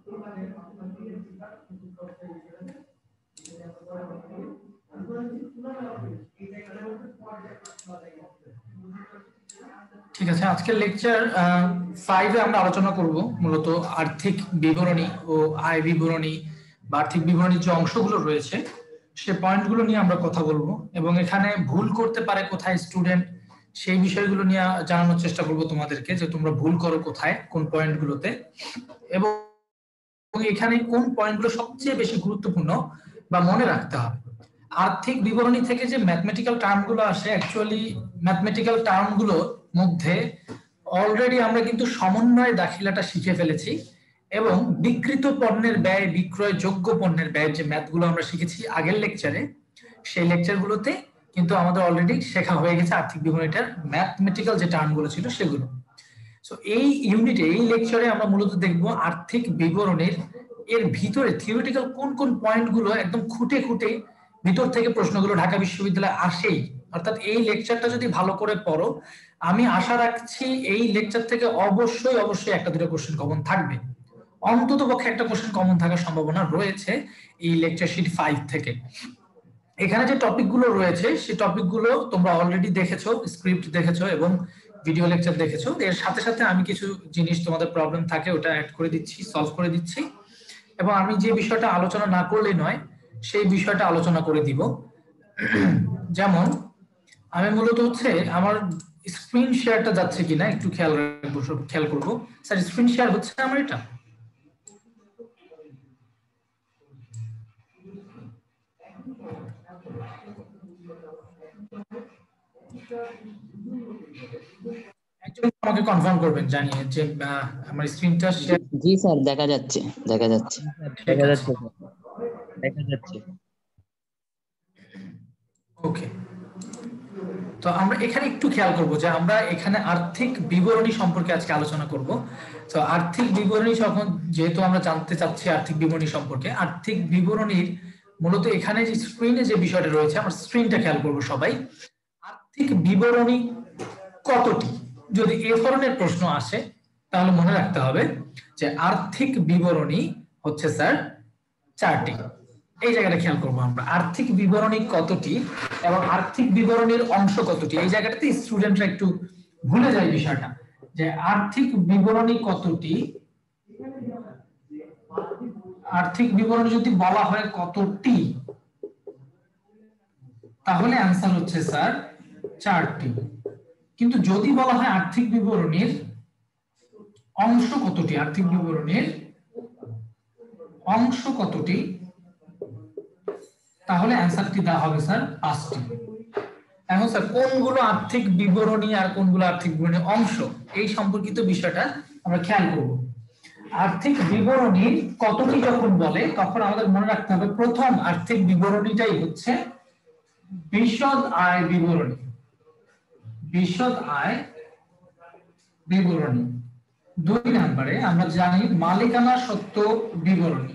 ঠিক আছে, আজকের লেকচার 5 এ আমরা আলোচনা করব মূলত আর্থিক বিবরণী ও আয় বিবরণী বা আর্থিক বিবরণীর যে অংশগুলো রয়েছে সে পয়েন্টগুলো নিয়ে আমরা কথা বলবো, এবং এখানে ভুল করতে পারে কোথায় স্টুডেন্ট সেই বিষয়গুলো নিয়ে জানানোর চেষ্টা করব তোমাদেরকে, যে তোমরা ভুল করো কোথায় কোন পয়েন্টগুলোতে, এবং এখানে কোন পয়েন্টগুলো সবচেয়ে বেশি গুরুত্বপূর্ণ বা মনে রাখতে হবে। আর্থিক বিবরণী থেকে যে ম্যাথমেটিক্যাল টার্মগুলো আসে, অ্যাকচুয়ালি ম্যাথমেটিক্যাল টার্মগুলোর মধ্যে অলরেডি আমরা কিন্তু সমন্বয় দাখিলাটা শিখে ফেলেছি, এবং বিক্রিত পণ্যের ব্যয়, বিক্রয় যোগ্য পণ্যের ব্যয়ের যে ম্যাথগুলো আমরা শিখেছি আগের লেকচারে, সেই লেকচারগুলোতে কিন্তু আমাদের অলরেডি শেখা হয়ে গেছে আর্থিক বিবরণীটার ম্যাথমেটিক্যাল যে টার্মগুলো ছিল সেগুলো। সো এই ইউনিটে, এই লেকচারে আমরা মূলত দেখব আর্থিক বিবরণীর এর ভিতরে থিওরিটিক্যাল কোন কোন পয়েন্টগুলো একদম খুঁটে খুঁটে ভিতর থেকে প্রশ্নগুলো ঢাকা বিশ্ববিদ্যালয়ে আসেই। অর্থাৎ এই লেকচারটা যদি ভালো করে পড়ো, আমি আশা রাখছি এই লেকচার থেকে অবশ্যই অবশ্যই একটা দুটো কোশ্চেন কমন থাকবে, অন্তত পক্ষে একটা কোশ্চেন কমন থাকার সম্ভাবনা রয়েছে এই লেকচার শিট 5 থেকে। এখানে যে টপিকগুলো রয়েছে সেই টপিকগুলো তোমরা অলরেডি দেখেছো, স্ক্রিপ্ট দেখেছো এবং ভিডিও লেকচার দেখেছো। এর সাথে সাথে আমি কিছু জিনিস তোমাদের প্রবলেম থাকে ওটা অ্যাড করে দিচ্ছি, সলভ করে দিচ্ছি, এবং আমি যে বিষয়টা আলোচনা না করলেই নয় সেই বিষয়টা আলোচনা করে দিব। যেমন আমি মূলত হচ্ছে আমার স্ক্রিন শেয়ারটা যাচ্ছে কিনা একটু খেয়াল রাখবো, খেয়াল করবো। স্যার স্ক্রিন শেয়ার হচ্ছে আমার এটা? আমাকে কনফার্ম করবেন জানিয়ে যে আমার স্ক্রিনটা শেয়ার। জি স্যার, দেখা যাচ্ছে দেখা যাচ্ছে দেখা যাচ্ছে দেখা যাচ্ছে। ওকে, তো আমরা এখানে একটু খেয়াল করব যে আমরা এখানে আর্থিক বিবরণী সম্পর্কে আজকে আলোচনা করব। তো আর্থিক বিবরণী যখন, যেহেতু আমরা জানতে চাচ্ছি আর্থিক বিবরণী সম্পর্কে, আর্থিক বিবরণীর মূলত এখানে যে স্ক্রিনে যে বিষয়টা রয়েছে, আমরা স্ক্রিনটা খেয়াল করব সবাই। আর্থিক বিবরণী কতটি? যদি এ ধরনের প্রশ্ন আসে তাহলে মনে রাখতে হবে যে আর্থিক বিবরণী হচ্ছে স্যার 4টি। এই জায়গাটা খেয়াল করবো আমরা, আর্থিক বিবরণী কতটি এবং আর্থিক বিবরণীর অংশ কতটি। এই জায়গাটাতে স্টুডেন্টরা একটু ভুলে যায় বিষয়টা, যে আর্থিক বিবরণী কতটি। আর্থিক বিবরণী যদি বলা হয় কতটি, তাহলে অ্যান্সার হচ্ছে স্যার 4টি। কিন্তু যদি বলা হয় আর্থিক বিবরণীর অংশ কতটি, আর্থিক বিবরণীর অংশ কতটি, তাহলে অ্যান্সারটি দেওয়া হবে স্যার 5টি। এখন স্যার কোনগুলো আর্থিক বিবরণী আর কোনগুলো আর্থিক বিবরণীর অংশ, এই সম্পর্কিত বিষয়টা আমরা খেয়াল করব। আর্থিক বিবরণী কতটি যখন বলে তখন আমাদের মনে রাখতে হবে প্রথম আর্থিক বিবরণীটাই হচ্ছে বিশদ আয় বিবরণী। বিশদ আয় বিবরণী। 2 নম্বরে আমরা জানি মালিকানা সত্ত্ব বিবরণী,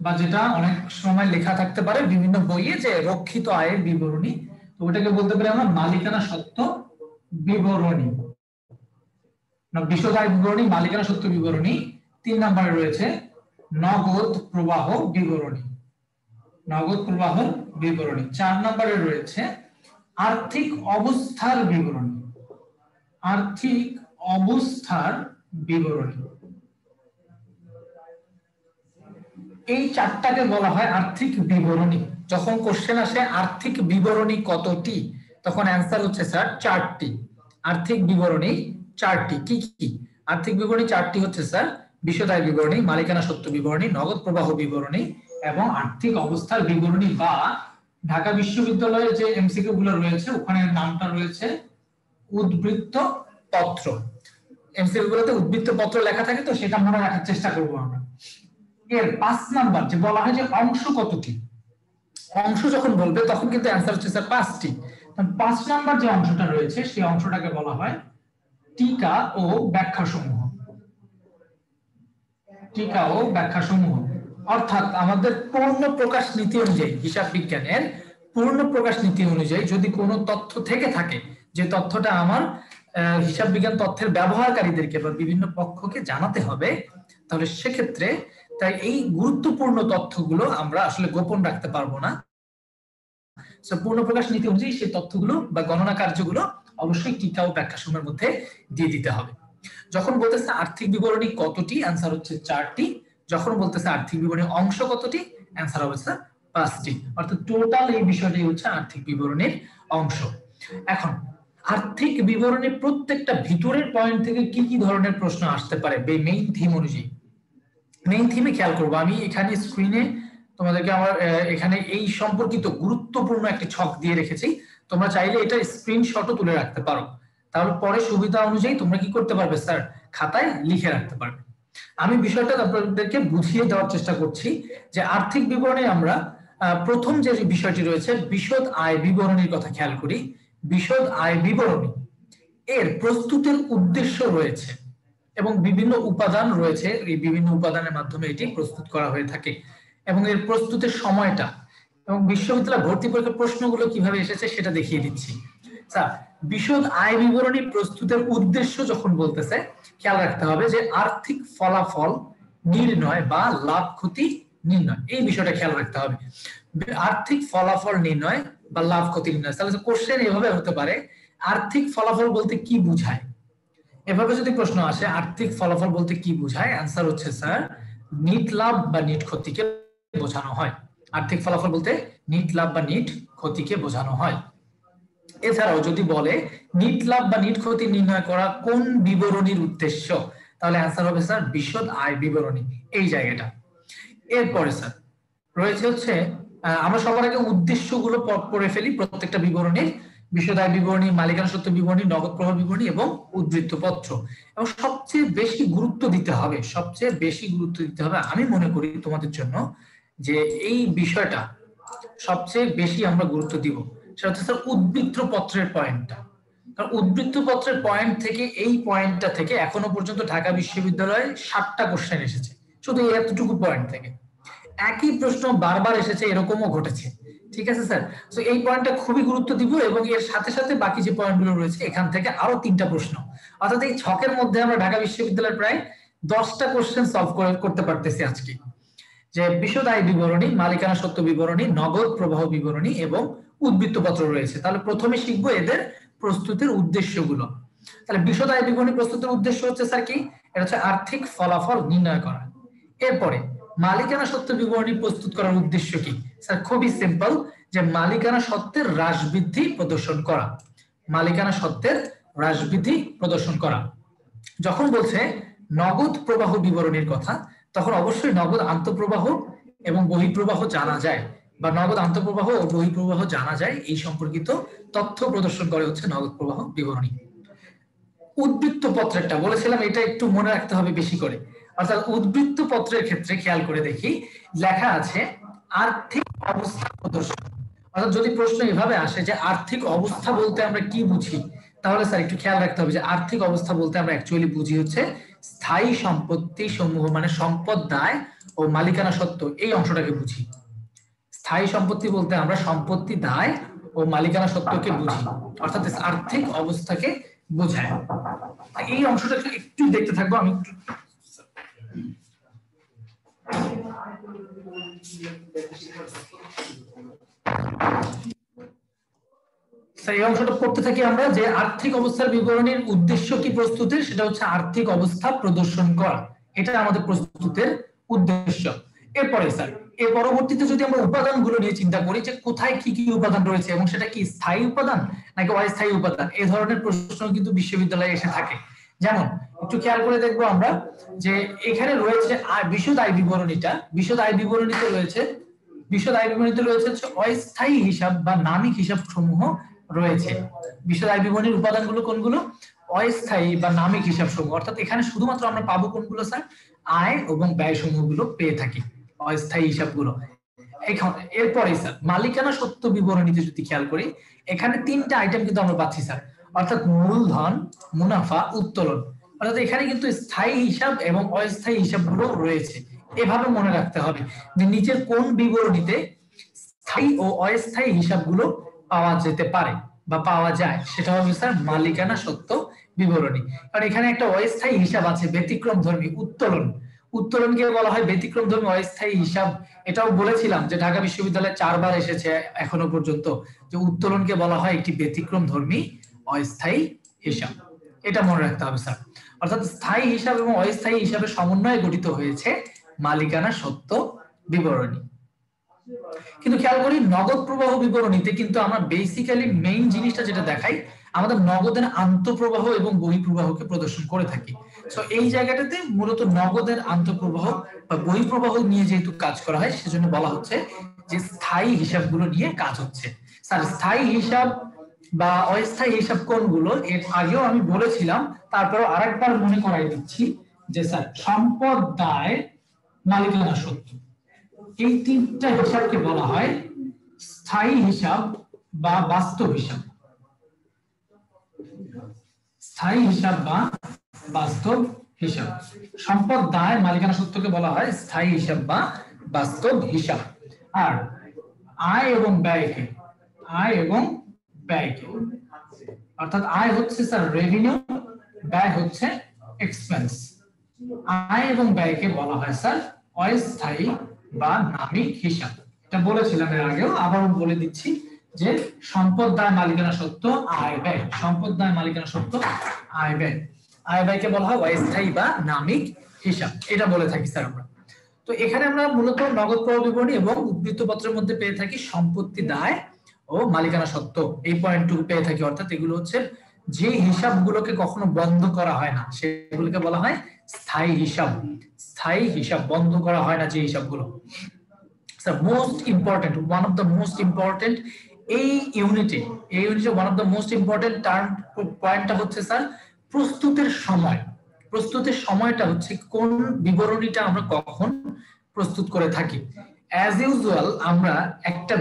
বা যেটা অনেক সময় লেখা থাকতে পারে বিভিন্ন বইয়ে যে রক্ষিত আয়ের বিবরণী, তো ওটাকে বলতে পারি আমরা মালিকানা সত্ত্ব বিবরণী। বিশদ আয় বিবরণী, মালিকানা সত্ত্ব বিবরণী। 3 নম্বরে রয়েছে নগদ প্রবাহ বিবরণী। নগদ প্রবাহ বিবরণী। 4 নম্বরে রয়েছে আর্থিক অবস্থার বিবরণী। আর্থিক অবস্থার বিবরণী। এই 4টাকে বলা হয় আর্থিক বিবরণী। যখন কোশ্চেন আসে আর্থিক বিবরণী কতটি, তখন অ্যান্সার হচ্ছে স্যার 4টি। আর্থিক বিবরণী 4টি। কি কি আর্থিক বিবরণী? 4টি হচ্ছে স্যার বিশদ আয় বিবরণী, মালিকানা সত্ত্ব বিবরণী, নগদ প্রবাহ বিবরণী এবং আর্থিক অবস্থার বিবরণী, বা ঢাকা বিশ্ববিদ্যালয়ে যে এমসিকিউ গুলো রয়েছে ওখানে নামটা রয়েছে উদ্বৃত্ত পত্র। এমসিকিউ গুলোতে উদ্বৃত্ত পত্র লেখা থাকে, তো সেটা মনে রাখার চেষ্টা করব আমরা। এর 5 নাম্বার যে বলা হয় যে অংশ কতটি, অংশ যখন বলবে তখন কিন্তু অ্যান্সার হচ্ছে স্যার 5টি। 5 নাম্বার যে অংশটা রয়েছে সেই অংশটাকে বলা হয় টিকা ও ব্যাখ্যা সমূহ। টিকা ও ব্যাখ্যা সমূহ অর্থাৎ আমাদের পূর্ণ প্রকাশ নীতি অনুযায়ী, হিসাব বিজ্ঞানের পূর্ণ প্রকাশ নীতি অনুযায়ী যদি কোনো তথ্য থেকে থাকে যে তথ্যটা আমার হিসাব বিজ্ঞান তথ্যের ব্যবহারকারীদেরকে বা বিভিন্ন পক্ষকে জানাতে হবে, তাহলে সেক্ষেত্রে তাই এই গুরুত্বপূর্ণ তথ্যগুলো আমরা আসলে গোপন রাখতে পারবো না। পূর্ণ প্রকাশ নীতি অনুযায়ী সেই তথ্যগুলো বা গণনা কার্যগুলো অবশ্যই টিকা ও ব্যাখ্যা সময়ের মধ্যে দিয়ে দিতে হবে। যখন বলতেছে আর্থিক বিবরণী কতটি, অ্যান্সার হচ্ছে 4টি। যখন বলতেছে আর্থিক বিবরণী অংশ কতটি, অ্যান্সার হবে 5টি। অর্থাৎ টোটাল এই বিষয়টি হচ্ছে আর্থিক বিবরণীর অংশ। এখন আর্থিক বিবরণীর প্রত্যেকটা ভিতরের পয়েন্ট থেকে কি কি ধরনের প্রশ্ন আসতে পারে মেইন থিম অনুযায়ী। মেইন থিমে খেয়াল করবো আমি এখানে স্ক্রিনে তোমাদেরকে আমার এখানে এই সম্পর্কিত গুরুত্বপূর্ণ একটি ছক দিয়ে রেখেছি। তোমরা চাইলে এটা স্ক্রিনশটও তুলে রাখতে পারো, তাহলে পরে সুবিধা অনুযায়ী তোমরা কি করতে পারবে স্যার, খাতায় লিখে রাখতে পারবে। আমি বিষয়টা আপনাদেরকে বুঝিয়ে দেওয়ার চেষ্টা করছি যে আর্থিক বিবরণী আমরা প্রথম যে বিষয়টি রয়েছে বিশদ আয় বিবরণীর কথা খেয়াল করি। বিশদ আয় বিবরণী এর প্রস্তুতের উদ্দেশ্য রয়েছে এবং বিভিন্ন উপাদান রয়েছে, এই বিভিন্ন উপাদানের মাধ্যমে এটি প্রস্তুত করা হয়ে থাকে এবং এর প্রস্তুতের সময়টা এবং বিশ্ববিদ্যালয় ভর্তি পরীক্ষার প্রশ্নগুলো কিভাবে এসেছে সেটা দেখিয়ে দিচ্ছি। স্যার বিশদ আয় বিবরণী প্রস্তুতের উদ্দেশ্য যখন বলতেছে খেয়াল রাখতে হবে যে আর্থিক ফলাফল নির্ণয় বা লাভ ক্ষতি নির্ণয়, এই বিষয়টা খেয়াল রাখতে হবে। আর্থিক ফলাফল নির্ণয় বা লাভ ক্ষতি নির্ণয়। তাহলে কোশ্চেন এভাবে হতে পারে, আর্থিক ফলাফল বলতে কি বোঝায়? এভাবে যদি প্রশ্ন আসে আর্থিক ফলাফল বলতে কি বোঝায়, অ্যান্সার হচ্ছে স্যার নিট লাভ বা নিট ক্ষতিকে বোঝানো হয়। আর্থিক ফলাফল বলতে নিট লাভ বা নিট ক্ষতিকে বোঝানো হয়। এছাড়াও যদি বলে নিট লাভ বা নিট ক্ষতি নির্ণয় করা কোন বিবরণীর উদ্দেশ্য, তাহলে অ্যান্সার হবে স্যার বিশদ আয় বিবরণী, এই জায়গাটা। এরপরে স্যার রয়েছে হচ্ছে আমরা সবার আগে উদ্দেশ্যগুলো পড়ে ফেলি প্রত্যেকটা বিবরণীর। বিশদ আয় বিবরণী, মালিকানা সত্ত্ব বিবরণী, নগদ প্রবাহ বিবরণী এবং উদ্ধৃত্ত পত্র। এবং সবচেয়ে বেশি গুরুত্ব দিতে হবে, সবচেয়ে বেশি গুরুত্ব দিতে হবে আমি মনে করি তোমাদের জন্য যে এই বিষয়টা সবচেয়ে বেশি আমরা গুরুত্ব দিব, সেটা হচ্ছে উদ্বৃত্ত পত্রের পয়েন্টটা। কারণ উদ্বৃত্ত পত্রের পয়েন্ট থেকে এই পয়েন্টটা থেকে এখনো পর্যন্ত ঢাকা বিশ্ববিদ্যালয়ে 7টা কোশ্চেন এসেছে শুধু এতটুকু পয়েন্ট থেকে। একই প্রশ্ন বারবার এসেছে, এরকমও ঘটেছে। ঠিক আছে স্যার, তো এই পয়েন্টটা খুবই গুরুত্ব দিব এবং এর সাথে সাথে বাকি যে পয়েন্টগুলো রয়েছে এখান থেকে আরো 3টা প্রশ্ন, অর্থাৎ এই ছকের মধ্যে আমরা ঢাকা বিশ্ববিদ্যালয়ের প্রায় 10টা কোশ্চেন সলভ করতে পারতেছি আজকে। যে বিশদ আয় বিবরণী, মালিকানা সত্ত্ব বিবরণী, নগদ প্রবাহ বিবরণী এবং উদ্বৃত্ত পত্র রয়েছে। তাহলে প্রথমে শিখবো এদের প্রস্তুতের উদ্দেশ্যগুলো। তাহলে বিশদ আয় বিবরণী প্রস্তুতের উদ্দেশ্য হচ্ছে স্যার কি, এটা হচ্ছে আর্থিক ফলাফল নির্ণয় করা। এরপরে মালিকানা সত্ত্ব বিবরণী প্রস্তুত করার উদ্দেশ্য কি স্যার, খুবই সিম্পল, যে মালিকানা সত্ত্বের হ্রাস বৃদ্ধি প্রদর্শন করা। মালিকানা সত্ত্বের হ্রাস বৃদ্ধি প্রদর্শন করা। যখন বলছে নগদ প্রবাহ বিবরণীর কথা, তখন অবশ্যই নগদ আন্তঃপ্রবাহ এবং বহিঃপ্রবাহ জানা যায়, বা নগদ আন্তঃপ্রবাহ ও বহিঃপ্রবাহ জানা যায়, এই সম্পর্কিত তথ্য প্রদর্শন করে হচ্ছে নগদ প্রবাহ বিবরণী। উদ্বৃত্ত পত্রেরটা বলেছিলাম, এটা একটু মনে রাখতে হবে বেশি করে। অর্থাৎ উদ্বৃত্ত পত্রের ক্ষেত্রে খেয়াল করে দেখি লেখা আছে আর্থিক অবস্থা প্রদর্শন। অর্থাৎ যদি প্রশ্ন এভাবে আসে যে আর্থিক অবস্থা বলতে আমরা কি বুঝি, তাহলে স্যার একটু খেয়াল রাখতে হবে যে আর্থিক অবস্থা বলতে আমরা অ্যাকচুয়ালি বুঝি হচ্ছে স্থায়ী সম্পত্তি সমূহ, মানে সম্পদ দায় ও মালিকানা সত্ত্ব, এই অংশটাকে বুঝি। স্থায়ী সম্পত্তি বলতে আমরা সম্পত্তি দায় ও মালিকানা সত্ত্বকে বুঝি, অর্থাৎ আর্থিক অবস্থাকে বোঝায়। এই অংশটাকে একটু দেখতে থাকবো আমি। এই অংশটা পড়তে থাকি আমরা, যে আর্থিক অবস্থার বিবরণীর উদ্দেশ্য কি প্রস্তুতের, সেটা হচ্ছে আর্থিক অবস্থা প্রদর্শন করা, এটা আমাদের প্রস্তুতের উদ্দেশ্য। এরপরে স্যার এর পরবর্তীতে যদি আমরা উপাদানগুলো নিয়ে চিন্তা করি যে কোথায় কি কি উপাদান রয়েছে এবং সেটা কি স্থায়ী উপাদান নাকি অস্থায়ী উপাদান, এই ধরনের প্রশ্ন কিন্তু বিশ্ববিদ্যালয়ে এসে থাকে। যেমন একটু খেয়াল করে দেখবো আমরা যে এখানে রয়েছে বিশদ আয় বিবরণীটা, বিশদ আয় বিবরণীতে রয়েছে, বিশদ আয় বিবরণীতে রয়েছে হচ্ছে অস্থায়ী হিসাব বা নামিক হিসাব সমূহ রয়েছে। বিশদ আয় বিবরণীর উপাদানগুলো কোনগুলো, অস্থায়ী বা নামিক হিসাব সমূহ। অর্থাৎ এখানে শুধুমাত্র আমরা পাবো কোনগুলো স্যার, আয় এবং ব্যয় সমূহগুলো পেয়ে থাকি, অস্থায়ী হিসাবগুলো। এরপরে স্যার মালিকানা সত্ত্ব বিবরণীতে যদি খেয়াল করি, এখানে 3টা আইটেম কিন্তু আমরা পাচ্ছি স্যার, অর্থাৎ মূলধন, মুনাফা, উত্তোলন। অর্থাৎ এখানে কিন্তু স্থায়ী হিসাব এবং অস্থায়ী হিসাবগুলো রয়েছে। এভাবে মনে রাখতে হবে যে নিচের কোন বিবরণীতে স্থায়ী ও অস্থায়ী হিসাবগুলো পাওয়া যেতে পারে বা পাওয়া যায়, সেটা হবে স্যার মালিকানা সত্ত্ব বিবরণী। কারণ এখানে একটা অস্থায়ী হিসাব আছে, ব্যতিক্রমধর্মী উত্তোলন। উত্তোলনকে বলা হয় ব্যতিক্রমধর্মী অস্থায়ী হিসাব। এটাও বলেছিলাম যে ঢাকা বিশ্ববিদ্যালয়ে 4 বার এসেছে এখনো পর্যন্ত, যে উত্তোলনকে বলা হয় একটি ব্যতিক্রমধর্মী অস্থায়ী হিসাব। এটা মনে রাখতে হবে স্যার। অর্থাৎ স্থায়ী হিসাব এবং অস্থায়ী হিসাবের সমন্বয়ে গঠিত হয়েছে মালিকানা সত্ত্ব বিবরণী। কিন্তু খেয়াল করি নগদ প্রবাহ বিবরণীতে কিন্তু আমরা বেসিক্যালি মেইন জিনিসটা যেটা দেখাই, আমাদের নগদের আন্তঃপ্রবাহ এবং বহিঃপ্রবাহকে প্রদর্শন করে থাকি। সো এই জায়গাটাতে মূলত নগদের আন্তঃপ্রবাহ বা বহিঃপ্রবাহ নিয়ে যেহেতু কাজ করা হয়, সেজন্য বলা হচ্ছে যে স্থায়ী হিসাবগুলো নিয়ে কাজ হচ্ছে। স্যার স্থায়ী হিসাব বা অস্থায়ী হিসাব কোনগুলো এর আগেও আমি বলেছিলাম, তারপরেও আরেকবার মনে করাই দিচ্ছি যে স্যার সম্পদ, দায়, মালিকানা সত্ত্ব, এই তিনটা হিসাবকে বলা হয় স্থায়ী হিসাব বা বাস্তব হিসাব। স্থায়ী হিসাব বা বাস্তব হিসাব। সম্পদ, দায়, মালিকানা সত্ত্বকে বলা হয় স্থায়ী হিসাব বা বাস্তব হিসাব। আর আয় এবং ব্যয়কে, আয় এবং ব্যয়কে, অর্থাৎ আয় হচ্ছে স্যার রেভিনিউ, ব্যয় হচ্ছে এক্সপেন্স। আয় এবং ব্যয়কে বলা হয় স্যার অস্থায়ী বা নামিক হিসাব। এটা বলেছিলাম এর আগেও, আবারও বলে দিচ্ছি যে সম্পদ, দায়, মালিকানা সত্ত্ব, আয় ব্যয়। সম্পদ, দায়, মালিকানা সত্ত্ব, আয় ব্যয়। আয় ব্যয়কে বলা হয় অস্থায়ী বা নামিক হিসাব, এটা বলে থাকি স্যার আমরা। তো এখানে আমরা মূলত নগদ প্রবাহ বিবরণী এবং উদ্ধৃত পত্রের মধ্যে পেয়ে থাকি সম্পত্তি, দায় ও মালিকানা সত্ত্ব, এই পয়েন্টটুকু পেয়ে থাকি। অর্থাৎ এগুলো হচ্ছে যে হিসাবগুলোকে কখনো বন্ধ করা হয় না, সেগুলোকে বলা হয় স্থায়ী হিসাব। স্থায়ী হিসাব, বন্ধ করা হয় না যে হিসাবগুলো। Sir most important, one of the most important এই ইউনিটে one of the most important term পয়েন্টটা হচ্ছে স্যার প্রস্তুতের সময়। প্রস্তুতের সময়টা হচ্ছে কোন বিবরণীটা আমরা কখন প্রস্তুত করে থাকি। অ্যাজ ইউজুয়াল আমরা একটা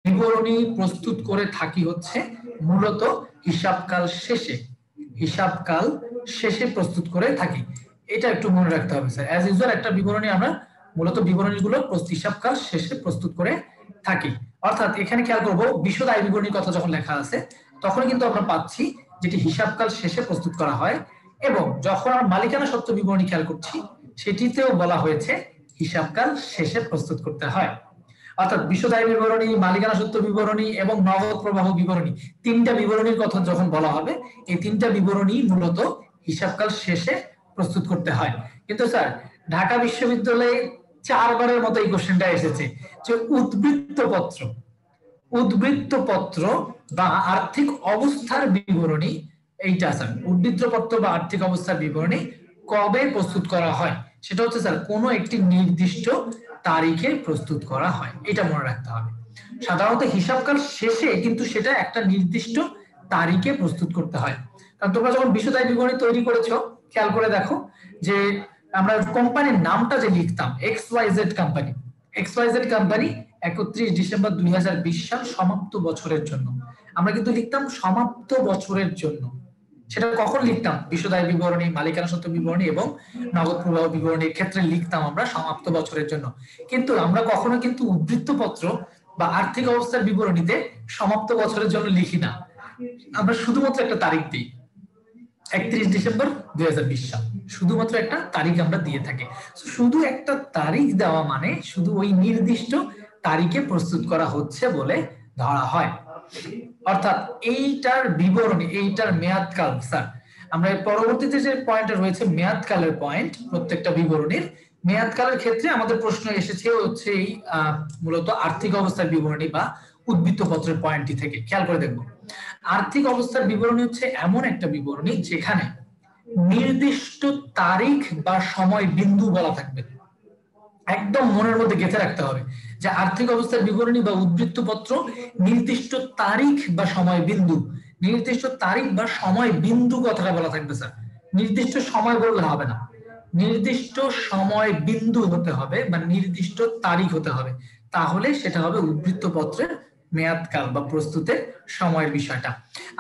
বিবরণী প্রস্তুত করে থাকি হচ্ছে মূলত হিসাবকাল শেষে। হিসাবকাল শেষে প্রস্তুত করে থাকি, এটা একটু মনে রাখতে হবে স্যার। অ্যাজ ইউজুয়াল একটা বিবরণী আমরা মূলত বিবরণীগুলো হিসাবকাল শেষে প্রস্তুত করে থাকি। অর্থাৎ এখানে খেয়াল করব বিশদ আয় বিবরণীর কথা যখন লেখা আছে তখন কিন্তু আমরা পাচ্ছি যেটি হিসাবকাল শেষে প্রস্তুত করা হয়, এবং যখন আমরা মালিকানা সত্ত্ব বিবরণী খেয়াল করছি সেটিতেও বলা হয়েছে হিসাবকাল শেষে প্রস্তুত করতে হয়। অর্থাৎ বিশদ আয় বিবরণী, মালিকানা সত্ত্ব বিবরণী এবং নগদ প্রবাহ বিবরণী, তিনটা বিবরণীর কথা যখন বলা হবে, এই তিনটা বিবরণী মূলত হিসাবকাল শেষে প্রস্তুত করতে হয়। কিন্তু স্যার ঢাকা বিশ্ববিদ্যালয়ে 4 বারের মতো এই কোশ্চেনটা এসেছে যে উদ্বৃত্ত পত্র বা আর্থিক অবস্থার বিবরণী, এইটা স্যার উদ্বৃত্ত পত্র বা আর্থিক অবস্থার বিবরণী কবে প্রস্তুত করা হয়, সেটা হচ্ছে স্যার কোনো একটি নির্দিষ্ট তারিখে প্রস্তুত করা হয়, এটা মনে রাখতে হবে। সাধারণত হিসাবকাল শেষে কিন্তু সেটা একটা নির্দিষ্ট তারিখে প্রস্তুত করতে হয়। কারণ তোমরা যখন বিশদ আয় বিবরণী তৈরি করেছো খেয়াল করে দেখো যে আমরা কোম্পানির নামটা যে লিখতাম XYZ company, XYZ company 31 December 2020 সাল সমাপ্ত বছরের জন্য, আমরা কিন্তু লিখতাম সমাপ্ত বছরের জন্য। সেটা কখন লিখতাম? বিশদ আয় বিবরণী, মালিকানা সত্ত্ব বিবরণী এবং নগদ প্রবাহ বিবরণীর ক্ষেত্রে লিখতাম আমরা সমাপ্ত বছরের জন্য। কিন্তু আমরা কখনো কিন্তু উদ্ধৃত্ত পত্র বা আর্থিক অবস্থার বিবরণীতে সমাপ্ত বছরের জন্য লিখি না, আমরা শুধুমাত্র একটা তারিখ দিই 31 ডিসেম্বর 2020 সাল, শুধুমাত্র একটা তারিখ আমরা দিয়ে থাকি। শুধু একটা তারিখ দেওয়া মানে শুধু ওই নির্দিষ্ট তারিখে প্রস্তুত করা হচ্ছে বলে ধরা হয়। অর্থাৎ এইটার বিবরণী, এইটার মেয়াদকাল স্যার আমরা পরবর্তীতে যে পয়েন্টটা রয়েছে মেয়াদকালের পয়েন্ট, প্রত্যেকটা বিবরণীর মেয়াদকালের ক্ষেত্রে আমাদের প্রশ্ন এসেছে হচ্ছে এই মূলত আর্থিক অবস্থার বিবরণী বা উদ্বৃত্ত পত্রের পয়েন্টটি থেকে। খেয়াল করে দেখবো আর্থিক অবস্থার বিবরণী হচ্ছে এমন একটা বিবরণী যেখানে নির্দিষ্ট তারিখ বা সময় বিন্দু বলা থাকবে। একদম মনের মধ্যে গেঁথে রাখতে হবে যে আর্থিক অবস্থার বিবরণী বা উদ্ধৃত্ত পত্র নির্দিষ্ট তারিখ বা সময় বিন্দু, নির্দিষ্ট তারিখ বা সময় বিন্দু কথাটা বলা থাকবে স্যার। নির্দিষ্ট সময় বললে হবে না, নির্দিষ্ট সময় বিন্দু হতে হবে বা নির্দিষ্ট তারিখ হতে হবে, তাহলে সেটা হবে উদ্ধৃত্ত পত্রের মেয়াদকাল বা প্রস্তুতের সময়ের বিষয়টা।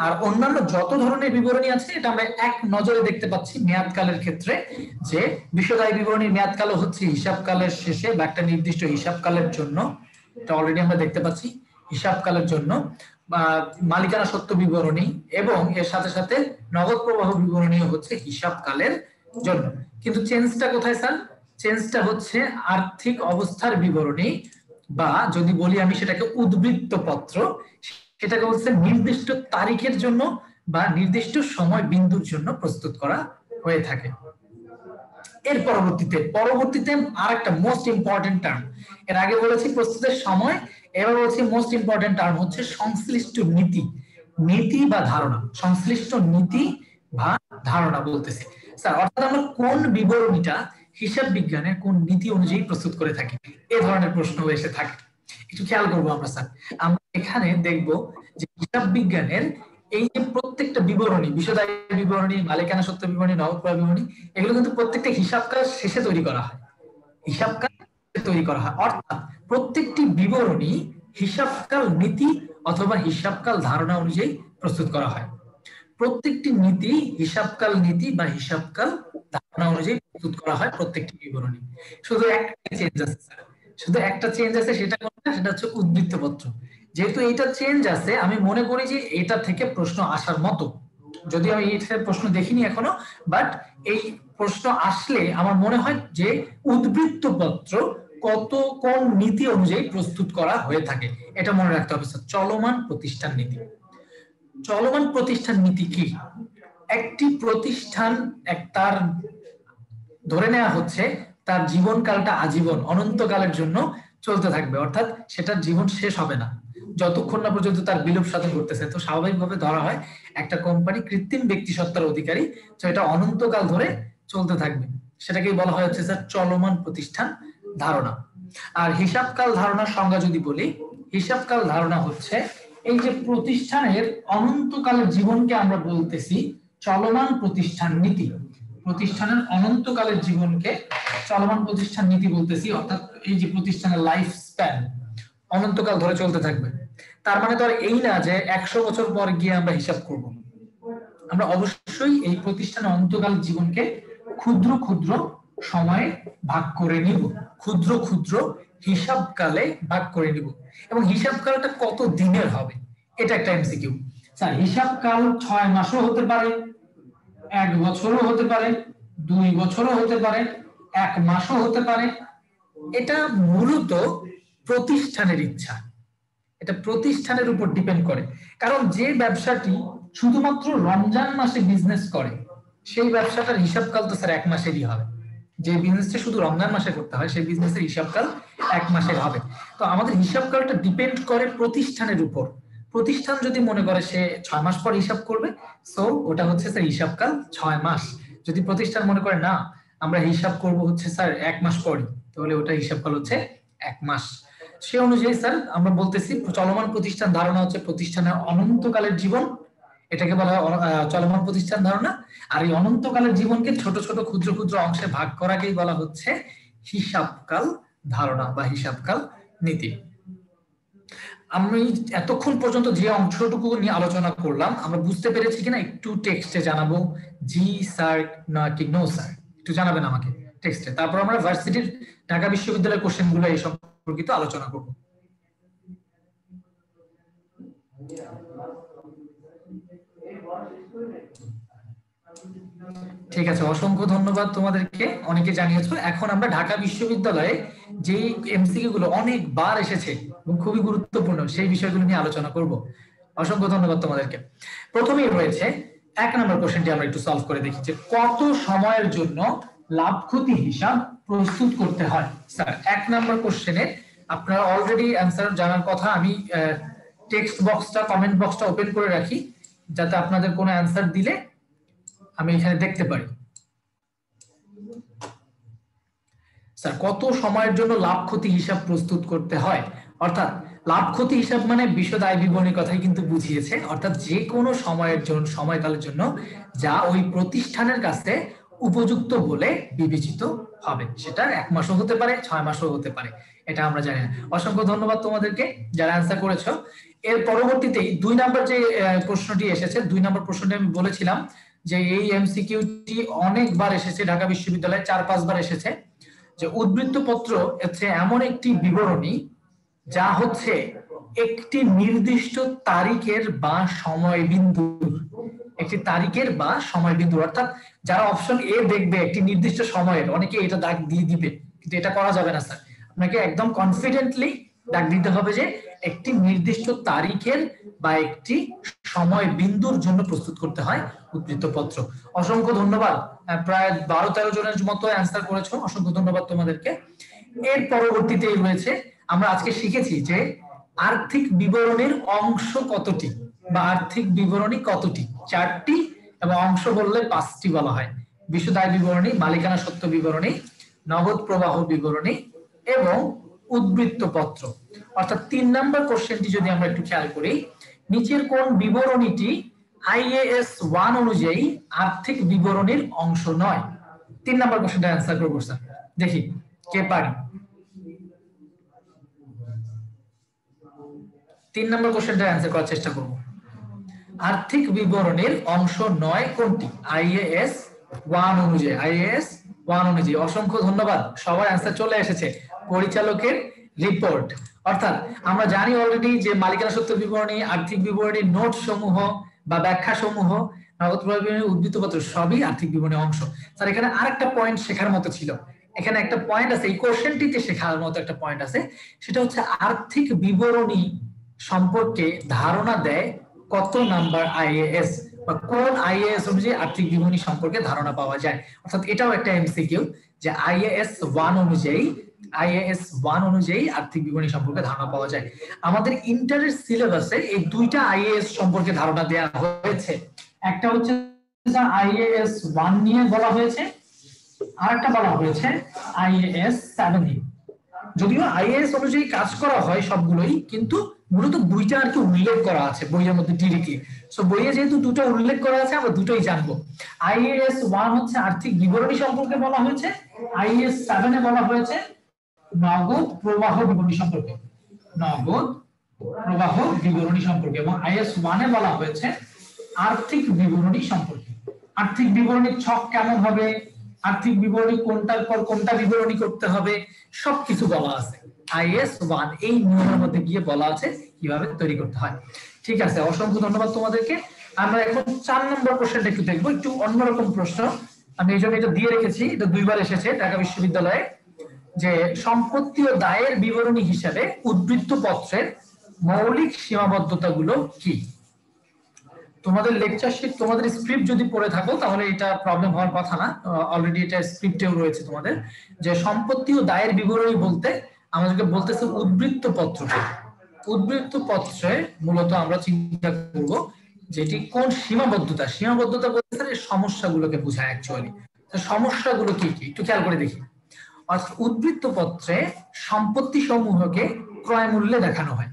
আর অন্যান্য যত ধরনের বিবরণী আছে এটা আমরা এক নজরে দেখতে পাচ্ছি মেয়াদকালের ক্ষেত্রে, যে বিশদ আয় বিবরণীর মেয়াদকাল হচ্ছে হিসাবকালের শেষে বা একটা নির্দিষ্ট হিসাবকালের জন্য, এটা অলরেডি আমরা দেখতে পাচ্ছি হিসাবকালের জন্য। মালিকানা সত্ত্ব বিবরণী এবং এর সাথে সাথে নগদ প্রবাহ বিবরণী হচ্ছে হিসাবকালের জন্য। কিন্তু চেঞ্জটা কোথায় স্যার? চেঞ্জটা হচ্ছে আর্থিক অবস্থার বিবরণী, বা যদি বলি আমি সেটাকে উদ্বৃত্ত পত্র, সেটাকে হচ্ছে নির্দিষ্ট তারিখের জন্য বা নির্দিষ্ট সময় বিন্দুর জন্য প্রস্তুত করা হয়ে থাকে। এর পরবর্তীতে আরেকটা মোস্ট ইম্পর্টেন্ট টার্ম, এর আগে বলেছি প্রস্তুতের সময়, এবার বলছি মোস্ট ইম্পর্টেন্ট টার্ম হচ্ছে সংশ্লিষ্ট নীতি, নীতি বা ধারণা, সংশ্লিষ্ট নীতি বা ধারণা বলতেছি স্যার। অর্থাৎ আমরা কোন বিবরণীটা হিসাব বিজ্ঞানের কোন নীতি অনুযায়ী প্রস্তুত করে থাকি, এই ধরনের প্রশ্ন এসে থাকে। একটু খেয়াল করবো আমরা স্যার, আমরা এখানে দেখব যে হিসাব বিজ্ঞানের এই যে প্রত্যেকটা বিবরণী, বিষয়দায়ী বিবরণী, মালিকানা সত্ত্ব বিবরণী, নগদ প্রবাহ বিবরণী, এগুলো কিন্তু প্রত্যেকটা হিসাবকাল শেষে তৈরি করা হয়, হিসাবকাল তৈরি করা হয়। অর্থাৎ প্রত্যেকটি বিবরণী হিসাবকাল নীতি অথবা হিসাবকাল ধারণা অনুযায়ী প্রস্তুত করা হয়। প্রত্যেকটি নীতি হিসাবকাল নীতি বা হিসাবকাল ধারণা অনুযায়ী প্রস্তুত করা হয় প্রত্যেকটি বিবরণী। শুধু একটা চেঞ্জ আছে স্যার, শুধু একটা চেঞ্জ আছে, সেটা কোনটা? সেটা হচ্ছে উদ্বৃত্তপত্র। যেহেতু এটা চেঞ্জ আছে, আমি মনে করি যে এটা থেকে প্রশ্ন আসার মতো, যদি আমি এটা প্রশ্ন দেখিনি এখনো, বাট এই প্রশ্ন আসলে আমার মনে হয় যে উদ্বৃত্তপত্র কত কোন নীতি অনুযায়ী প্রস্তুত করা হয়ে থাকে, এটা মনে রাখতে হবে স্যার। চলমান প্রতিষ্ঠান নীতি। চলমান প্রতিষ্ঠান নীতি কি? একটি প্রতিষ্ঠান তার ধরে নেওয়া হচ্ছে তার জীবনকালটা আজীবন অনন্তকালের জন্য চলতে থাকবে, অর্থাৎ সেটার জীবন শেষ হবে না যতক্ষণ না পর্যন্ত তার বিলোপ সাধন করতেছে। তো স্বাভাবিকভাবে ধরা হয় একটা কোম্পানি কৃত্রিম ব্যক্তি সত্তার অধিকারী, তো এটা অনন্তকাল ধরে চলতে থাকবে, সেটাকেই বলা হয় হচ্ছে স্যার চলমান প্রতিষ্ঠান ধারণা। আর হিসাবকাল ধারণার সংজ্ঞা যদি বলি, হিসাবকাল ধারণা হচ্ছে এই যে প্রতিষ্ঠানের অনন্তকালের জীবনকে আমরা বলতেছি চলমান প্রতিষ্ঠান নীতি। প্রতিষ্ঠানের অনন্তকালের জীবনকে চলমান প্রতিষ্ঠান নীতি বলতেছি, অর্থাৎ এই যে প্রতিষ্ঠানের লাইফ স্প্যান অনন্তকাল ধরে চলতে থাকবে। তার মানে তো আর এই না যে 100 বছর পর গিয়ে আমরা হিসাব করব। আমরা অবশ্যই এই প্রতিষ্ঠানের অনন্তকাল জীবনকে ক্ষুদ্র ক্ষুদ্র সময়ে ভাগ করে নিব, ক্ষুদ্র ক্ষুদ্র হিসাবকালে ভাগ করে নিব। এবং হিসাবকালটা কত দিনের হবে, এটা একটা এমসিকিউ স্যার। হিসাবকাল 6 মাসও হতে পারে, 1 বছরও হতে পারে, 2 বছরও হতে পারে, 1 মাসও হতে পারে। এটা মূলত প্রতিষ্ঠানের ইচ্ছা, এটা প্রতিষ্ঠানের উপর ডিপেন্ড করে। কারণ যে ব্যবসাটি শুধুমাত্র রমজান মাসে বিজনেস করে, সেই ব্যবসাটার হিসাবকাল তো স্যার 1 মাসেরই হবে। যে বিজনেসটা শুধু রমজান মাসে করতে হয়, সেই বিজনেসের হিসাবকাল 1 মাসের হবে। তো আমাদের হিসাবকালটা ডিপেন্ড করে প্রতিষ্ঠানের উপর। প্রতিষ্ঠান যদি মনে করে সে 6 মাস পর হিসাব করবে, সো ওটা হচ্ছে স্যার হিসাবকাল 6 মাস। যদি প্রতিষ্ঠান মনে করে না আমরা হিসাব করব হচ্ছে স্যার 1 মাস পরই, তাহলে ওটা হিসাবকাল হচ্ছে 1 মাস। সে অনুযায়ী স্যার আমরা বলতেছি চলমান প্রতিষ্ঠান ধারণা হচ্ছে প্রতিষ্ঠানের অনন্তকালের জীবন, এটাকে বলা হয় চলমান প্রতিষ্ঠান ধারণা। আর এই অনন্তকালের জীবনকে ছোট ছোট ক্ষুদ্র ক্ষুদ্র অংশে ভাগ করাকেই বলা হচ্ছে হিসাবকাল ধারণা বা হিসাবকাল নীতি। আমি এতক্ষণ পর্যন্ত যে অংশটুকু নিয়ে আলোচনা করলাম আমরা বুঝতে পেরেছি কিনা একটু টেক্সটে জানাবো, জি স্যার নাকি নো স্যার, একটু জানাবেন আমাকে টেক্সটে। তারপর আমরা ভার্সিটির ঢাকা বিশ্ববিদ্যালয়ের কোশ্চেন গুলো এই সম্পর্কিত আলোচনা করব। ঠিক আছে, অসংখ্য ধন্যবাদ তোমাদেরকে, অনেকে জানিয়েছো। এখন আমরা ঢাকা বিশ্ববিদ্যালয়ে যে এমসিকিউ গুলো অনেকবার এসেছে এবং খুবই গুরুত্বপূর্ণ সেই বিষয়গুলো নিয়ে আলোচনা করব। অসংখ্য ধন্যবাদ তোমাদেরকে। প্রথমেই রয়েছে 1 নম্বর কোশ্চেনটি, আমরা একটু সলভ করে দেখি যে কত সময়ের জন্য লাভ ক্ষতি হিসাব প্রস্তুত করতে হয়। স্যার 1 নম্বর কোশ্চেনে আপনারা অলরেডি অ্যান্সার জানার কথা, আমি টেক্সট বক্সটা কমেন্ট বক্সটা ওপেন করে রাখি যাতে আপনাদের কোনো অ্যান্সার দিলে আমি এখানে দেখতে পারি। স্যার কত সময়ের জন্য লাভ ক্ষতি হিসাব প্রস্তুত করতে হয়, অর্থাৎ লাভ ক্ষতি হিসাব মানে বিশদ আয় বিবরণীর কথাই কিন্তু বুঝিয়েছে, অর্থাৎ যে কোনো সময়ের জন্য সময়কালের জন্য যা ওই প্রতিষ্ঠানের কাছে উপযুক্ত বলে বিবেচিত হবে। সেটা 1 মাসও হতে পারে, 6 মাসও হতে পারে, এটা আমরা জানি না। অসংখ্য ধন্যবাদ তোমাদেরকে যারা অ্যান্সার করেছো। এর পরবর্তীতেই 2 নম্বর যে প্রশ্নটি এসেছে, 2 নম্বর প্রশ্নটি আমি বলেছিলাম যে এই এমসিকিউটি অনেকবার এসেছে ঢাকা বিশ্ববিদ্যালয়ে, 4-5 বার এসেছে, যে উদ্বৃত্ত পত্র হচ্ছে এমন একটি বিবরণী যা হচ্ছে একটি নির্দিষ্ট তারিখের বা সময় বিন্দুর, একটি তারিখের বা সময় বিন্দু। অর্থাৎ যারা অপশন এ দেখবে একটি নির্দিষ্ট সময়ের, অনেকে এটা দাগ দিয়ে দিবে, কিন্তু এটা করা যাবে না স্যার। আপনাকে একদম কনফিডেন্টলি দাগ দিতে হবে যে একটি নির্দিষ্ট তারিখের বা একটি সময় বিন্দুর জন্য প্রস্তুত করতে হয় উদ্ধৃত পত্র। অসংখ্য ধন্যবাদ, প্রায় 12-13 জনের মতো অ্যান্সার করেছো, অসংখ্য ধন্যবাদ তোমাদেরকে। এর পরবর্তীতে রয়েছে, আমরা আজকে শিখেছি যে আর্থিক বিবরণীর অংশ কতটি বা আর্থিক বিবরণী কতটি, 4টি, এবং অংশ বললে 5টি বলা হয়। বিশদ আয় বিবরণী, মালিকানা সত্ত্ব বিবরণী, নগদ প্রবাহ বিবরণী এবং উদ্ধৃত পত্র। অর্থাৎ 3 নম্বর কোশ্চেনটি যদি আমরা একটু খেয়াল করি, নিচের কোন বিবরণীটি IAS 1 অনুযায়ী আর্থিক বিবরণীর অংশ নয়? 3 নম্বর কোশ্চেনটা অ্যান্সার করব স্যার, দেখি কে পারি। 3 নম্বর কোশ্চেনটা অ্যান্সার করার চেষ্টা করব। আর্থিক বিবরণীর অংশ নয় কোনটি IAS 1 অনুযায়ী? IAS 1 অনুযায়ী। অসংখ্য ধন্যবাদ, সবার অ্যান্সার চলে এসেছে। পরিচালকের রিপোর্ট, অর্থাৎ আমরা জানি অলরেডি যে মালিকানা সত্ত্ব বিবরণী, আর্থিক বিবরণীর নোট সমূহ বা ব্যাখ্যা সমূহ, নগদ প্রবাহ বিবরণী, উদ্ধৃত পত্র সবই আর্থিক বিবরণীর অংশ। স্যার এখানে আরেকটা পয়েন্ট শেখার মতো ছিল, এখানে একটা পয়েন্ট আছে, এই কোশ্চেনটিতে শেখার মতো একটা পয়েন্ট আছে, সেটা হচ্ছে আর্থিক বিবরণী সম্পর্কে ধারণা দেয় কত নাম্বার IAS, বা কোন IAS অনুযায়ী আর্থিক বিবরণী সম্পর্কে ধারণা পাওয়া যায়। অর্থাৎ এটাও একটা MCQ যে IAS 1 অনুযায়ী আর্থিক বিবরণী সম্পর্কে ধারণা পাওয়া যায়। আমাদের ইন্টারের সিলেবাসে এই দুইটা IAS সম্পর্কে ধারণা দেওয়া হয়েছে। একটা হচ্ছে IAS 1 নিয়ে বলা হয়েছে, আরেকটা বলা হয়েছে IAS 7 নিয়ে। যদিও IAS অনুযায়ী কাজ করা হয় সবগুলোই, কিন্তু মূলত দুইটা আর কি উল্লেখ করা আছে বইয়ের মধ্যে ডিরেক্টলি। সো বইয়ে যেহেতু দুটো উল্লেখ করা আছে, আমরা দুটোই জানবো। IAS 1 হচ্ছে আর্থিক বিবরণী সম্পর্কে বলা হয়েছে, IAS 7 এ বলা হয়েছে নগদ প্রবাহ বিবরণী সম্পর্কে, নগদ প্রবাহ বিবরণী সম্পর্কে, এবং IAS 1 এ বলা হয়েছে আর্থিক বিবরণী সম্পর্কে। আর্থিক বিবরণীর ছক কেমন হবে, আর্থিক বিবরণী কোনটার পর কোনটা বিবরণী করতে হবে, সবকিছু বলা আছে। IAS 1 এই নিয়মের মধ্যে গিয়ে বলা আছে কিভাবে তৈরি করতে হয়। ঠিক আছে, অসংখ্য ধন্যবাদ তোমাদেরকে। আমরা এখন 4 নম্বর কোশ্চেনটা একটু দেখবো, একটু অন্যরকম প্রশ্ন। আমি এই জন্য এটা দিয়ে রেখেছি, এটা 2বার এসেছে ঢাকা বিশ্ববিদ্যালয়ে, যে সম্পত্তি ও দায়ের বিবরণী হিসাবে উদ্ধৃত পত্রের মৌলিক সীমাবদ্ধতাগুলো কি? তোমাদের লেকচার শিট, তোমাদের স্ক্রিপ্ট যদি পড়ে থাকো তাহলে এটা প্রবলেম হওয়ার কথা না, অলরেডি এটা স্ক্রিপ্টেও রয়েছে তোমাদের, যে সম্পত্তি ও দায়ের বিবরণী বলতে আমাদেরকে বলতেছে উদ্ধৃত পত্রকে। উদ্ধৃত পত্রে মূলত আমরা চিন্তা করব যেটি কোন সীমাবদ্ধতা বলতে সমস্যাগুলোকে বোঝায় অ্যাকচুয়ালি। সমস্যাগুলো কি কি একটু খেয়াল করে দেখি। অর্থাৎ উদ্ধৃত পত্রে সম্পত্তি সমূহকে ক্রয় মূল্যে দেখানো হয়।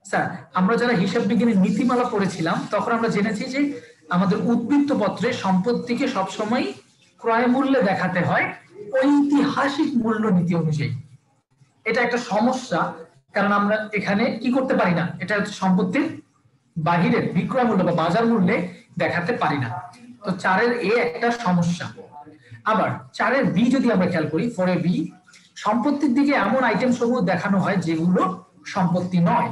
স্যার আমরা যারা হিসাব বিজ্ঞানের নীতিমালা পড়েছিলাম তখন আমরা জেনেছি যে আমাদের উদ্ধৃত পত্রে সম্পত্তিকে সবসময় ক্রয় মূল্যে দেখাতে হয় ঐতিহাসিক মূল্য নীতি অনুযায়ী। এটা একটা সমস্যা, কারণ আমরা এখানে কি করতে পারি না, এটা সম্পত্তির বাহিরের বিক্রয় মূল্য বা বাজার মূল্যে দেখাতে পারি না। তো 4-এর A একটা সমস্যা। আবার 4-এর B যদি আমরা খেয়াল করি, 4-এ B সম্পত্তির দিকে এমন আইটেম সমূহ দেখানো হয় যেগুলো সম্পত্তি নয়।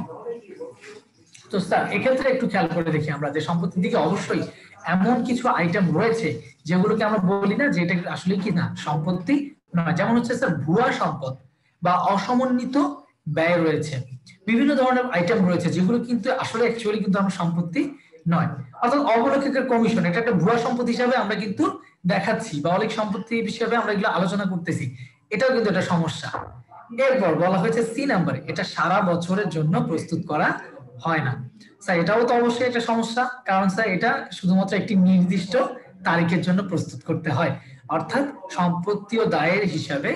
তো স্যার এক্ষেত্রে একটু খেয়াল করে দেখি আমরা যে সম্পত্তির দিকে অবশ্যই এমন কিছু আইটেম রয়েছে যেগুলোকে আমরা বলি না যে এটা আসলে কি না সম্পত্তি নয়। যেমন হচ্ছে স্যার ভুয়া সম্পদ বা অসমন্বিত ব্যয় রয়েছে, বিভিন্ন ধরনের আইটেম রয়েছে যেগুলো কিন্তু আসলে অ্যাকচুয়ালি কিন্তু আমরা সম্পত্তি নয়। অর্থাৎ অবলোকের কমিশন এটা একটা ভুয়া সম্পত্তি হিসাবে আমরা কিন্তু দেখাচ্ছি, বা অলিক সম্পত্তি হিসেবে আমরা এগুলো আলোচনা করতেছি, এটাও কিন্তু একটা সমস্যা। এরপর বলা হয়েছে C নাম্বারে, এটা সারা বছরের জন্য প্রস্তুত করা হয় না। স্যার এটাও তো অবশ্যই একটা সমস্যা, কারণ স্যার এটা শুধুমাত্র একটি নির্দিষ্ট তারিখের জন্য প্রস্তুত করতে হয়। অর্থাৎ সম্পত্তি ও দায়ের হিসাবে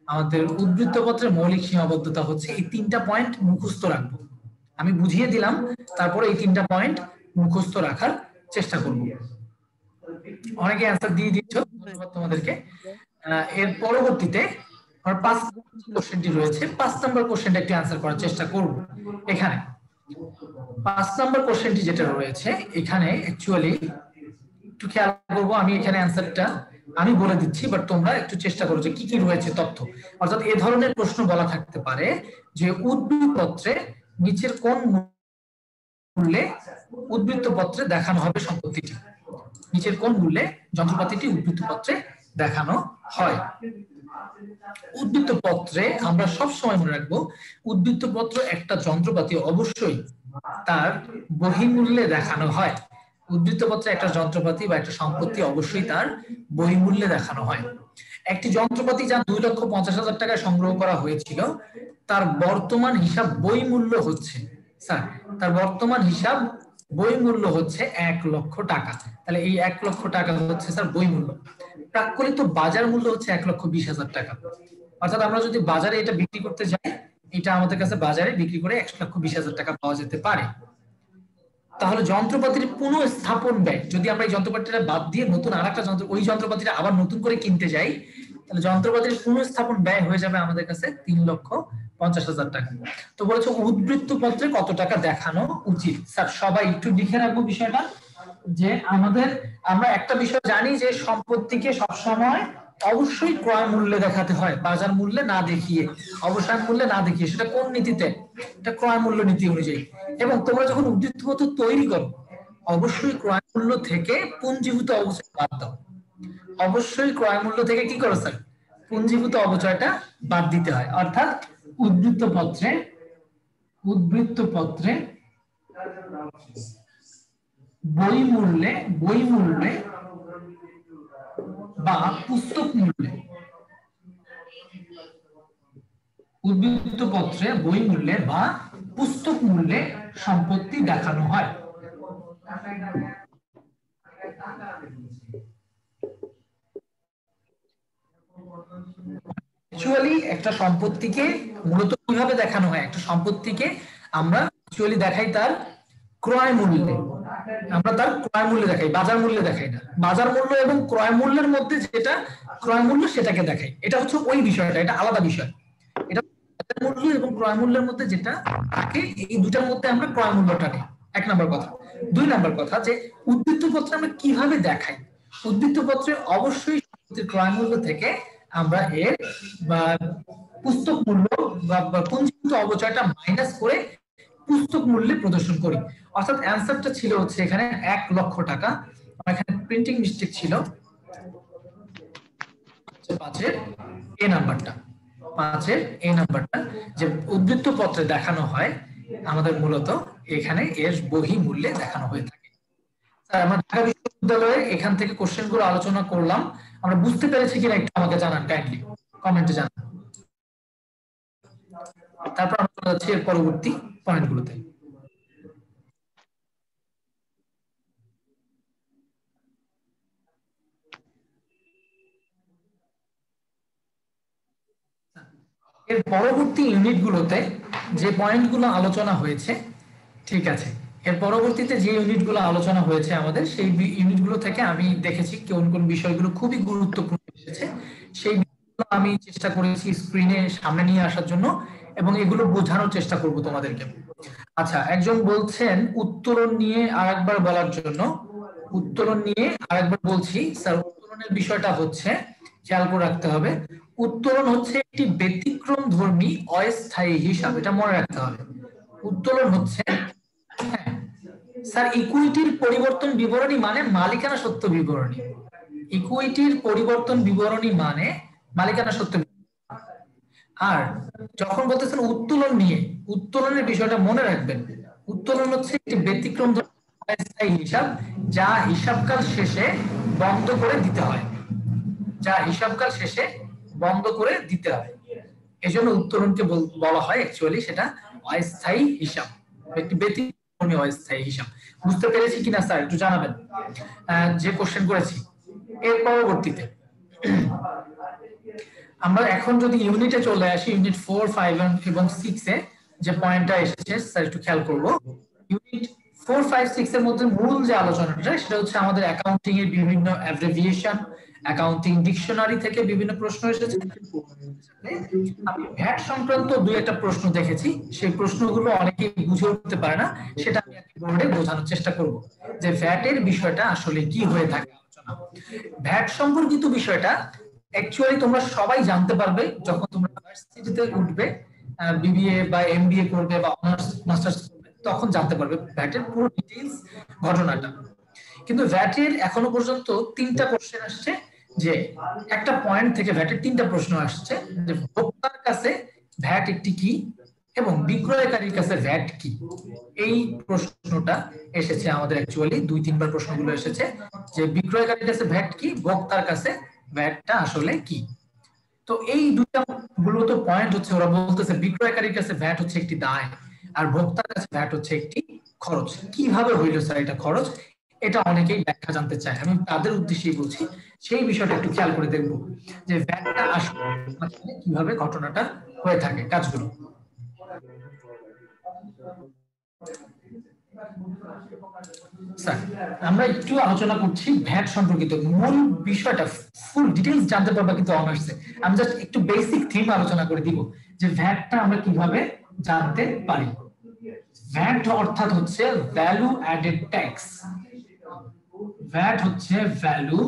আমাদের উদ্ধৃত পত্রের মৌলিক সীমাবদ্ধতা হচ্ছে এই 3টা পয়েন্ট মুখস্থ রাখবো। আমি বুঝিয়ে দিলাম, তারপরে এই 3টা পয়েন্ট মুখস্থ রাখার চেষ্টা করব। অনেকে অ্যান্সার দিয়ে দিচ্ছ, ধন্যবাদ তোমাদেরকে। এর পরবর্তীতে 5 কোশ্চেনটি রয়েছে, 5 নম্বর কোশ্চেনটা একটু অ্যান্সার করার চেষ্টা করব। এখানে 5 নম্বর কোশ্চেনটি যেটা রয়েছে এখানে অ্যাকচুয়ালি একটু খেয়াল করবো, আমি এখানে অ্যান্সারটা আমি বলে দিচ্ছি, বাট তোমরা একটু চেষ্টা করো যে কি কি রয়েছে তথ্য। অর্থাৎ এই ধরনের প্রশ্ন বলা থাকতে পারে যে উদ্বৃত্ত পত্রে নিচের কোন মূল্যে উদ্বৃত্ত পত্রে দেখানো হবে সম্পত্তিটি, নিচের কোন মূল্যে যন্ত্রপাতিটি উদ্বৃত্ত পত্রে দেখানো হয়। উদ্বৃত্ত পত্রে আমরা সব সময় মনে রাখবো, উদ্বৃত্ত পত্র একটা যন্ত্রপাতি অবশ্যই তার বহিমূল্যে দেখানো হয়। উদ্বৃত্ত পত্রে একটা যন্ত্রপাতি বা একটা সম্পত্তি অবশ্যই তার বহিমূল্যে দেখানো হয়। একটি যন্ত্রপাতি যা 2,50,000 টাকায় সংগ্রহ করা হয়েছিল, তার বর্তমান হিসাব বইমূল্য হচ্ছে, স্যার তার বর্তমান হিসাব বইমূল্য হচ্ছে 1 লক্ষ টাকা। তাহলে এই 1 লক্ষ টাকা হচ্ছে স্যার বইমূল্য। প্রাক্কলিত বাজার মূল্য হচ্ছে 1,20,000 টাকা। অর্থাৎ আমরা যদি বাজারে এটা বিক্রি করতে যাই, এটা আমাদের কাছে বাজারে বিক্রি করে 1,20,000 টাকা পাওয়া যেতে পারে। তাহলে যন্ত্রপাতির পুনঃস্থাপন ব্যয়, যদি আমরা এই যন্ত্রপাতিটা বাদ দিয়ে নতুন আরেকটা ওই যন্ত্রপাতিটা আবার নতুন করে কিনতে যাই, তাহলে যন্ত্রপাতির পুনঃস্থাপন ব্যয় হয়ে যাবে আমাদের কাছে 3,50,000 টাকা। তো বলেছে উদ্বৃত্ত পত্রে কত টাকা দেখানো উচিত। স্যার সবাই একটু লিখে রাখবো বিষয়টা, যে আমরা একটা বিষয় জানি যে সম্পত্তিকে সবসময় অবশ্যই ক্রয় মূল্যে দেখাতে হয়, বাজার মূল্যে না দেখিয়ে, অবসান মূল্যে না দেখিয়ে। সেটা কোন নীতিতে? এটা ক্রয় মূল্য নীতি অনুযায়ী। এবং তোমরা যখন উদ্বৃত্ত পত্র তৈরি করো, অবশ্যই ক্রয় মূল্য থেকে পুঞ্জীভূত অবচয় বাদ দাও। অবশ্যই ক্রয় মূল্য থেকে কি করো স্যার? পুঞ্জীভূত অবচয়টা বাদ দিতে হয়। অর্থাৎ উদ্বৃত্ত পত্রে বইমূল্যে বা পুস্তক মূল্যে, উদ্বৃত্ত পত্রে বইমূল্যে বা পুস্তক মূল্যে সম্পত্তি দেখানো হয়। অ্যাকচুয়ালি একটা সম্পত্তিকে মূলত কিভাবে দেখানো হয়? একটা সম্পত্তিকে আমরা অ্যাকচুয়ালি দেখাই তার ক্রয় মূল্যে, আমরা তার ক্রয় মূল্যে দেখাই, বাজার মূল্যে দেখাই না। বাজার মূল্য এবং ক্রয় মূল্যের মধ্যে যেটা ক্রয় মূল্য সেটাকে দেখাই, এটা হচ্ছে ওই বিষয়টা, এটা আলাদা বিষয়। এটা বাজার মূল্য এবং ক্রয় মূল্যের মধ্যে যেটা থাকে, এই দুটার মধ্যে আমরা ক্রয় মূল্যটা নিই, 1 নম্বর কথা। 2 নম্বর কথা, যে উদ্বৃত্ত পত্রে আমরা কিভাবে দেখাই। উদ্বৃত্ত পত্রে অবশ্যই ক্রয় মূল্য থেকে আমরা এর পুস্তক মূল্য বা পুঞ্জীভূত অবচয়টা মাইনাস করে পুস্তক মূল্যে প্রদর্শন করি। অর্থাৎ অ্যানসারটা ছিল হচ্ছে এখানে 1 লক্ষ টাকা। এখানে প্রিন্টিং মিস্টেক ছিল, 5-এর এ নাম্বারটা, 5-এর এ নাম্বারটা, যে উদ্বৃত্ত পত্রে দেখানো হয় আমাদের মূলত এখানে এর বহি মূল্যে দেখানো হয়ে থাকে। স্যার আমরা ঢাকা বিশ্ববিদ্যালয়ে এখান থেকে কোশ্চেন গুলো আলোচনা করলাম, আমরা বুঝতে পেরেছি কিনা একটু আমাকে জানান, কাইন্ডলি কমেন্টে জানান। তারপর আমরা চলে যাচ্ছি এর পরবর্তী পয়েন্টগুলোতে। এর পরবর্তী ইউনিটগুলোতে যে পয়েন্টগুলো আলোচনা হয়েছে, ঠিক আছে, এর পরবর্তীতে যে ইউনিটগুলো আলোচনা হয়েছে আমাদের, সেই ইউনিটগুলো থেকে আমি দেখেছি কোন কোন বিষয়গুলো খুবই গুরুত্বপূর্ণ এসেছে, সেই বিষয়গুলো আমি চেষ্টা করেছি স্ক্রিনে সামনে নিয়ে আসার জন্য, এবং এগুলো বোঝানোর চেষ্টা করব তোমাদেরকে। আচ্ছা, একজন বলছেন উত্তরণ নিয়ে আরেকবার বলার জন্য। উত্তরণ নিয়ে আরেকবার বলছি স্যার। উত্তরণের বিষয়টা হচ্ছে, খেয়াল করে রাখতে হবে, উত্তোলন হচ্ছে একটি ব্যতিক্রম ধর্মী অস্থায়ী হিসাব, এটা মনে রাখতে হবে। উত্তোলন হচ্ছে, হ্যাঁ স্যার, ইকুইটির পরিবর্তন বিবরণী মানে মালিকানা সত্ত্ব বিবরণী। ইকুইটির পরিবর্তন বিবরণী মানে মালিকানা সত্ত্ব। আর যখন বলতেছেন উত্তোলন নিয়ে, উত্তোলনের বিষয়টা মনে রাখবেন। উত্তোলন হচ্ছে একটি ব্যতিক্রম ধর্মী অস্থায়ী হিসাব, যা হিসাবকাল শেষে বন্ধ করে দিতে হয়, যা হিসাবকাল শেষে বন্ধ করে দিতে হয়। এজন্য উত্তোলনকে বলা হয় অ্যাকচুয়ালি সেটা অস্থায়ী হিসাব, একটি ব্যতিক্রমী অস্থায়ী হিসাব। বুঝতে পেরেছি কিনা স্যার একটু জানাবেন, যে কোশ্চেন করেছি। এর পরবর্তীতে আমরা এখন যদি ইউনিটে চলে আসি, ইউনিট 4, 5 এবং 6 এ যে পয়েন্টটা এসেছে স্যার একটু খেয়াল করব। ইউনিট 4, 5, 6 এর মধ্যে মূল যে আলোচনাটা সেটা হচ্ছে আমাদের অ্যাকাউন্টিং এর বিভিন্ন অ্যাব্রিভিয়েশন, অ্যাকাউন্টিং ডিকশনারি থেকে বিভিন্ন প্রশ্ন এসেছে। আমি ভ্যাট সংক্রান্ত 2-1টা প্রশ্ন দেখেছি, সেই প্রশ্নগুলো অনেকেই বুঝে উঠতে পারে না, সেটা আমি বোর্ডে বোঝানোর চেষ্টা করব যে ভ্যাটের বিষয়টা আসলে কি হয়ে থাকে আলোচনা। ভ্যাট সম্পর্কিত বিষয়টা অ্যাকচুয়ালি তোমরা সবাই জানতে পারবে যখন তোমরা ইউনিভার্সিটিতে উঠবে, বিবিএ বা এমবিএ করবে বা অনার্স মাস্টার্স করবে, তখন জানতে পারবে ভ্যাটের পুরো ডিটেইলস ঘটনাটা। কিন্তু ভ্যাটের এখনো পর্যন্ত 3টা কোশ্চেন আসছে, যে একটা পয়েন্ট থেকে ভ্যাটের 3টা প্রশ্ন আসছে, যে ভোক্তার কাছে ভ্যাট একটি কি এবং বিক্রয়কারীর কাছে ভ্যাট কি। এই প্রশ্নটা এসেছে আমাদের, অ্যাকচুয়ালি 2-3বার প্রশ্নগুলো এসেছে যে বিক্রয়কারীর কাছে ভ্যাট কি, ভোক্তার কাছে ভ্যাটটা আসলে কি। তো এই দুইটা মূলত পয়েন্ট হচ্ছে, ওরা বলতেছে বিক্রয়কারীর কাছে ভ্যাট হচ্ছে একটি দায় আর ভোক্তার কাছে ভ্যাট হচ্ছে একটি খরচ। কিভাবে হইল স্যার এটা খরচ? এটা অনেকেই ব্যাখ্যা জানতে চায়, আমি তাদের উদ্দেশ্যেই বলছি। সেই বিষয়টা একটু খেয়াল করে দেখবো যে ভ্যাটটা আসলে কিভাবে ঘটনাটা হয়ে থাকে, কাজগুলো। স্যার আমরা একটু আলোচনা করছি ভ্যাট সম্পর্কিত মূল বিষয়টা, ফুল ডিটেইলস জানতে পারবা কিন্তু অনার্সে। আমি জাস্ট একটু বেসিক থিম আলোচনা করে দিব যে ভ্যাটটা আমরা কিভাবে জানতে পারি। ভ্যাট অর্থাৎ হচ্ছে ভ্যালু অ্যাডেড ট্যাক্স। ভ্যাট হচ্ছে ভ্যালু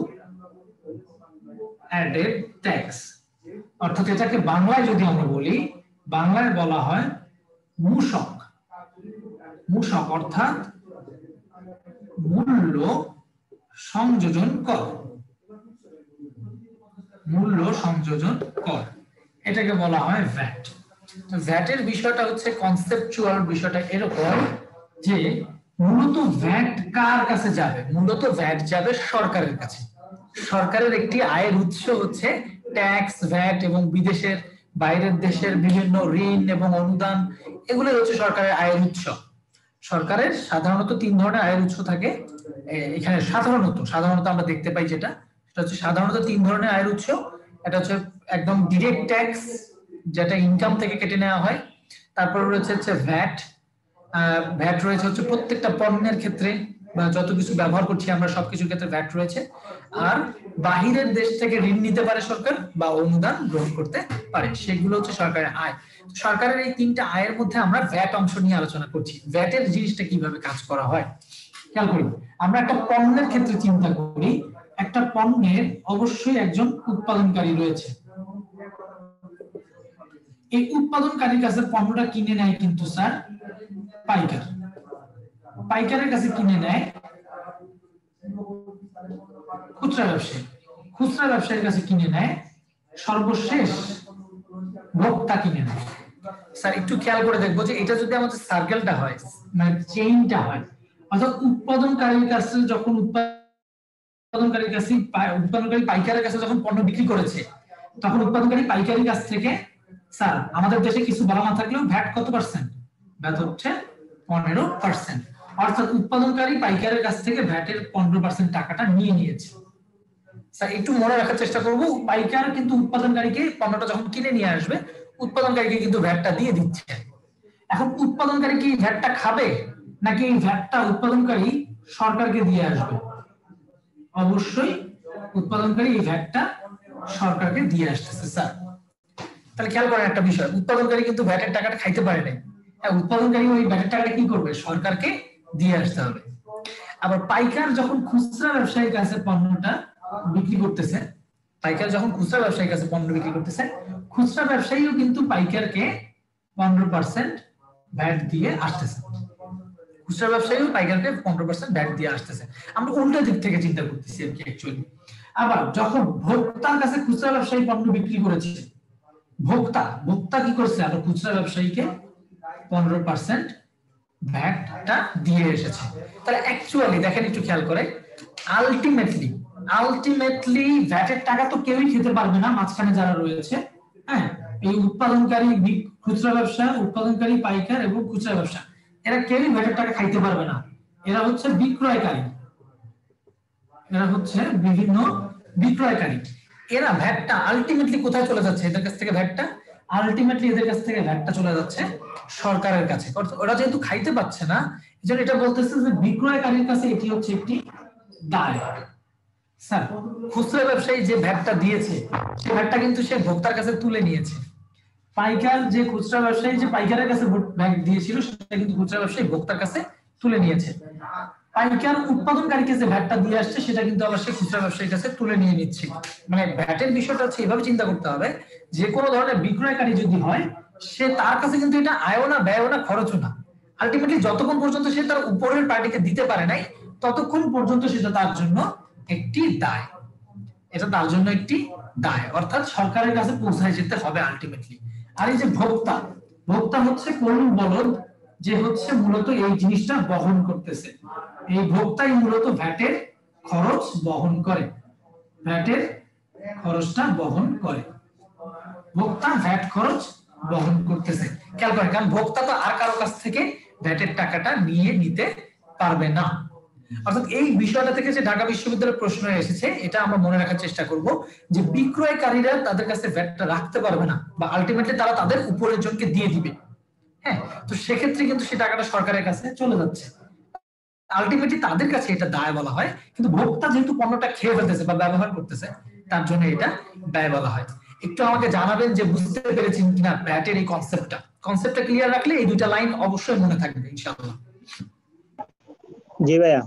অ্যাডেড ট্যাক্স, অর্থাৎ এটাকে বাংলায় যদি আমরা বলি, বাংলায় বলা হয় মূসক। মূসক অর্থাৎ মূল্য সংযোজন কর। মূল্য সংযোজন কর, এটাকে বলা হয় ভ্যাট। তো ভ্যাটের বিষয়টা হচ্ছে কনসেপচুয়াল বিষয়টা এরকম যে মূলত ভ্যাট কার কাছে যাবে? মূলত ভ্যাট যাবে সরকারের কাছে। সরকারের একটি আয়ের উৎস হচ্ছে ট্যাক্স, ভ্যাট এবং বিদেশের বাইরের দেশের বিভিন্ন ঋণ এবং অনুদান, এগুলো হচ্ছে সরকারের আয়ের উৎস। সরকারের সাধারণত 3 ধরনের আয়ের উৎস থাকে এখানে। সাধারণত আমরা দেখতে পাই যেটা, সেটা হচ্ছে সাধারণত 3 ধরনের আয়ের উৎস। এটা হচ্ছে একদম ডিরেক্ট ট্যাক্স, যেটা ইনকাম থেকে কেটে নেওয়া হয়। তারপর রয়েছে হচ্ছে ভ্যাট। ভ্যাট রয়েছে হচ্ছে প্রত্যেকটা পণ্যের ক্ষেত্রে বা যত কিছু ব্যবহার করছি আমরা সবকিছুর ক্ষেত্রে ভ্যাট রয়েছে। আর বাহিরের দেশ থেকে ঋণ নিতে পারে সরকার বা অনুদান গ্রহণ করতে পারে, সেগুলো হচ্ছে সরকারের আয়। সরকারের এই 3টা আয়ের মধ্যে আমরা ভ্যাট অংশ নিয়ে আলোচনা করছি। ভ্যাটের জিনিসটা কিভাবে কাজ করা হয় খেয়াল করি। আমরা একটা পণ্যের ক্ষেত্রে চিন্তা করি, একটা পণ্যের অবশ্যই একজন উৎপাদনকারী রয়েছে। এই উৎপাদনকারীর কাছে পণ্যটা কিনে নেয় কিন্তু স্যার পাইকার। পাইকারের কাছে কিনে নেয় খুচরা ব্যবসায়ী। খুচরা ব্যবসায়ীর কাছে কিনে নেয় সর্বশেষ ভোক্তা কিনে নেয়। স্যার একটু খেয়াল করে দেখবো যে এটা যদি আমাদের সার্কেলটা হয়, মানে চেইনটা হয়, অর্থাৎ উৎপাদনকারীর কাছে যখন উৎপাদনকারী পাইকারের কাছে যখন পণ্য বিক্রি করেছে, তখন উৎপাদনকারী পাইকারির কাছ থেকে, স্যার আমাদের দেশে কিছু বলা না থাকলেও ভ্যাট কত পার্সেন্ট? ভ্যাট হচ্ছে 15%। অর্থাৎ উৎপাদনকারী পাইকারের কাছ থেকে ভ্যাটের 15% টাকাটা নিয়ে নিয়েছে। স্যার একটু মনে রাখার চেষ্টা করব, পাইকার কিন্তু উৎপাদনকারীকে পণ্যটা যখন কিনে নিয়ে আসবে, উৎপাদনকারীকে কিন্তু ভ্যাটটা দিয়ে দিচ্ছে। এখন উৎপাদনকারী কি ভ্যাটটা খাবে, নাকি এই ভ্যাটটা উৎপাদনকারী সরকারকে দিয়ে আসবে? অবশ্যই উৎপাদনকারী এই ভ্যাটটা সরকারকে দিয়ে আসতেছে। স্যার তাহলে খেয়াল করেন একটা বিষয়, উৎপাদনকারী কিন্তু ভ্যাটের টাকাটা খাইতে পারে না। উৎপাদনকারী ওই ভ্যাটের টাকাটা কি করবে? সরকারকে দিয়ে আসতে হবে। আবার পাইকার যখন খুচরা ব্যবসায়ীর কাছে পণ্যটা বিক্রি করতেছে, পাইকার যখন খুচরা ব্যবসায়ীর কাছে পণ্য বিক্রি করতেছে, খুচরা ব্যবসায়ীও কিন্তু পাইকারকে 15% ভ্যাট দিয়ে আসতেছে। খুচরা ব্যবসায়ীও পাইকারকে 15% ভ্যাট দিয়ে আসতেছে। আমরা উল্টো দিক থেকে চিন্তা করতেছি আর কি অ্যাকচুয়ালি। আবার যখন ভোক্তার কাছে খুচরা ব্যবসায়ী পণ্য বিক্রি করেছে, ভোক্তা কি করছে? আর খুচরা ব্যবসায়ীকে 15% ভ্যাটটা দিয়ে এসেছে। তাহলে অ্যাকচুয়ালি দেখেন, একটু খেয়াল করে, আলটিমেটলি ভ্যাটের টাকা তো কেউই খেতে পারবে না, মাঝখানে যারা রয়েছে। হ্যাঁ, এই উৎপাদনকারী, খুচরা ব্যবসা, উৎপাদনকারী, পাইকার এবং খুচরা ব্যবসা, এরা কেউই ভ্যাটের টাকা খাইতে পারবে না। এরা হচ্ছে বিক্রয়কারী, এরা হচ্ছে বিভিন্ন বিক্রয়কারী। এরা ভ্যাটটা আলটিমেটলি কোথায় চলে যাচ্ছে? এদের কাছ থেকে ভ্যাটটা আলটিমেটলি এদের কাছ থেকে ভ্যাটটা চলে যাচ্ছে সরকারের কাছে। ওরা যেহেতু খাইতে পাচ্ছে না, এজন্য এটা বলতেছে যে বিক্রয়কারীর কাছে এটি হচ্ছে একটি দায়। স্যার খুচরা ব্যবসায়ী যে ভ্যাটটা দিয়েছে, সেই ভ্যাটটা কিন্তু সে ভোক্তার কাছে তুলে নিয়েছে। পাইকার যে খুচরা ব্যবসায়ী যে পাইকারের কাছে ভ্যাট দিয়েছিল, সেটা কিন্তু খুচরা ব্যবসায়ী ভোক্তার কাছে তুলে নিয়েছে। পাইকার উৎপাদনকারীকে যে ভ্যাটটা দিয়ে আসছে সেটা কিন্তু আবার সে খুচরা ব্যবসায়ীর কাছে তুলে নিয়ে নিচ্ছে। মানে ভ্যাটের বিষয়টা হচ্ছে এভাবে চিন্তা করতে হবে, যে কোনো ধরনের বিক্রয়কারী যদি হয়, সে তার কাছে কিন্তু এটা আয়ও না ব্যয়ও না খরচও না। আলটিমেটলি যতক্ষণ পর্যন্ত সে তার উপরের পার্টিকে দিতে পারে নাই, ততক্ষণ পর্যন্ত সেটা তার জন্য একটি দায়। এটা তার জন্য একটি দায়, অর্থাৎ সরকারের কাছে পৌঁছায় যেতে হবে আলটিমেটলি। আর এই যে ভোক্তা, ভোক্তা হচ্ছে কোন বলদ যে হচ্ছে মূলত এই জিনিসটা বহন করতেছে। এই ভোক্তাই মূলত ভ্যাটের খরচ বহন করে, ভ্যাটের খরচটা বহন করে। ভোক্তা ভ্যাট খরচ বহন করতেছে, খেয়াল করেন, কারণ ভোক্তা তো আর কারো কাছ থেকে ভ্যাটের টাকাটা নিয়ে নিতে পারবে না। অর্থাৎ এই বিষয়টা থেকে যে ঢাকা বিশ্ববিদ্যালয়ের প্রশ্ন এসেছে, এটা আমরা মনে রাখার চেষ্টা করব যে বিক্রয়কারীরা তাদের কাছে ভ্যাটটা রাখতে পারবে না, বা আলটিমেটলি তারা তাদের উপরের জনকে দিয়ে দিবে। হ্যাঁ, তো সেক্ষেত্রে কিন্তু সেই টাকাটা সরকারের কাছে চলে যাচ্ছে, আলটিমেটলি তাদের কাছে এটা দায় বলা হয়। কিন্তু ভোক্তা যেহেতু পণ্যটা খেয়ে ফেলতেছে বা ব্যবহার করতেছে, তার জন্য এটা ব্যয় বলা হয়। একটু আমাকে জানাবেন যে বুঝতে পেরেছেন কিনা ভ্যাটের এই কনসেপ্টটা ক্লিয়ার রাখলে এই দুইটা লাইন অবশ্যই মনে থাকবে ইনশাআল্লাহ। জি ভাইয়া।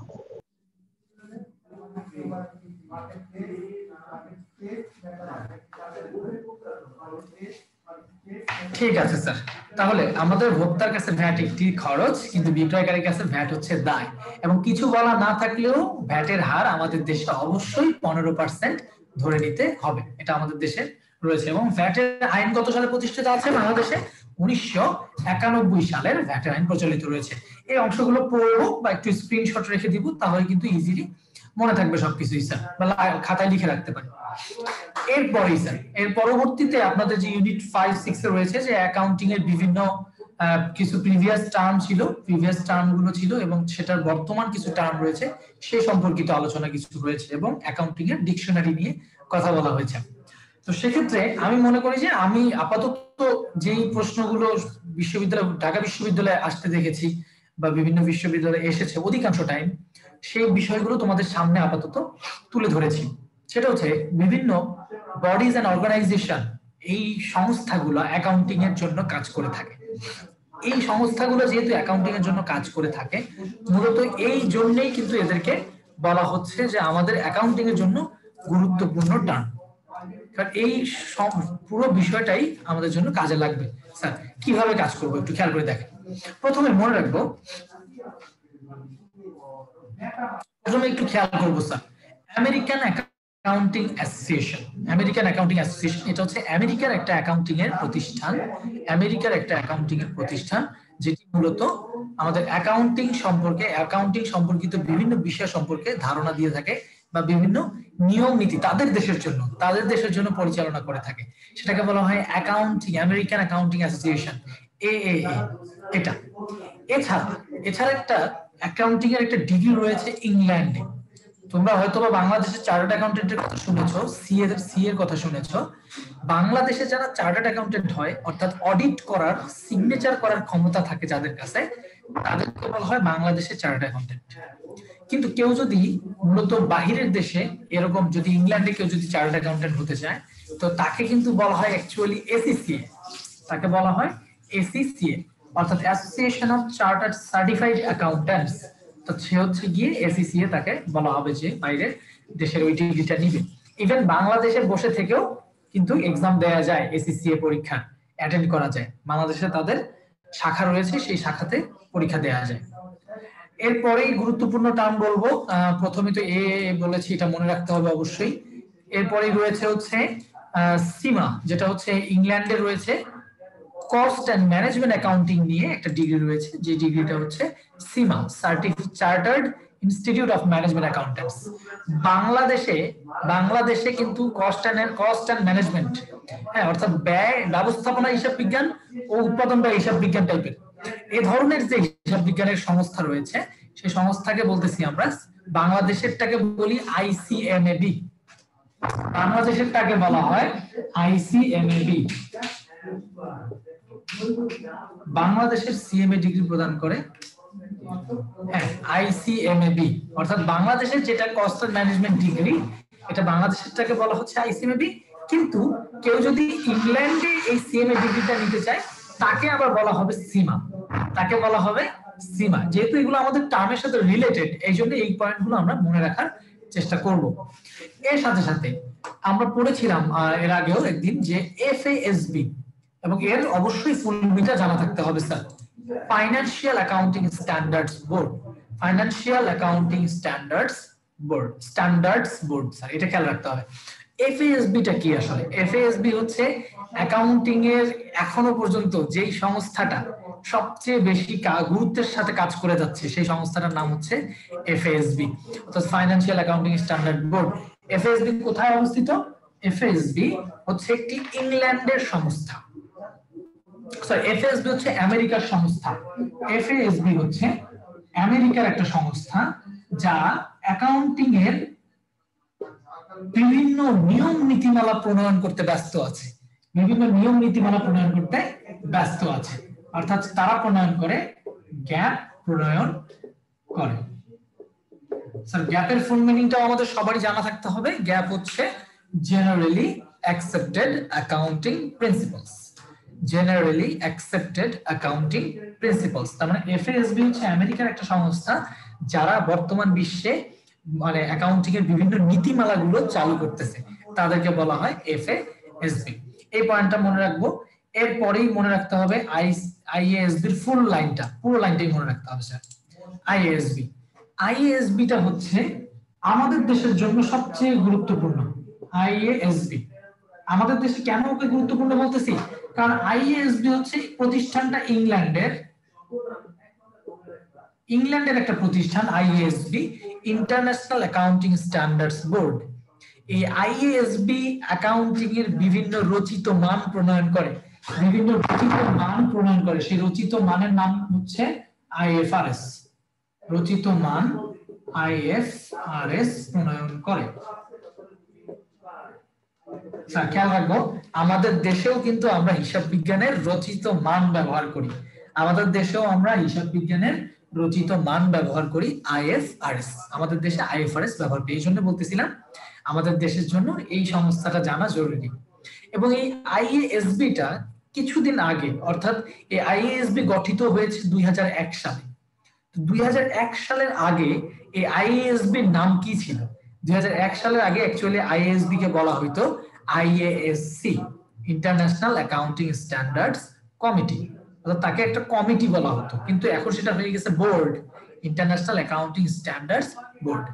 ঠিক আছে স্যার, তাহলে আমাদের ভোক্তার কাছে ভ্যাট একটি খরচ, কিন্তু বিক্রয়কারীর কাছে ভ্যাট হচ্ছে দায়। এবং কিছু বলা না থাকলেও ভ্যাটের হার আমাদের দেশে অবশ্যই 15% ধরে নিতে হবে, এটা আমাদের দেশে রয়েছে। এবং ভ্যাটের আইন কত সালে প্রতিষ্ঠিত আছে বাংলাদেশে? 1991 সালের ভ্যাটের আইন প্রচলিত রয়েছে। এই অংশগুলো পড়বো বা একটু স্ক্রিনশট রেখে দিব, তাহলে কিন্তু ইজিলি মনে থাকবে সবকিছুই স্যার, বা খাতায় লিখে রাখতে পারেন। এরপরেই স্যার, এর পরবর্তীতে আপনাদের যে ইউনিট 5-6 এ রয়েছে যে অ্যাকাউন্টিং এর বিভিন্ন কিছু প্রিভিয়াস টার্ম ছিল, প্রিভিয়াস টার্ম গুলো ছিল এবং সেটার বর্তমান কিছু টার্ম রয়েছে, সেই সম্পর্কিত আলোচনা কিছু রয়েছে এবং অ্যাকাউন্টিং এর ডিকশনারি নিয়ে কথা বলা হয়েছে। তো সেক্ষেত্রে আমি মনে করি যে আমি আপাতত যেই প্রশ্নগুলো বিশ্ববিদ্যালয়, ঢাকা বিশ্ববিদ্যালয়ে আসতে দেখেছি বা বিভিন্ন বিশ্ববিদ্যালয়ে এসেছে অধিকাংশ টাইম, সেই বিষয়গুলো তোমাদের সামনে আপাতত তুলে ধরেছি। সেটা হচ্ছে বিভিন্ন বডিজ এন্ড অর্গানাইজেশন, এই সংস্থাগুলো অ্যাকাউন্টিং এর জন্য কাজ করে থাকে। এই সংস্থাগুলো যেহেতু অ্যাকাউন্টিং এর জন্য কাজ করে থাকে, মূলত এই জন্যই কিন্তু এদেরকে বলা হচ্ছে যে আমাদের অ্যাকাউন্টিং এর জন্য গুরুত্বপূর্ণ টার্ম। কারণ এই পুরো বিষয়টাই আমাদের জন্য কাজে লাগবে। স্যার কিভাবে কাজ করবো একটু খেয়াল করে দেখেন। প্রথমে মনে রাখবো, প্রথমে একটু খেয়াল করবো sir, American accounting association, American accounting association এটা হচ্ছে আমেরিকার একটা অ্যাকাউন্টিং এর প্রতিষ্ঠান, আমেরিকার একটা অ্যাকাউন্টিং এর প্রতিষ্ঠান যেটি মূলত আমাদের অ্যাকাউন্টিং সম্পর্কে, অ্যাকাউন্টিং সম্পর্কিত বিভিন্ন বিষয় সম্পর্কে ধারণা দিয়ে থাকে বা বিভিন্ন নিয়ম নীতি তাদের দেশের জন্য পরিচালনা করে থাকে। সেটাকে বলা হয় accounting, American accounting association, AAA। এটা এছাড়া একটা অ্যাকাউন্টিং এর একটা ডিগ্রি রয়েছে ইংল্যান্ডে। তোমরা হয়তো বা বাংলাদেশের চার্টার্ড অ্যাকাউন্টেন্টের কথা শুনেছো, সি এর কথা শুনেছো। বাংলাদেশে যারা চার্টার্ড অ্যাকাউন্টেন্ট হয়, অর্থাৎ অডিট করার, সিগনেচার করার ক্ষমতা থাকে যাদের কাছে, তাদেরকে বলা হয় বাংলাদেশের চার্টার্ড অ্যাকাউন্টেন্ট। কিন্তু কেউ যদি মূলত বাহিরের দেশে, এরকম যদি ইংল্যান্ডে কেউ যদি চার্টার্ড অ্যাকাউন্টেন্ট হতে চায়, তো তাকে কিন্তু বলা হয় অ্যাকচুয়ালি ACCA, তাকে বলা হয় ACCA, অর্থাৎ association of chartered certified accountants. তো সে হচ্ছে গিয়ে ACCA, তাকে বলা হবে যে বাইরের দেশের ওই ডিগ্রিটা নিবে। ইভেন বাংলাদেশে বসে থেকেও কিন্তু এক্সাম দেওয়া যায়, ACCA পরীক্ষা অ্যাটেন্ড করা যায়। বাংলাদেশে তাদের শাখা রয়েছে, সেই শাখাতে পরীক্ষা দেওয়া যায়। এরপরেই গুরুত্বপূর্ণ টার্ম বলবো, প্রথমে তো এ বলেছি, এটা মনে রাখতে হবে অবশ্যই। এরপরেই রয়েছে হচ্ছে সিমা, যেটা হচ্ছে ইংল্যান্ডে রয়েছে, কস্ট এন্ড ম্যানেজমেন্ট অ্যাকাউন্টিং নিয়ে একটা ডিগ্রি রয়েছে, যে ডিগ্রিটা হচ্ছে CIMA, chartered institute of management accountants. বাংলাদেশে কিন্তু কস্ট এন্ড ম্যানেজমেন্ট, হ্যাঁ, অর্থাৎ ব্যয় ব্যবস্থাপনা, হিসাব বিজ্ঞান ও উৎপাদন বা হিসাব বিজ্ঞান টাইপের এই ধরনের যে হিসাব বিজ্ঞানের সংস্থা রয়েছে, সেই সংস্থাকে বলতেছি আমরা, বাংলাদেশেরটাকে বলি ICMAB, বাংলাদেশেরটাকে বলা হয় ICMAB। বাংলাদেশের CMA ডিগ্রি প্রদান করে, হ্যাঁ, ICMAB, অর্থাৎ বাংলাদেশের যেটা কস্ট এন্ড ম্যানেজমেন্ট ডিগ্রি, এটা বাংলাদেশেরটাকে বলা হচ্ছে ICMAB। কিন্তু কেউ যদি ইংল্যান্ডে এই CMA ডিগ্রিটা নিতে চায়, তাকে আবার বলা হবে সিমা, তাকে বলা হবে সীমা। যেহেতু এগুলো আমাদের টার্মের সাথে রিলেটেড, এই জন্য এই পয়েন্টগুলো আমরা মনে রাখার চেষ্টা করব। এর সাথে সাথে আমরা পড়েছিলাম এর আগেও একদিন যে এফএএসবি, এবং এর অবশ্যই ফুল মিটা জানা থাকতে হবে sir, financial accounting standards board. Financial accounting standards board sir, এটা খেয়াল রাখতে হবে। এফএএসবি টা কি আসলে? এফএএসবি হচ্ছে অ্যাকাউন্টিং এর এখনো পর্যন্ত যেই সংস্থাটা সবচেয়ে বেশি গুরুত্বের সাথে কাজ করে যাচ্ছে, সেই সংস্থাটার নাম হচ্ছে এফএএসবি, অর্থাৎ ফাইন্যান্সিয়াল অ্যাকাউন্টিং স্ট্যান্ডার্ড বোর্ড। এফএএসবি কোথায় অবস্থিত? এফএএসবি হচ্ছে একটি ইংল্যান্ডের সংস্থা। এফএএসবি হচ্ছে আমেরিকার সংস্থা। এফএএসবি হচ্ছে আমেরিকার একটা সংস্থা যা অ্যাকাউন্টিং এর বিভিন্ন নিয়ম নীতিমালা প্রণয়ন করতে ব্যস্ত আছে, বিভিন্ন নিয়ম নীতিমালা প্রণয়ন করতে ব্যস্ত আছে, অর্থাৎ তারা প্রণয়ন করে, গ্যাপ প্রণয়ন করে। স্যার গ্যাপের ফুল মিনিংটাও আমাদের সবারই জানা থাকতে হবে। গ্যাপ হচ্ছে generally accepted accounting principles. Generally accepted accounting principles, তার মানে এফএএসবি হচ্ছে আমেরিকার একটা সংস্থা যারা বর্তমান বিশ্বে মানে অ্যাকাউন্টিং এর বিভিন্ন নীতিমালাগুলো চালু করতেছে, তাদেরকে বলা হয় এফএএসবি। এই পয়েন্টটা মনে রাখবো। এরপরেই মনে রাখতে হবে আইএএসবি এর ফুল লাইনটা, পুরো লাইনটাই মনে রাখতে হবে স্যার। আইএএসবি, আইএএসবি টা হচ্ছে আমাদের দেশের জন্য সবচেয়ে গুরুত্বপূর্ণ। আইএএসবি আমাদের দেশে কেন ওকে গুরুত্বপূর্ণ বলতেছি? কারণ আইএএসবি হচ্ছে প্রতিষ্ঠানটা ইংল্যান্ডের একটা প্রতিষ্ঠান। IASB international accounting standards board. এই আইএএসবি অ্যাকাউন্টিং এর বিভিন্ন রচিত মান প্রণয়ন করে, বিভিন্ন রচিত মান প্রণয়ন করে। সেই রচিত মানের নাম হচ্ছে আইএফআরএস। রচিত মান আইএফআরএস প্রণয়ন করে। খেয়াল রাখবো, আমাদের দেশেও কিন্তু আমরা হিসাব বিজ্ঞানের রচিত মান ব্যবহার করি। আমাদের দেশেও আমরা হিসাব বিজ্ঞানের রচিত মান ব্যবহার করি, আইএফআরএস। আমাদের দেশে আইএফআরএস ব্যবহার করি। এই জন্য বলতেছিলাম আমাদের দেশের জন্য এই সংস্থাটা জানা জরুরি। এবং এই আইএএসবি টা কিছুদিন আগে, অর্থাৎ এই আইএএসবি গঠিত হয়েছে 2001 সালে। 2001 সালের আগে এই আইএএসবি নাম কি ছিল? 2001 সালের আগে অ্যাকচুয়ালি আইএএসবি কে বলা হইতো আইএএসসি, ইন্টারন্যাশনাল অ্যাকাউন্টিং স্ট্যান্ডার্ডস কমিটি, অর্থাৎ তাকে একটা কমিটি বলা হতো। কিন্তু এখন সেটা হয়ে গেছে board, international accounting standards board.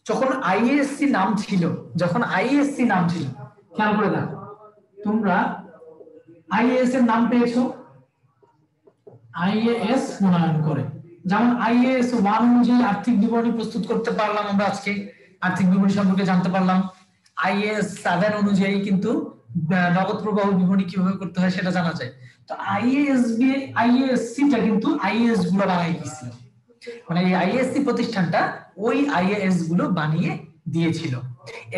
যখন আইএএসসি নাম ছিল, খেয়াল করে দেখো, তোমরা আইএএস এর নাম পেয়েছো আইএএস প্রণয়ন করে। যেমন আইএএস 1 অনুযায়ী আর্থিক বিবরণী প্রস্তুত করতে পারলাম, আমরা আজকে আর্থিক বিবরণী সম্পর্কে জানতে পারলাম। আইএএস 7 অনুযায়ী কিন্তু নগদ প্রবাহ বিবরণী কিভাবে করতে হয় সেটা জানা যায়। তো আইএএসসি টা কিন্তু আইএএস গুলো বানিয়ে দিয়েছিল, মানে এই আইএএসসি প্রতিষ্ঠানটা ওই আইএএস গুলো বানিয়ে দিয়েছিল।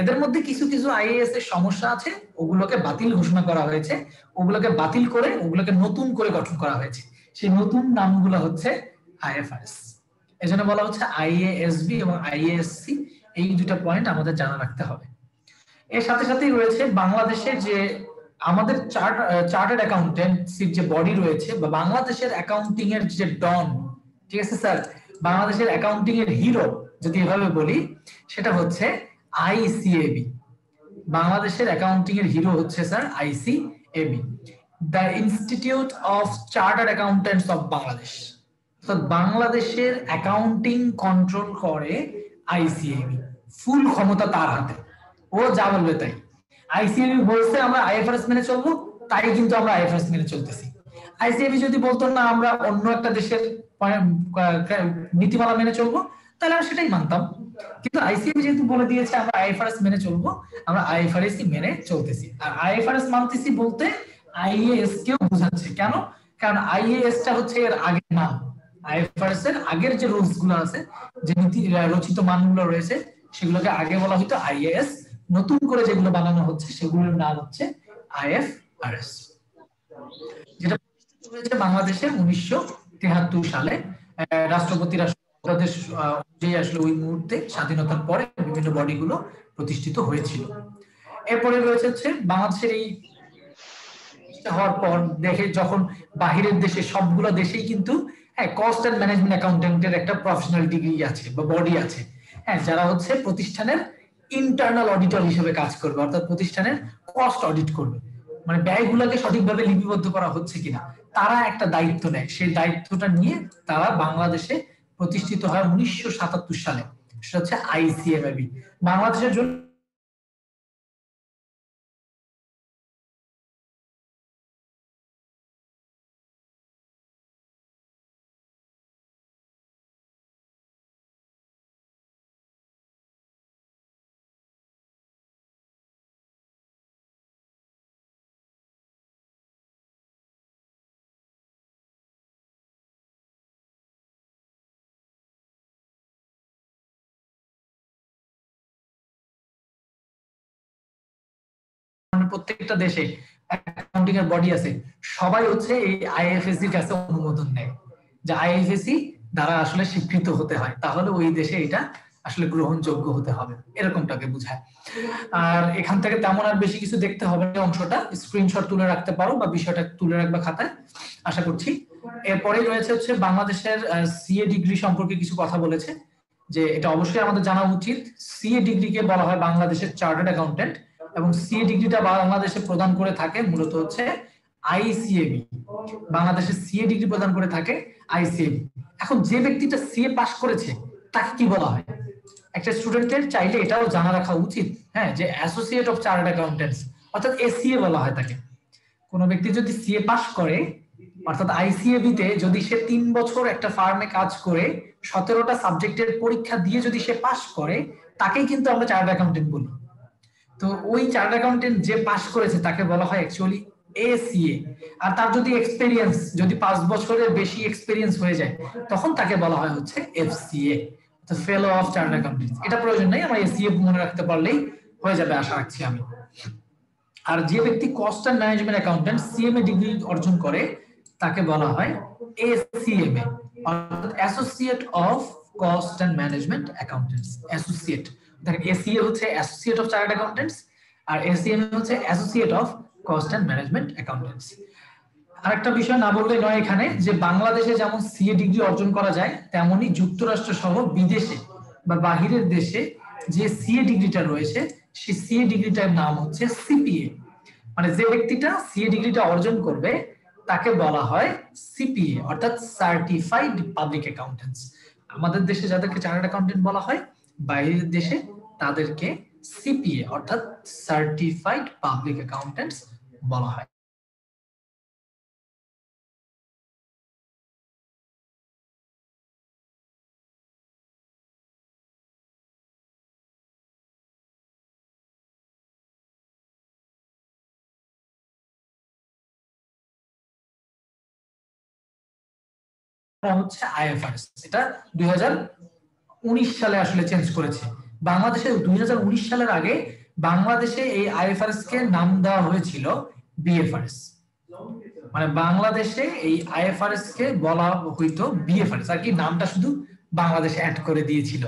এদের মধ্যে কিছু কিছু আইএএস এর সমস্যা আছে, ওগুলোকে বাতিল ঘোষণা করা হয়েছে, ওগুলোকে বাতিল করে ওগুলোকে নতুন করে গঠন করা হয়েছে। সেই নতুন নামগুলো হচ্ছে আইএফআরএস। এজন্য বলা হচ্ছে আইএএসবি এবং আইএএসসি, এই দুটো পয়েন্ট আমাদের জানা রাখতে হবে। এর সাথে সাথেই রয়েছে বাংলাদেশের যে আমাদের চার্টার্ড অ্যাকাউন্টেন্সির যে বডি রয়েছে, বা বাংলাদেশের অ্যাকাউন্টিং এর যে ডন, ঠিক আছে স্যার, বাংলাদেশের অ্যাকাউন্টিং এর হিরো যদি এভাবে বলি, সেটা হচ্ছে আইসিএবি। বাংলাদেশের অ্যাকাউন্টিং এর হিরো হচ্ছে sir ICAB, the institute of chartered accountants of Bangladesh. তো বাংলাদেশের অ্যাকাউন্টিং কন্ট্রোল করে আইসিএবি, ফুল ক্ষমতা তার হাতে, ও যা বলবে তাই। আইসিএবি বলছে আমরা আইএফআরএস মেনে চলবো, তাই কিন্তু আমরা আইএফআরএস মেনে চলতেছি। আইসিএবি যদি বলতো না আমরা অন্য একটা দেশের নীতিমালা মেনে চলবো, তাহলে আমরা সেটাই মানতাম। কিন্তু আইসিএবি যেহেতু বলে দিয়েছে আমরা আইএফআরএস মেনে চলবো, আমরা আইএফআরএস মেনে চলতেছি। আর আইএফআরএস মানতেছি বলতে আইএএস কেও বোঝাচ্ছে। কেন? কারণ আইএএস টা হচ্ছে এর আগের নাম। আইএফআরএস এর আগের যে রুলস গুলো আছে, যে নীতি রচিত মানগুলো রয়েছে, সেগুলোকে আগে বলা হতো আইএএস। নতুন করে যেগুলো বানানো হচ্ছে সেগুলোর নাম হচ্ছে আইএফআরএস, যেটা প্রতিষ্ঠিত হয়েছে বাংলাদেশে 1973 সালে। রাষ্ট্রপতি রাষ্ট্রপ্রদেশ অনুযায়ী আসলে ওই মুহূর্তে স্বাধীনতার পরে বিভিন্ন বডিগুলো প্রতিষ্ঠিত হয়েছিল। এরপরে রয়েছে হচ্ছে বাংলাদেশের এই হওয়ার পর দেখে, যখন বাহিরের দেশে সবগুলো দেশেই কিন্তু হ্যাঁ, কস্ট এন্ড ম্যানেজমেন্ট অ্যাকাউন্টেন্টের একটা প্রফেশনাল ডিগ্রি আছে বা বডি আছে, হ্যাঁ, যারা হচ্ছে প্রতিষ্ঠানের ইন্টারনাল অডিটর হিসেবে কাজ করবে, অর্থাৎ প্রতিষ্ঠানের কস্ট অডিট করবে, মানে ব্যয়গুলোকে সঠিকভাবে লিপিবদ্ধ করা হচ্ছে কিনা তারা একটা দায়িত্ব নেয়। সেই দায়িত্বটা নিয়ে তারা বাংলাদেশে প্রতিষ্ঠিত হয় 1977 সালে, সেটা হচ্ছে আইসিএমএবি। বাংলাদেশের জন্য প্রত্যেকটা দেশে অ্যাকাউন্টিং এর বডি আছে, সবাই হচ্ছে এই আইএফএসসি কাছে অনুমোদন নেয়, যে আইএফএসসি দ্বারা আসলে স্বীকৃত হতে হয়, তাহলে ওই দেশে এটা আসলে গ্রহণযোগ্য হতে হবে, এরকমটাকে বোঝায়। আর এখান থেকে তেমন আর বেশি কিছু দেখতে হবে না, অংশটা স্ক্রিনশট তুলে রাখতে পারো বা বিষয়টা তুলে রাখবা খাতায়, আশা করছি। এরপরে রয়েছে হচ্ছে বাংলাদেশের সিএ ডিগ্রি সম্পর্কে কিছু কথা বলেছে, যে এটা অবশ্যই আমাদের জানা উচিত। সিএ ডিগ্রিকে বলা হয় বাংলাদেশের চার্টার্ড অ্যাকাউন্টেন্ট, এবং সিএ ডিগ্রিটা বাংলাদেশে প্রদান করে থাকে মূলত হচ্ছে আইসিএবি। বাংলাদেশে সিএ ডিগ্রি প্রদান করে থাকে আইসিএবি। এখন যে ব্যক্তিটা সিএ পাস করেছে তাকে কি বলা হয়? একটা স্টুডেন্টের চাইলে এটাও জানা রাখা উচিত, হ্যাঁ, যে অ্যাসোসিয়েট অফ চার্টার্ড অ্যাকাউন্টেন্টস, অর্থাৎ এসিএ বলা হয় তাকে। কোন ব্যক্তি যদি সিএ পাস করে, অর্থাৎ আইসিএবি তে যদি সে 3 বছর একটা ফার্মে কাজ করে 17টা সাবজেক্টের পরীক্ষা দিয়ে যদি সে পাস করে, তাকেই কিন্তু আমরা চার্টার্ড অ্যাকাউন্টেন্ট বলি। তো ওই চার্টার্ড অ্যাকাউন্টেন্ট যে পাস করেছে তাকে বলা হয় অ্যাকচুয়ালি এসিএ। আর তার যদি এক্সপেরিয়েন্স যদি 5 বছরের বেশি এক্সপেরিয়েন্স হয়ে যায়, তখন তাকে বলা হয় হচ্ছে এফসিএ, তো ফেলো অফ চার্টার্ড অ্যাকাউন্টেন্টস। এটা প্রয়োজন নেই, আমরা এসিএ মনে রাখতে পারলেই হয়ে যাবে আশা রাখছি আমি। আর যে ব্যক্তি cost and management accountant CMA degree অর্জন করে তাকে বলা হয় এসিএমএ, অর্থাৎ associate of cost and management accountants. Associate, দেখেন এসিএ হচ্ছে অ্যাসোসিয়েট অফ চার্টার্ড অ্যাকাউন্টেন্টস, আর এসিএমএ হচ্ছে associate of cost and management accountants. আরেকটা বিষয় না বললেই নয় এখানে, যে বাংলাদেশে যেমন সিএ ডিগ্রি অর্জন করা যায়, তেমনি যুক্তরাষ্ট্র সহ বিদেশে বা বাহিরের দেশে যে সিএ ডিগ্রিটা রয়েছে, সেই সিএ ডিগ্রিটার নাম হচ্ছে সিপিএ। মানে যে ব্যক্তিটা সিএ ডিগ্রিটা অর্জন করবে তাকে বলা হয় সিপিএ, অর্থাৎ সার্টিফাইড পাবলিক অ্যাকাউন্টেন্টস। আমাদের দেশে যাদেরকে চার্টার্ড অ্যাকাউন্টেন্ট বলা হয়, বাইরের দেশে তাদেরকে সিপিএ অর্থাৎ সার্টিফাইড পাবলিক অ্যাকাউন্টেন্টস বলা হয়। হচ্ছে আইএফআরএস, এটা 2019 সালে আসলে চেঞ্জ করেছে। বাংলাদেশে 2019 সালের আগে বাংলাদেশে এই আইএফআরএস কে নাম দেওয়া হয়েছিল বিএফআরএস। মানে বাংলাদেশে এই আইএফআরএস কে বলা হইতো বিএফআরএস, আর কি নামটা শুধু বাংলাদেশে অ্যাড করে দিয়েছিল।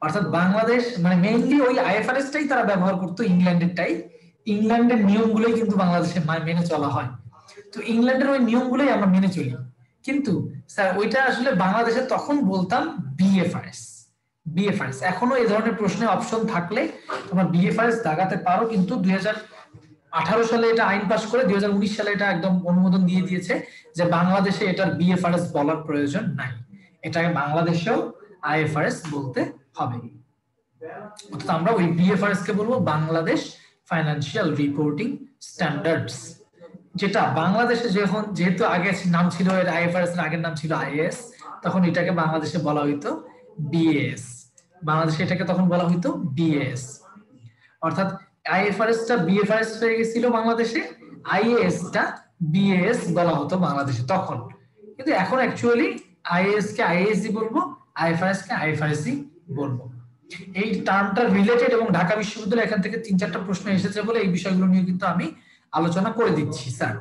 অর্থাৎ বাংলাদেশ মানে মেইনলি ওই আইএফআরএসটাই তারা ব্যবহার করতো, ইংল্যান্ডেরটাই। ইংল্যান্ডের নিয়মগুলোই কিন্তু বাংলাদেশে মেনে চলা হয়, তো ইংল্যান্ডের ওই নিয়মগুলোই আমরা মেনে চলি। কিন্তু স্যার ওইটা আসলে বাংলাদেশে তখন বলতাম বিএফআরএস। বিএফআরএস এখনো এই ধরনের প্রশ্নে অপশন থাকলে তোমরা বিএফআরএস দাগাতে পারো, কিন্তু 2018 সালে এটা আইন পাস করে 2019 সালে এটা একদম অনুমোদন দিয়ে দিয়েছে যে বাংলাদেশে এটার বিএফআরএস বলার প্রয়োজন নাই, এটাকে বাংলাদেশেও আইএফআরএস বলতে হবে। অর্থাৎ আমরা ওই বিএফআরএস কে বলবো বাংলাদেশ ফাইন্যান্সিয়াল রিপোর্টিং স্ট্যান্ডার্ডস, যেটা বাংলাদেশে যখন যেহেতু আগে নাম ছিল এর আইএফআরএস এর আগের নাম ছিল আইএস, তখন এটাকে বাংলাদেশে বলা হইতো বিএস। বাংলাদেশে এটাকে তখন বলা হইতো বিএস, অর্থাৎ আইএফআরএস টা বিএফআরএস হয়ে গেছিল বাংলাদেশে, আইএস টা বিএস বলা হতো বাংলাদেশে তখন। কিন্তু এখন অ্যাকচুয়ালি আইএস কে আইএসই বলবো, আইএফআরএস কে আইএফআরএসই বলবো। এই টার্মটা রিলেটেড এবং ঢাকা বিশ্ববিদ্যালয় এখান থেকে 3-4টা প্রশ্ন এসেছে বলে এই বিষয়গুলো নিয়ে কিন্তু আমি আলোচনা করে দিচ্ছি স্যার।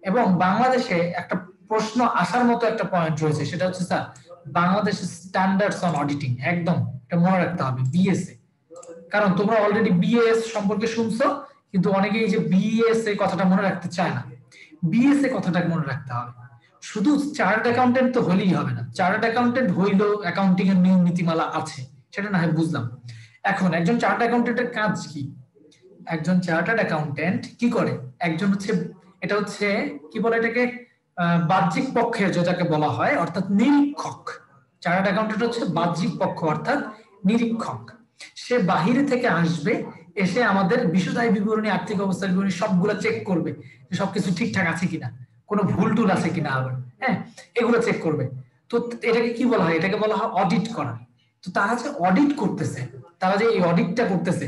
এবং বাংলাদেশে একটা প্রশ্ন আসার মতো একটা পয়েন্ট রয়েছে, সেটা হচ্ছে স্যার বাংলাদেশের স্ট্যান্ডার্ডস অন অডিটিং, একদম এটা মনে রাখতে হবে বিএসএ। কারণ তোমরা অলরেডি বিএস সম্পর্কে শুনছো, কিন্তু অনেকেই যে বিএস এই কথাটা মনে রাখতে চায় না। বিএসএ কথাটা মনে রাখতে হবে। শুধু চার্টার্ড অ্যাকাউন্টেন্ট তো হলেই হবে না, চার্টার্ড অ্যাকাউন্টেন্ট হইলেও অ্যাকাউন্টিং এর নিয়ম নীতিমালা আছে, সেটা না হয় বুঝলাম। এখন একজন চার্টার্ড অ্যাকাউন্টেন্টের কাজ কি? একজন চার্টার্ড অ্যাকাউন্টেন্ট কি করে? একজন হচ্ছে, এটা হচ্ছে কি বলে এটাকে, বাহ্যিক পক্ষে যেটাকে বলা হয়, অর্থাৎ নিরীক্ষক। চার্টার্ড অ্যাকাউন্টেন্ট হচ্ছে বাহ্যিক পক্ষ অর্থাৎ নিরীক্ষক। সে বাহিরে থেকে আসবে, এসে আমাদের বিশদ আয় বিবরণী, আর্থিক অবস্থার বিবরণী সবগুলো চেক করবে যে সবকিছু ঠিকঠাক আছে কিনা, কোনো ভুল টুল আছে কিনা, আবার হ্যাঁ এগুলো চেক করবে। তো এটাকে কি বলা হয়? এটাকে বলা হয় অডিট করা। তো তারা যে অডিট করতেছে, তারা যে এই অডিটটা করতেছে,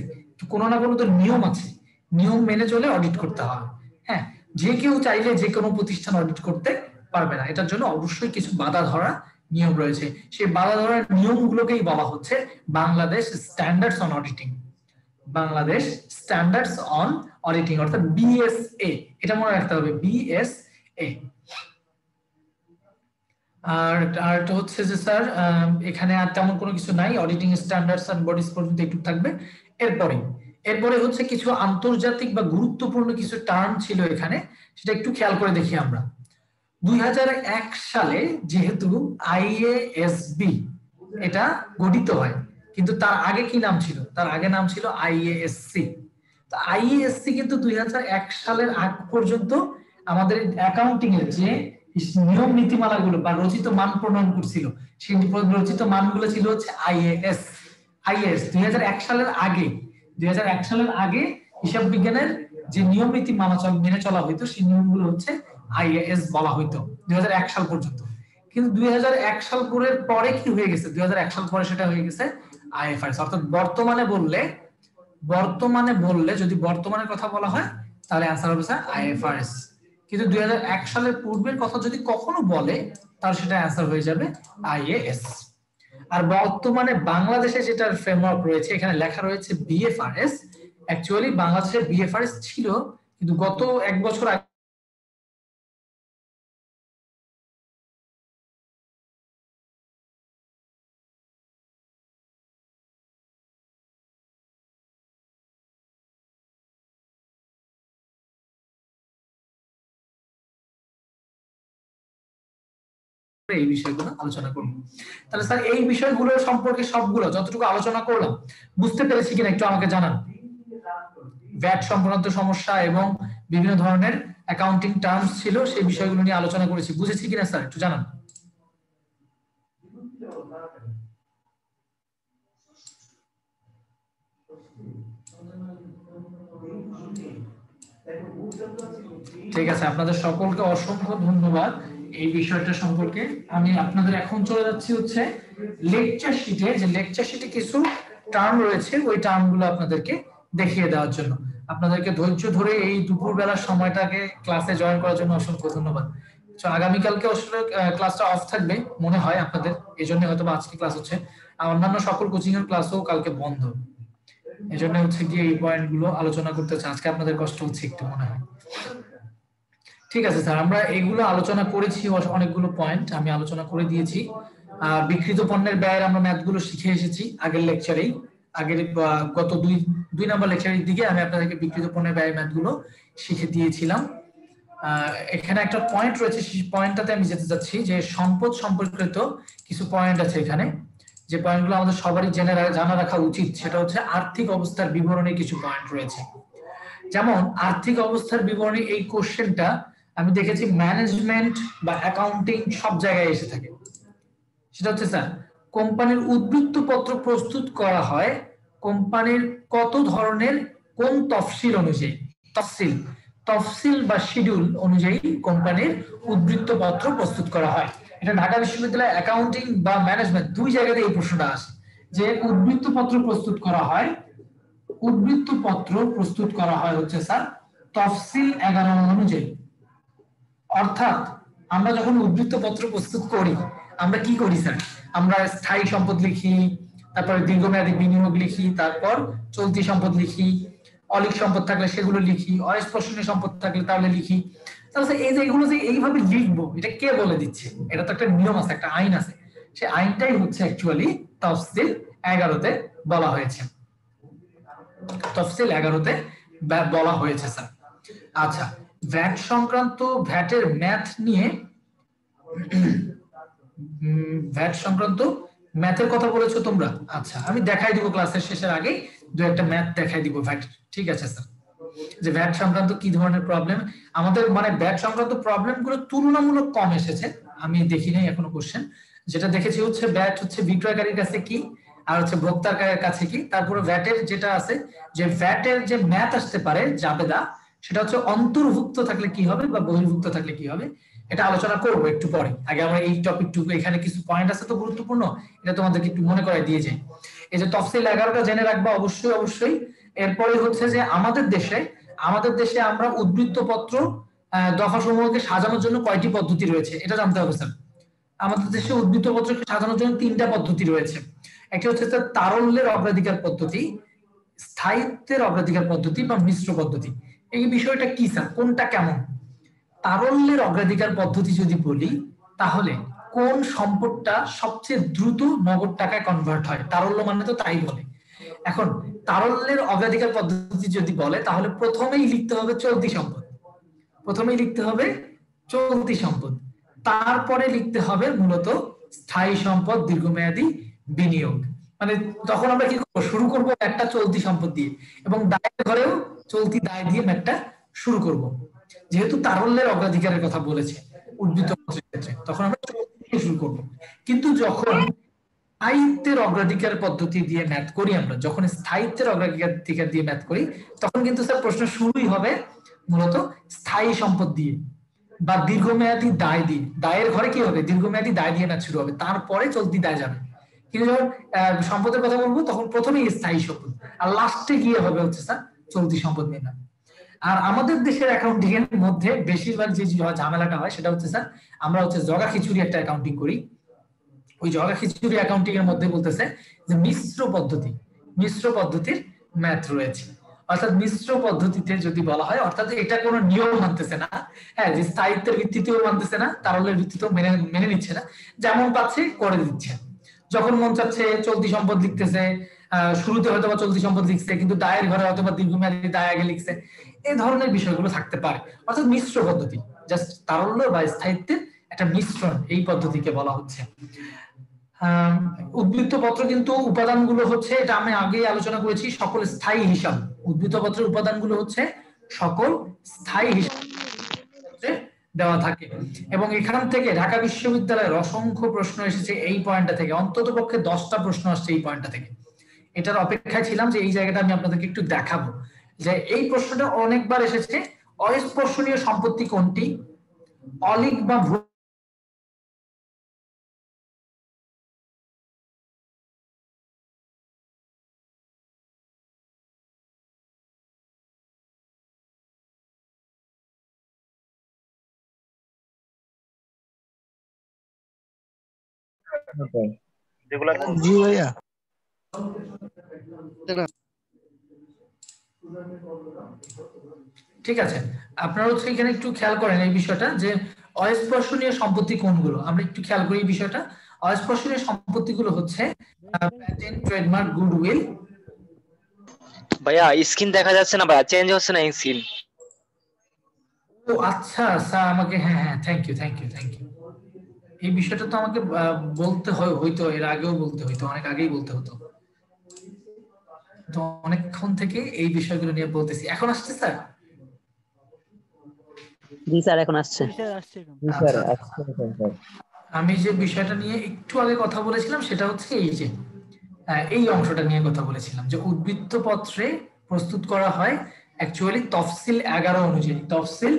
কোনো না কোনো তো নিয়ম আছে, নিয়ম মেনে চলে অডিট করতে হয়। হ্যাঁ, যে কেউ চাইলে যে কোনো প্রতিষ্ঠান অডিট করতে পারবে না, এটার জন্য অবশ্যই কিছু বাধা ধরা নিয়ম রয়েছে। সেই বাধা ধরার নিয়মগুলোকেই বলা হচ্ছে Bangladesh standards on auditing. Bangladesh standards on auditing অর্থাৎ বিএসএ, এটা মনে রাখতে হবে, বিএসএ। আর আর হচ্ছে যে স্যার এখানে আর তেমন কোনো কিছু নাই, অডিটিং স্ট্যান্ডার্ডস এন্ড বডিজ পর্যন্ত একটু থাকবে। এরপরে হচ্ছে কিছু আন্তর্জাতিক বা গুরুত্বপূর্ণ কিছু টার্ম ছিল এখানে, সেটা একটু খেয়াল করে দেখি আমরা। 2001 সালে যেহেতু আইএএসবি এটা গঠিত হয়, কিন্তু তার আগে কি নাম ছিল? তার আগে নাম ছিল আইএএসসি। তো আইএএসসি কিন্তু 2001 সালের আগ পর্যন্ত আমাদের অ্যাকাউন্টিং এর যে নিয়ম নীতিমালাগুলো বা রচিত মান প্রণয়ন করছিল, সেই রচিত মানগুলো ছিল হচ্ছে আইএএস। 2001 সালের আগে, 2001 সালের আগে হিসাব বিজ্ঞানের যে নিয়ম নীতি মেনে চলা হইতো, সেই নিয়মগুলো হচ্ছে আইএএস বলা হইতো 2001 সাল পর্যন্ত। কিন্তু 2001 সাল পরে কি হয়ে গেছে? 2001 সাল পরে সেটা হয়ে গেছে আইএফআরএস। অর্থাৎ বর্তমানে বললে যদি বর্তমানের কথা বলা হয় তাহলে অ্যান্সার হবে স্যার আইএফআরএস। কিন্তু 2001 সালের পূর্বের কথা যদি কখনো বলে তাহলে সেটা অ্যান্সার হয়ে যাবে আইএএস। আর বর্তমানে বাংলাদেশে যেটার ফ্রেমওয়ার্ক রয়েছে, এখানে লেখা রয়েছে বিএফআরএস। অ্যাকচুয়ালি বাংলাদেশে বিএফআরএস ছিল, কিন্তু গত এক বছর আগে এই বিষয়গুলো আলোচনা করব। তাহলে স্যার এই বিষয়গুলো সম্পর্কে সবগুলো যতটুকু আলোচনা করলাম বুঝতে পেরেছি কিনা একটু আমাকে জানান। ভ্যাট সংক্রান্ত সমস্যা এবং বিভিন্ন ধরনের অ্যাকাউন্টিং টার্মস ছিল, সেই বিষয়গুলো নিয়ে আলোচনা করেছি, বুঝেছি কিনা স্যার একটু জানান। ঠিক আছে, আপনাদের সকলকে অসংখ্য ধন্যবাদ এই বিষয়টা সম্পর্কে। আমি আপনাদের এখন চলে যাচ্ছি হচ্ছে লেকচার শিটে, যে লেকচার শিটে কিছু টার্ম রয়েছে, ওই টার্মগুলো আপনাদেরকে দেখিয়ে দেওয়ার জন্য। আপনাদেরকে ধৈর্য ধরে এই দুপুরবেলার সময়টাকে ক্লাসে জয়েন করার জন্য অসংখ্য ধন্যবাদ। তো আগামীকালকে আসলে ক্লাসটা অফ থাকবে মনে হয় আপনাদের, এই জন্য হয়তো আজকে ক্লাস হচ্ছে, আর অন্যান্য সকল কোচিং এর ক্লাসও কালকে বন্ধ। এই জন্য হচ্ছে গিয়ে এই পয়েন্টগুলো আলোচনা করতে হচ্ছে, আজকে আপনাদের কষ্ট হচ্ছে একটু মনে হয়। ঠিক আছে স্যার, আমরা এগুলো আলোচনা করেছি, অনেকগুলো পয়েন্ট আমি আলোচনা করে দিয়েছি। বিকৃত পণ্যের ব্যয়ের আমরা ম্যাথগুলো শিখে এসেছি আগের লেকচারেই, গত দুই নাম্বার লেকচারের দিকে আমি আপনাদেরকে বিকৃত পণ্যের ব্যয়ের ম্যাথগুলো শিখে দিয়েছিলাম। এখানে একটা পয়েন্ট রয়েছে, সেই পয়েন্টটাতে আমি যেতে চাচ্ছি, যে সম্পদ সম্পর্কিত কিছু পয়েন্ট আছে এখানে, যে পয়েন্টগুলো আমাদের সবারই জানা রাখা উচিত। সেটা হচ্ছে আর্থিক অবস্থার বিবরণী কিছু পয়েন্ট রয়েছে। যেমন আর্থিক অবস্থার বিবরণী, এই কোশ্চেনটা আমি দেখেছি ম্যানেজমেন্ট বা অ্যাকাউন্টিং সব জায়গায় এসে থাকে। সেটা হচ্ছে স্যার, কোম্পানির উদ্বৃত্ত পত্র প্রস্তুত করা হয় কোম্পানির কত ধরনের কোন তফসিল অনুযায়ী? তফসিল বা শিডিউল অনুযায়ী কোম্পানির উদ্বৃত্ত পত্র প্রস্তুত করা হয়। এটা ঢাকা বিশ্ববিদ্যালয় অ্যাকাউন্টিং বা ম্যানেজমেন্ট দুই জায়গাতে এই প্রশ্নটা আসে, যে উদ্বৃত্ত পত্র প্রস্তুত করা হয়, উদ্বৃত্ত পত্র প্রস্তুত করা হয় হচ্ছে স্যার তফসিল 11 অনুযায়ী। অর্থাৎ আমরা যখন উদ্বৃত্ত পত্র প্রস্তুত করি, আমরা কি করি স্যার? আমরা স্থায়ী সম্পদ লিখি, তারপর দীর্ঘমেয়াদী বিনিয়োগ লিখি, তারপর চলতি সম্পদ লিখি, অলিক সম্পদ থাকলে সেগুলো লিখি, অস্পর্শনীয় সম্পদ থাকলে তাহলে লিখি। তাহলে এই যে এগুলো যে এইভাবে লিখবো, এটা কে বলে দিচ্ছে? এটা তো একটা নিয়ম আছে, একটা আইন আছে, সেই আইনটাই হচ্ছে অ্যাকচুয়ালি তফসিল 11-তে বলা হয়েছে। তফসিল 11-তে বলা হয়েছে স্যার। আচ্ছা, ভ্যাট সংক্রান্ত ভ্যাটের ম্যাথ নিয়ে ভ্যাট সংক্রান্ত ম্যাথের কথা বলেছো তোমরা? আচ্ছা, আমি দেখাই দিব ক্লাসের শেষের আগে দু একটা ম্যাথ দেখাই দিব ভ্যাট। ঠিক আছে স্যার, যে ভ্যাট সংক্রান্ত কি ধরনের প্রবলেম আমাদের, মানে ভ্যাট সংক্রান্ত প্রবলেম গুলো তুলনামূলক কম এসেছে। আমি দেখি নাই এখনো কোশ্চেন, যেটা দেখেছি হচ্ছে ভ্যাট হচ্ছে বিক্রয়কারীর কাছে কি আর হচ্ছে ভোক্তার কাছে কি, তারপরে ভ্যাটের যেটা আছে যে ভ্যাটের যে ম্যাথ আসতে পারে জাবেদা, সেটা হচ্ছে অন্তর্ভুক্ত থাকলে কি হবে বা বহির্ভুক্ত থাকলে কি হবে, এটা আলোচনা করবো একটু পরে। আগে আমরা এই টপিকটুকু, এখানে কিছু পয়েন্ট আছে তো গুরুত্বপূর্ণ, এটা তোমাদেরকে একটু মনে করাই দিয়ে যাই। এই যে তফসিল 11টা জেনে রাখবা অবশ্যই অবশ্যই। এরপরে হচ্ছে যে আমাদের দেশে আমরা উদ্বৃত্ত পত্র দফা সমূহকে সাজানোর জন্য কয়টি পদ্ধতি রয়েছে এটা জানতে হবে স্যার। আমাদের দেশে উদ্বৃত্ত পত্রকে সাজানোর জন্য 3টা পদ্ধতি রয়েছে। একটা হচ্ছে স্যার তারল্যের অগ্রাধিকার পদ্ধতি, স্থায়িত্বের অগ্রাধিকার পদ্ধতি বা মিশ্র পদ্ধতি। এই বিষয়টা কি স্যার, কোনটা কেমন? তারল্যের অগ্রাধিকার পদ্ধতি যদি বলি, তাহলে কোন সম্পদটা সবচেয়ে দ্রুত নগদ টাকায় কনভার্ট হয়? তারল্য মানে তো তাই বলে। এখন তারল্যের অগ্রাধিকার পদ্ধতি যদি বলে, তাহলে প্রথমেই লিখতে হবে চলতি সম্পদ, তারপরে লিখতে হবে মূলত স্থায়ী সম্পদ, দীর্ঘমেয়াদী বিনিয়োগ। মানে তখন আমরা কি করবো, শুরু করবো একটা চলতি সম্পদ দিয়ে, এবং দায়ের ঘরেও চলতি দায় দিয়ে ম্যাথটা শুরু করব। যেহেতু তারল্যের অগ্রাধিকারের কথা বলেছে উদ্বৃত্ত পত্রের ক্ষেত্রে, তখন আমরা চলতি দিয়ে শুরু করব। কিন্তু যখন স্থায়িত্বের অগ্রাধিকার পদ্ধতি দিয়ে ম্যাথ করি, আমরা যখন স্থায়িত্বের অগ্রাধিকার দিয়ে ম্যাথ করি, তখন কিন্তু স্যার প্রশ্ন শুরুই হবে মূলত স্থায়ী সম্পদ দিয়ে বা দীর্ঘমেয়াদী দায় দিয়ে। দায়ের ঘরে কি হবে, দীর্ঘমেয়াদী দায় দিয়ে ম্যাথ শুরু হবে, তারপরে চলতি দায় যাবে। কিন্তু যখন সম্পদের কথা বলবো, তখন প্রথমেই স্থায়ী সম্পদ, আর লাস্টে গিয়ে হবে হচ্ছে স্যার চলতি সম্পদ নিয়ে ম্যাথ। আর আমাদের দেশের অ্যাকাউন্টিং এর মধ্যে বেশিরভাগ যে ঝামেলাটা হয় সেটা হচ্ছে স্যার, আমরা হচ্ছে জগা খিচুড়ি একটা অ্যাকাউন্টিং করি। ওই জগা খিচুড়ি অ্যাকাউন্টিং এর মধ্যে বলতেছে যে মিশ্র পদ্ধতির ম্যাথ রয়েছে। অর্থাৎ মিশ্র পদ্ধতিতে যদি বলা হয়, অর্থাৎ এটা কোনো নিয়ম মানতেছে না, হ্যাঁ, যে স্থায়িত্বের ভিত্তিতেও মানতেছে না, তারল্যের ভিত্তিতেও মেনে নিচ্ছে না, যেমন পাচ্ছে করে দিচ্ছে। যখন মন চাচ্ছে চলতি সম্পদ লিখতেছে, শুরুতে হয়তো বা চলতি সম্পদ লিখছে, কিন্তু দায়ের ঘরে হয়তো বা দীর্ঘমেয়াদী দায় আগে লিখছে। এই ধরনের বিষয়গুলো থাকতে পারে। অর্থাৎ মিশ্র পদ্ধতি, জাস্ট তারল্য বা স্থায়িত্বের একটা মিশ্রণ, এই পদ্ধতিকে বলা হচ্ছে। উদ্বৃত্ত পত্র কিন্তু উপাদানগুলো হচ্ছে, এটা আমি আগেই আলোচনা করেছি, সকল স্থায়ী হিসাব। উদ্বৃত্ত পত্রের উপাদানগুলো হচ্ছে সকল স্থায়ী হিসাব দেওয়া থাকে। এবং এখান থেকে ঢাকা বিশ্ববিদ্যালয়ের অসংখ্য প্রশ্ন এসেছে এই পয়েন্টটা থেকে, অন্তত পক্ষে 10টা প্রশ্ন আসছে এই পয়েন্টটা থেকে। এটার অপেক্ষায় ছিলাম যে এই জায়গাটা আমি আপনাদেরকে একটু দেখাবো, যে এই প্রশ্নটা অনেকবার এসেছে। অস্পর্শনীয় সম্পত্তি কোনটি? অলিক বা জি ভাইয়া। ঠিক আছে, আপনারা হচ্ছে এখানে একটু খেয়াল করেন এই বিষয়টা, যে অস্পর্শনীয় সম্পত্তি কোনগুলো, আমরা একটু খেয়াল করি এই বিষয়টা। অস্পর্শনীয় সম্পত্তিগুলো হচ্ছে প্যাটেন্ট, ট্রেডমার্ক, গুডউইল। ভাইয়া স্ক্রিন দেখা যাচ্ছে না ভাইয়া, চেঞ্জ হচ্ছে না স্ক্রিন। ও আচ্ছা স্যার, আমাকে, হ্যাঁ হ্যাঁ, থ্যাংক ইউ। এই বিষয়টা তো আমাকে বলতে হইতো, এর আগেও বলতে হইতো, অনেক আগেই বলতে হতো। তো অনেকক্ষণ থেকে এই বিষয়গুলো নিয়ে বলতেছি। এখন আসছে স্যার? জি স্যার, এখন আসছে। আমি যে বিষয়টা নিয়ে একটু আগে কথা বলেছিলাম সেটা হচ্ছে এই যে এই অংশটা নিয়ে কথা বলেছিলাম, যে উদ্বৃত্ত পত্রে প্রস্তুত করা হয় অ্যাকচুয়ালি তফসিল 11 অনুযায়ী। তফসিল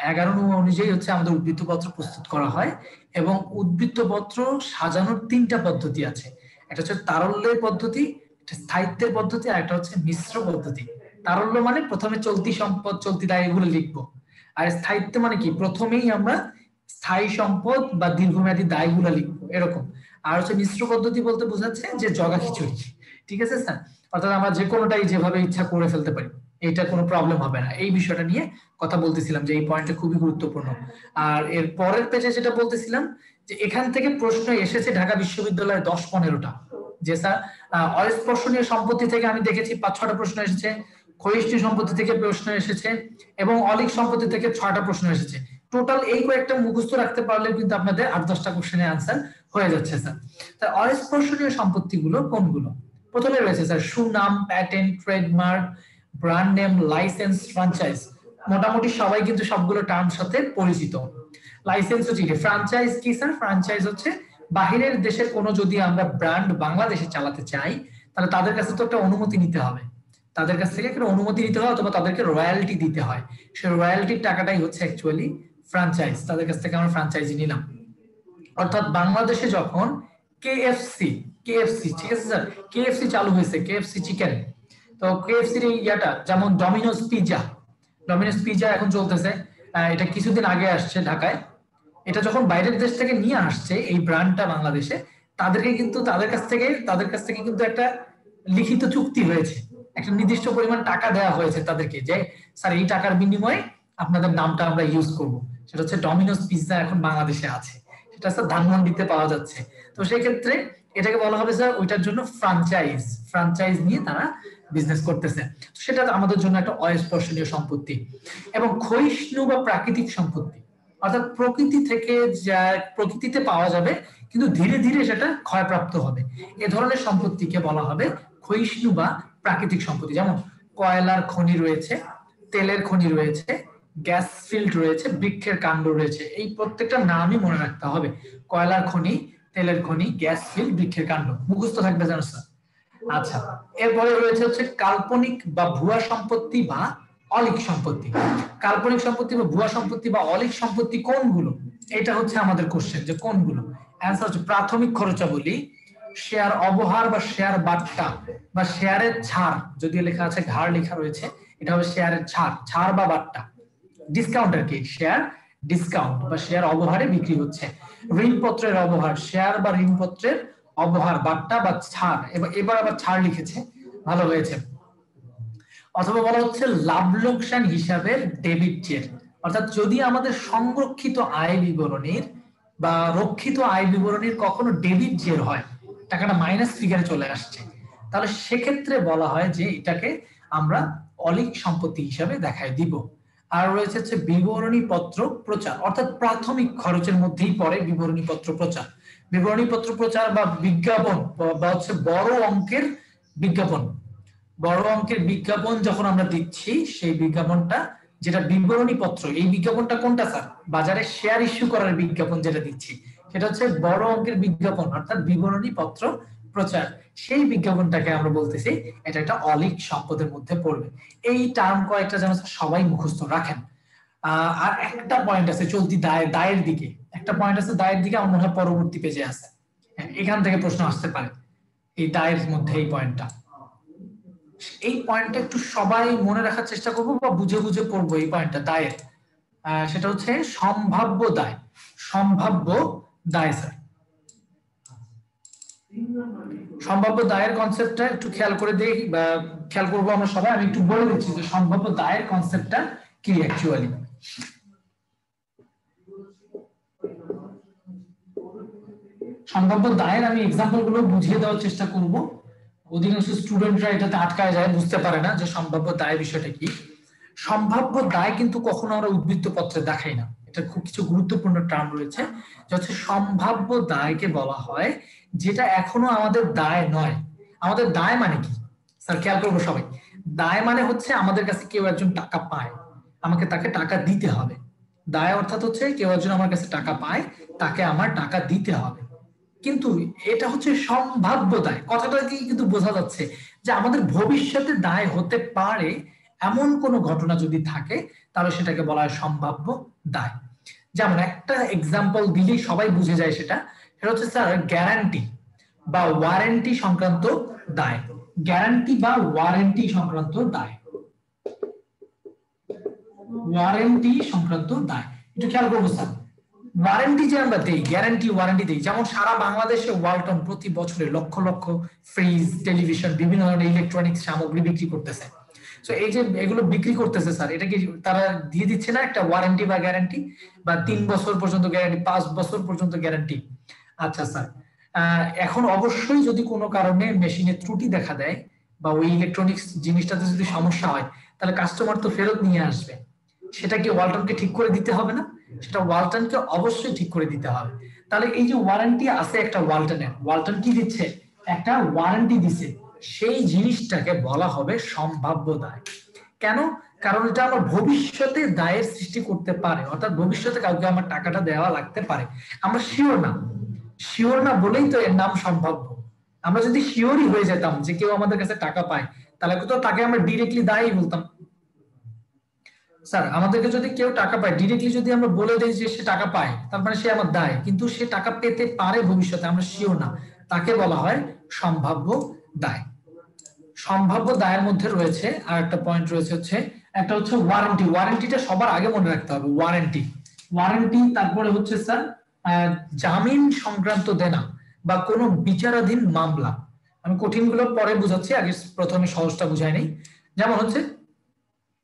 11 অনুযায়ী হচ্ছে আমাদের উদ্বৃত্ত পত্র প্রস্তুত করা হয়। এবং উদ্বৃত্ত পত্র সাজানোর 3টা পদ্ধতি আছে। একটা হচ্ছে তারল্যের পদ্ধতি, একটা স্থায়িত্বের পদ্ধতি, আর একটা হচ্ছে মিশ্র পদ্ধতি। তারল্য মানে প্রথমে চলতি সম্পদ, চলতি দায় এগুলো লিখবো। আর স্থায়িত্ব মানে কি, প্রথমেই আমরা স্থায়ী সম্পদ বা দীর্ঘমেয়াদী দায়গুলো লিখবো, এরকম। আর হচ্ছে মিশ্র পদ্ধতি বলতে বোঝাচ্ছে যে জগা খিচুড়ি। ঠিক আছে স্যার, অর্থাৎ আমরা যে কোনোটাই যেভাবে ইচ্ছা করে ফেলতে পারি, এটা কোনো প্রবলেম হবে না। এই বিষয়টা নিয়ে কথা বলতেছিলাম, যে এই পয়েন্টটা খুবই গুরুত্বপূর্ণ। আর এর পরের পেজে যেটা বলতেছিলাম, যে এখান থেকে প্রশ্ন এসেছে ঢাকা বিশ্ববিদ্যালয়ে 10-15টা। যে স্যার অস্পর্শনীয় সম্পত্তি থেকে আমি দেখেছি 5-6টা প্রশ্ন এসেছে, ক্ষয়িষ্ণু সম্পত্তি থেকে প্রশ্ন এসেছে, এবং অলিক সম্পত্তি থেকে 6টা প্রশ্ন এসেছে। টোটাল এই কয়েকটা মুখস্থ রাখতে পারলে কিন্তু আপনাদের 8-10টা কোশ্চেনের আনসার হয়ে যাচ্ছে স্যার। তার অস্পর্শনীয় সম্পত্তিগুলো কোনগুলো? প্রথমে রয়েছে স্যার সুনাম, patent, trademark, brand name, licence, franchise. মোটামুটি সবাই কিন্তু সবগুলো টার্ম সাথে পরিচিত। লাইসেন্স হচ্ছে কি? ফ্র্যাঞ্চাইজ কি স্যার? ফ্র্যাঞ্চাইজ হচ্ছে বাহিরের দেশের কোনো যদি আমরা ব্র্যান্ড বাংলাদেশে চালাতে চাই তাহলে তাদের কাছে তো একটা অনুমতি নিতে হবে, তাদের কাছ থেকে একটা অনুমতি নিতে হয় অথবা তাদেরকে রয়্যালটি দিতে হয়। সেই রয়্যালটির টাকাটাই হচ্ছে অ্যাকচুয়ালি ফ্র্যাঞ্চাইজ। তাদের কাছ থেকে আমরা ফ্র্যাঞ্চাইজি নিলাম। অর্থাৎ বাংলাদেশে যখন কেএফসি ঠিক আছে স্যার, কেএফসি চালু হয়েছে, কেএফসি চিকেন, তো কেএফসি এর ইয়াটা যেমন ডমিনোজ পিজা এখন চলতেছে, এটা কিছুদিন আগে আসছে ঢাকায়। এটা যখন বাইরের দেশ থেকে নিয়ে আসছে এই ব্র্যান্ডটা বাংলাদেশে, তাদেরকে কিন্তু তাদের কাছ থেকে কিন্তু একটা লিখিত চুক্তি হয়েছে, একটা নির্দিষ্ট পরিমাণ টাকা দেওয়া হয়েছে তাদেরকে, যে স্যার এই টাকার বিনিময়ে আপনাদের নামটা আমরা ইউজ করব। সেটা হচ্ছে ডমিনোজ পিৎজা এখন বাংলাদেশে আছে, সেটা স্যার ধানমন্ডিতে পাওয়া যাচ্ছে। তো সেই ক্ষেত্রে এটাকে বলা হবে স্যার ওইটার জন্য ফ্র্যাঞ্চাইজ নিয়ে তারা বিজনেস করতেছে। সেটা আমাদের জন্য একটা অস্পর্শনীয় সম্পত্তি। এবং ক্ষয়িষ্ণু বা প্রাকৃতিক সম্পত্তি, অর্থাৎ প্রকৃতি থেকে যা প্রকৃতিতে পাওয়া যাবে কিন্তু ধীরে ধীরে সেটা ক্ষয়প্রাপ্ত হবে, এ ধরনের সম্পত্তিকে বলা হবে ক্ষয়িষ্ণু বা প্রাকৃতিক সম্পত্তি। যেমন কয়লার খনি রয়েছে, তেলের খনি রয়েছে, গ্যাস ফিল্ড রয়েছে, বৃক্ষের কাণ্ড রয়েছে। এই প্রত্যেকটা নামই মনে রাখতে হবে। কয়লার খনি, তেলের খনি, গ্যাস ফিল্ড, বৃক্ষের কাণ্ড মুখস্থ থাকবে জানো স্যার। আচ্ছা, এরপরে রয়েছে হচ্ছে কাল্পনিক বা ভুয়া সম্পত্তি বা অলিক সম্পত্তি। কাল্পনিক সম্পত্তি বা ভুয়া সম্পত্তি বা অলিক সম্পত্তি কোনগুলো? এটা হচ্ছে আমাদের কোশ্চেন, যে কোনগুলো। অ্যান্সার হচ্ছে প্রাথমিক খরচাবলী, শেয়ার অবহার বা শেয়ার বাট্টা বা শেয়ারের ছাড়, যদিও লেখা আছে ঘাড় লেখা রয়েছে, এটা হবে শেয়ারের ছাড় বা বাট্টা। ডিসকাউন্ট আর কি, শেয়ার ডিসকাউন্ট বা শেয়ার অবহারে বিক্রি হচ্ছে। ঋণপত্রের অবহার, শেয়ার বা ঋণপত্রের অবহার, বাট্টা বা ছাড়। এবার আবার ছাড় লিখেছে, ভালো হয়েছে। অথবা বলা হচ্ছে লাভ লোকসান হিসাবের ডেবিট চেক, অর্থাৎ যদি আমাদের সংরক্ষিত আয় বিবরণীর বা রক্ষিত আয় বিবরণীর কখনো ডেবিট জের হয়, টাকাটা মাইনাস ফিগারে চলে আসছে, তাহলে সেক্ষেত্রে বলা হয় যে এটাকে আমরা অলিক সম্পত্তি হিসাবে দেখায় দিব। আর রয়েছে হচ্ছে বিবরণী পত্র প্রচার, অর্থাৎ প্রাথমিক খরচের মধ্যেই পড়ে বিবরণী পত্র প্রচার। বিবরণী পত্র প্রচার বা বিজ্ঞাপন বা হচ্ছে বড় অঙ্কের বিজ্ঞাপন যখন আমরা দিচ্ছি, সেই বিজ্ঞাপনটা যেটা বিবরণী পত্র, এই বিজ্ঞাপনটা কোনটা স্যার? বাজারে শেয়ার ইস্যু করার বিজ্ঞাপন যেটা দিচ্ছি সেটা হচ্ছে বড় অঙ্কের বিজ্ঞাপন, অর্থাৎ বিবরণী পত্র প্রচার। সেই বিজ্ঞাপনটাকে আমরা বলতেছি এটা একটা অলিক সম্পদের মধ্যে পড়বে। এই টার্ম কয়েকটা যেন সবাই মুখস্থ রাখেন। আর একটা পয়েন্ট আছে চলতি দায়ের দিকে, একটা পয়েন্ট আছে দায়ের দিকে, আমার মনে হয় পরবর্তী পেজে আছে, এখান থেকে প্রশ্ন আসতে পারে এই দায়ের মধ্যে। এই পয়েন্টটা একটু সবাই মনে রাখার চেষ্টা করবো বা বুঝে বুঝে পড়বো এই পয়েন্টটা দায়ের। সেটা হচ্ছে সম্ভাব্য দায় স্যার। সম্ভাব্য দায়ের কনসেপ্টটা একটু খেয়াল করে দেই বা খেয়াল করবো আমরা সবাই। আমি একটু বলে দিচ্ছি যে সম্ভাব্য দায়ের কনসেপ্টটা কি অ্যাকচুয়ালি। সম্ভাব্য দায়ের আমি এক্সাম্পল গুলো বুঝিয়ে দেওয়ার চেষ্টা করব। অধিকাংশ স্টুডেন্টরা এটাতে আটকায় যায়, বুঝতে পারে না যে সম্ভাব্য দায় বিষয়টা কি। সম্ভাব্য দায় কিন্তু কখনো আমরা উদ্বৃত্ত পত্রে দেখাই না, এটা খুব কিছু গুরুত্বপূর্ণ টার্ম রয়েছে। যে হচ্ছে সম্ভাব্য দায়কে বলা হয় যেটা এখনো আমাদের দায় নয়। আমাদের দায় মানে কি স্যার? খেয়াল করবো সবাই। দায় মানে হচ্ছে আমাদের কাছে কেউ একজন টাকা পায়, আমাকে তাকে টাকা দিতে হবে। দায় অর্থাৎ হচ্ছে কেউ একজন আমার কাছে টাকা পায়, তাকে আমার টাকা দিতে হবে। কিন্তু এটা হচ্ছে সম্ভাব্য দায়, কথাটা কি কিন্তু বোঝা যাচ্ছে যে আমাদের ভবিষ্যতে দায় হতে পারে এমন কোন ঘটনা যদি থাকে তাহলে সেটাকে বলা হয় সম্ভাব্য দায়। যেমন একটা এক্সাম্পল দিলেই সবাই বুঝে যায়, সেটা হচ্ছে স্যার গ্যারান্টি বা ওয়ারেন্টি সংক্রান্ত দায়। গ্যারান্টি বা ওয়ারেন্টি সংক্রান্ত দায়, একটু খেয়াল করবো স্যার। ওয়ারেন্টি যে আমরা দেই, গ্যারান্টি ওয়ারেন্টি দেই, যেমন সারা বাংলাদেশে ওয়ালটন প্রতি বছরে লক্ষ লক্ষ ফ্রিজ, টেলিভিশন, বিভিন্ন ধরনের ইলেকট্রনিক্স সামগ্রী বিক্রি করতেছে। তো এই যে এগুলো বিক্রি করতেছে স্যার, এটা কি তারা দিয়ে দিচ্ছে না একটা ওয়ারেন্টি বা গ্যারান্টি? বা 3 বছর পর্যন্ত গ্যারান্টি, 5 বছর পর্যন্ত গ্যারান্টি। আচ্ছা স্যার, এখন অবশ্যই যদি কোনো কারণে মেশিনে ত্রুটি দেখা দেয় বা ওই ইলেকট্রনিক্স জিনিসটাতে যদি সমস্যা হয়, তাহলে কাস্টমার তো ফেরত নিয়ে আসবে, সেটা কি ওয়ালটনকে ঠিক করে দিতে হবে না? সেটা ওয়ালটনকে অবশ্যই ঠিক করে দিতে হবে। তাহলে এই যে ওয়ারেন্টি আছে একটা ওয়ালটনের, ওয়ালটন কি দিচ্ছে? একটা ওয়ারেন্টি দিচ্ছে, সেই জিনিসটাকে বলা হবে সম্ভাব্য দায়। কেন? কারণ এটা আমার ভবিষ্যতে দায়ের সৃষ্টি করতে পারে, অর্থাৎ ভবিষ্যতে কাউকে আমার টাকাটা দেওয়া লাগতে পারে। আমরা শিওর না, শিওর না বলেই তো এর নাম সম্ভাব্য। আমরা যদি শিওরই হয়ে যেতাম যে কেউ আমাদের কাছে টাকা পায়, তাহলে তো তাকে আমরা ডিরেক্টলি দায়ী বলতাম। স্যার আমাদেরকে যদি কেউ টাকা পায়, ডিরেক্টলি যদি আমরা বলে দিই যে সে টাকা পায়, তার মানে সে আমার দায়, কিন্তু সে টাকা পেতে পারে ভবিষ্যতে, আমরা শিওর না, তাকে বলা হয় সম্ভাব্য দায়। সম্ভাব্য দায়ের মধ্যে রয়েছে আর একটা পয়েন্ট রয়েছে, হচ্ছে একটা হচ্ছে ওয়ারেন্টি। ওয়ারেন্টিটা সবার আগে মনে রাখতে হবে, ওয়ারেন্টি। ওয়ারেন্টি তারপরে হচ্ছে স্যার জামিন সংক্রান্ত দেনা বা কোনো বিচারাধীন মামলা। আমি কঠিনগুলো পরে বুঝাচ্ছি, আগে প্রথমে সহজটা বুঝাই নেই। যেমন হচ্ছে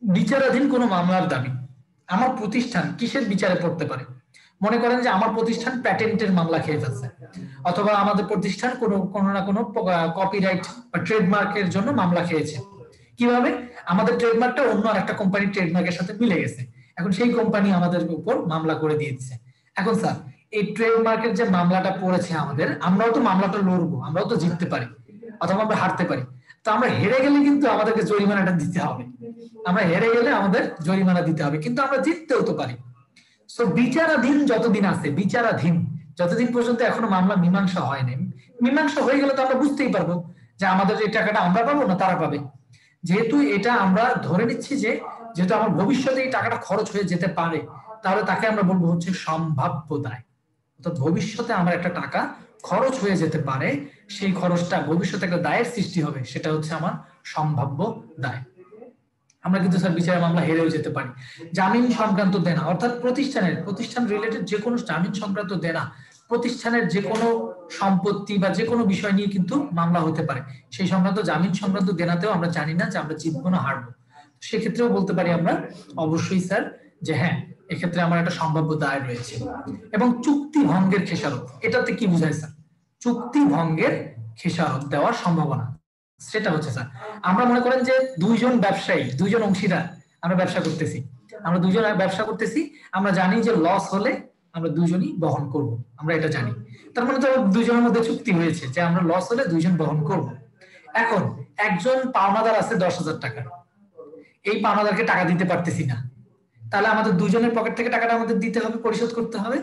বিচারাধীন কোনো মামলার দাবি। আমার প্রতিষ্ঠান কিসের বিচারে পড়তে পারে? মনে করেন যে আমার প্রতিষ্ঠান প্যাটেন্টের মামলা খেয়ে ফেলছে, অথবা আমাদের প্রতিষ্ঠান কোনো না কোনো কপিরাইট বা ট্রেডমার্কের জন্য মামলা খেয়েছে। কিভাবে? আমাদের ট্রেডমার্কটা অন্য আরেকটা কোম্পানির ট্রেডমার্কের সাথে মিলে গেছে, এখন সেই কোম্পানি আমাদের উপর মামলা করে দিয়েছে। এখন স্যার এই ট্রেডমার্কের যে মামলাটা পড়েছে আমাদের, আমরাও তো মামলাটা লড়বো, আমরাও তো জিততে পারি অথবা আমরা হারতে পারি। তো আমরা হেরে গেলে কিন্তু আমাদেরকে জরিমানাটা দিতে হবে, আমরা হেরে গেলে আমাদের জরিমানা দিতে হবে, কিন্তু আমরা জিততেও তো পারি। সো বিচারাধীন যতদিন আছে, বিচারাধীন যতদিন পর্যন্ত এখনো মামলা মীমাংসা হয়নি, মীমাংসা হয়ে গেলে তো আমরা বুঝতেই পারবো যে আমাদের এই টাকাটা আমরা পাবো না তারা পাবে। যেহেতু এটা আমরা ধরে নিচ্ছি যে যেহেতু আমার ভবিষ্যতে এই টাকাটা খরচ হয়ে যেতে পারে, তাহলে তাকে আমরা বলবো হচ্ছে সম্ভাব্য দায়। অর্থাৎ ভবিষ্যতে আমার একটা টাকা খরচ হয়ে যেতে পারে, সেই খরচটা ভবিষ্যতে একটা দায়ের সৃষ্টি হবে, সেটা হচ্ছে আমার সম্ভাব্য দায়। আমরা কিন্তু স্যার বিচারের মামলা হেরেও যেতে পারি। জামিন সংক্রান্ত দেনা, অর্থাৎ প্রতিষ্ঠান রিলেটেড যে কোনো জামিন সংক্রান্ত দেনা, প্রতিষ্ঠানের যে কোনো সম্পত্তি বা যে কোনো বিষয় নিয়ে কিন্তু মামলা হতে পারে। সেই সংক্রান্ত জামিন সংক্রান্ত দেনাতেও আমরা জানি না যে আমরা জিতবো না হারবো, সেক্ষেত্রেও বলতে পারি আমরা অবশ্যই স্যার যে হ্যাঁ এক্ষেত্রে আমার একটা সম্ভাব্য দায় রয়েছে। এবং চুক্তি ভঙ্গের খেসারত, এটাতে কি বোঝায় স্যার? চুক্তি ভঙ্গের খেসারত দেওয়ার সম্ভাবনা, সেটা হচ্ছে স্যার আমরা মনে করেন যে দুইজন ব্যবসায়ী, দুইজন অংশীদার আমরা ব্যবসা করতেছি, আমরা জানি যে লস হলে আমরা দুইজনই বহন করব, আমরা এটা জানি। তার মানে তো দুইজনের মধ্যে চুক্তি হয়েছে যে আমরা লস হলে দুইজন বহন করব। এখন একজন পাওনাদার আছে 10,000 টাকা, এই পাওনাদারকে টাকা দিতে পারতেছি না, তাহলে আমাদের দুজনের পকেট থেকে টাকাটা আমাদের দিতে হবে, পরিশোধ করতে হবে।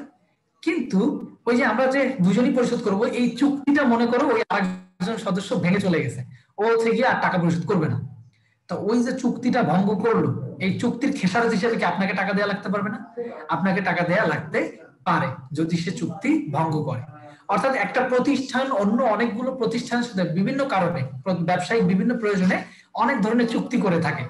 কিন্তু ওই যে আমরা যে দুজনই পরিশোধ করব, এই চুক্তিটা মনে করো ওই আরেকজন সদস্য ভেঙে চলে গেছে, ও হচ্ছে গিয়ে আর টাকা পরিশোধ করবে না। তো ওই যে চুক্তিটা ভঙ্গ করলো, এই চুক্তির খেসারত হিসেবে কি আপনাকে টাকা দেওয়া লাগতে পারবে না? আপনাকে টাকা দেওয়া লাগতে পারে যদি সে চুক্তি ভঙ্গ করে। অর্থাৎ একটা প্রতিষ্ঠান অন্য অনেকগুলো প্রতিষ্ঠানের সাথে বিভিন্ন কারণে, ব্যবসায়িক বিভিন্ন প্রয়োজনে অনেক ধরনের চুক্তি করে থাকে।